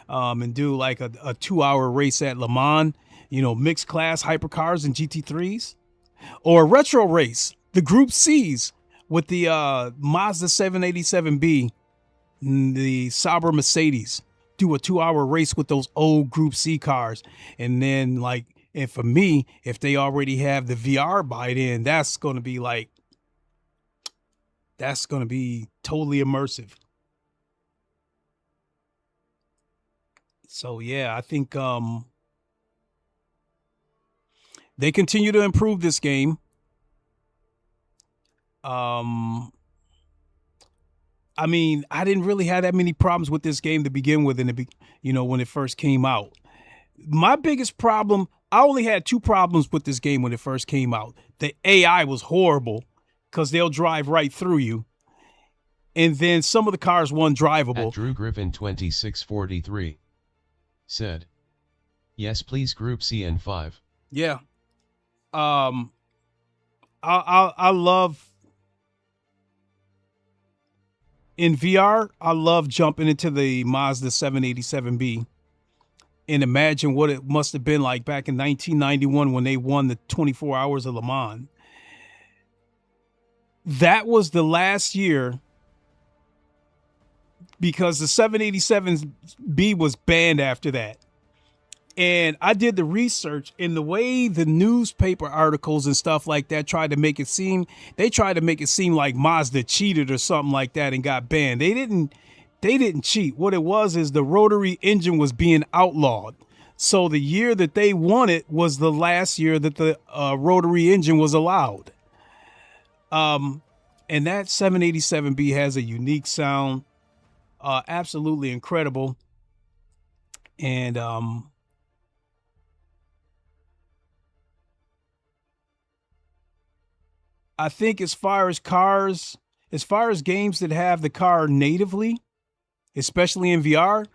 Speaker 1: and do like a 2 hour race at Le Mans, mixed class hypercars and GT3s, or a retro race, the Group C's with the Mazda 787B, the Sauber Mercedes, do a 2 hour race with those old Group C cars. And then and for me, if they already have the VR by then, that's going to be totally immersive. So yeah, I think they continue to improve this game. I mean, I didn't really have that many problems with this game to begin with when it first came out. My biggest problem, I only had 2 problems with this game when it first came out. The AI was horrible, because they'll drive right through you. And then some of the cars weren't drivable.
Speaker 2: At Drew Griffin 2643 said, yes, please, Group C and 5.
Speaker 1: Yeah. I love, in VR, I love jumping into the Mazda 787B and imagine what it must have been like back in 1991 when they won the 24 Hours of Le Mans. That was the last year, because the 787B was banned after that. And I did the research, and the way the newspaper articles and stuff like that tried to make it seem like Mazda cheated or something like that and got banned. They didn't cheat. What it was is the rotary engine was being outlawed. So the year that they won it was the last year that the rotary engine was allowed. And And that 787B has a unique sound, absolutely incredible. And I think as far as cars, as far as games that have the car natively, especially in VR,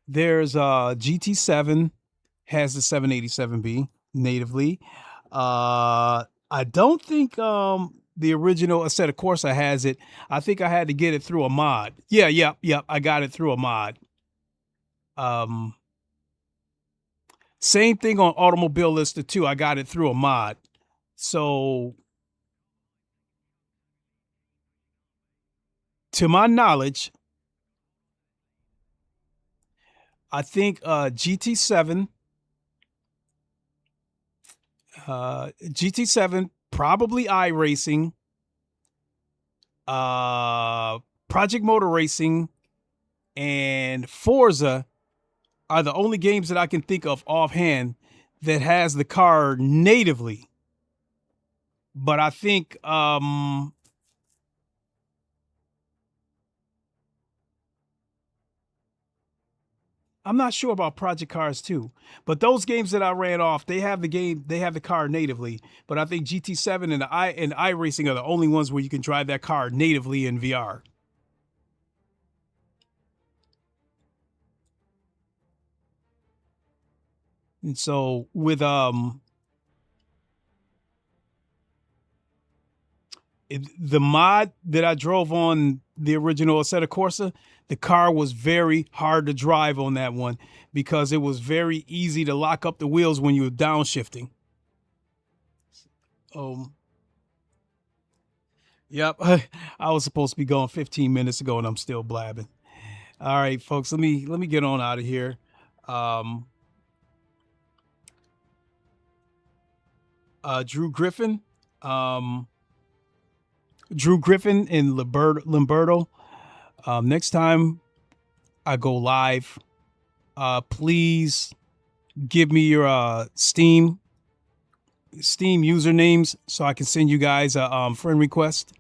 Speaker 1: there's GT7 has the 787B natively. I don't think the original Assetto Corsa has it. I think I had to get it through a mod. Yeah. I got it through a mod. Same thing on Automobile Lister 2. I got it through a mod. So to my knowledge, I think GT7, probably iRacing, Project Motor Racing, and Forza are the only games that I can think of offhand that has the car natively. But I think I'm not sure about Project Cars 2, but those games that I ran off, they have the car natively. But I think GT7 and iRacing are the only ones where you can drive that car natively in VR. And so with the mod that I drove on the original Assetto Corsa, the car was very hard to drive on that one because it was very easy to lock up the wheels when you were downshifting. Yep. I was supposed to be going 15 minutes ago and I'm still blabbing. All right, folks, let me get on out of here. Drew Griffin and Limberto. Next time I go live, please give me your Steam usernames so I can send you guys a friend request.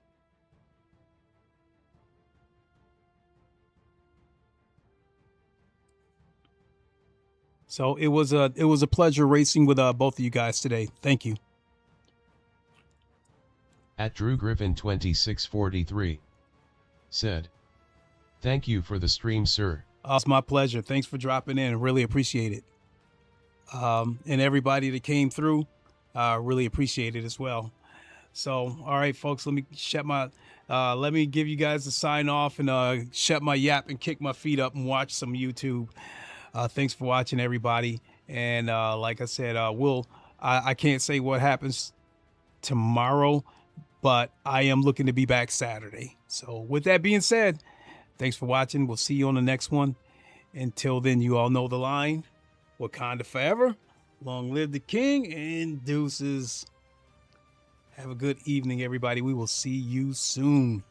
Speaker 1: So it was a pleasure racing with both of you guys today. Thank you.
Speaker 2: At Drew Griffin 2643 said, "Thank you for the stream, sir."
Speaker 1: It's my pleasure. Thanks for dropping in. Really appreciate it. And everybody that came through, really appreciate it as well. So, all right, folks, let me give you guys a sign off and shut my yap and kick my feet up and watch some YouTube. Thanks for watching, everybody. And like I said, I can't say what happens tomorrow, but I am looking to be back Saturday. So with that being said, thanks for watching. We'll see you on the next one. Until then, you all know the line. Wakanda forever. Long live the king, and deuces. Have a good evening, everybody. We will see you soon.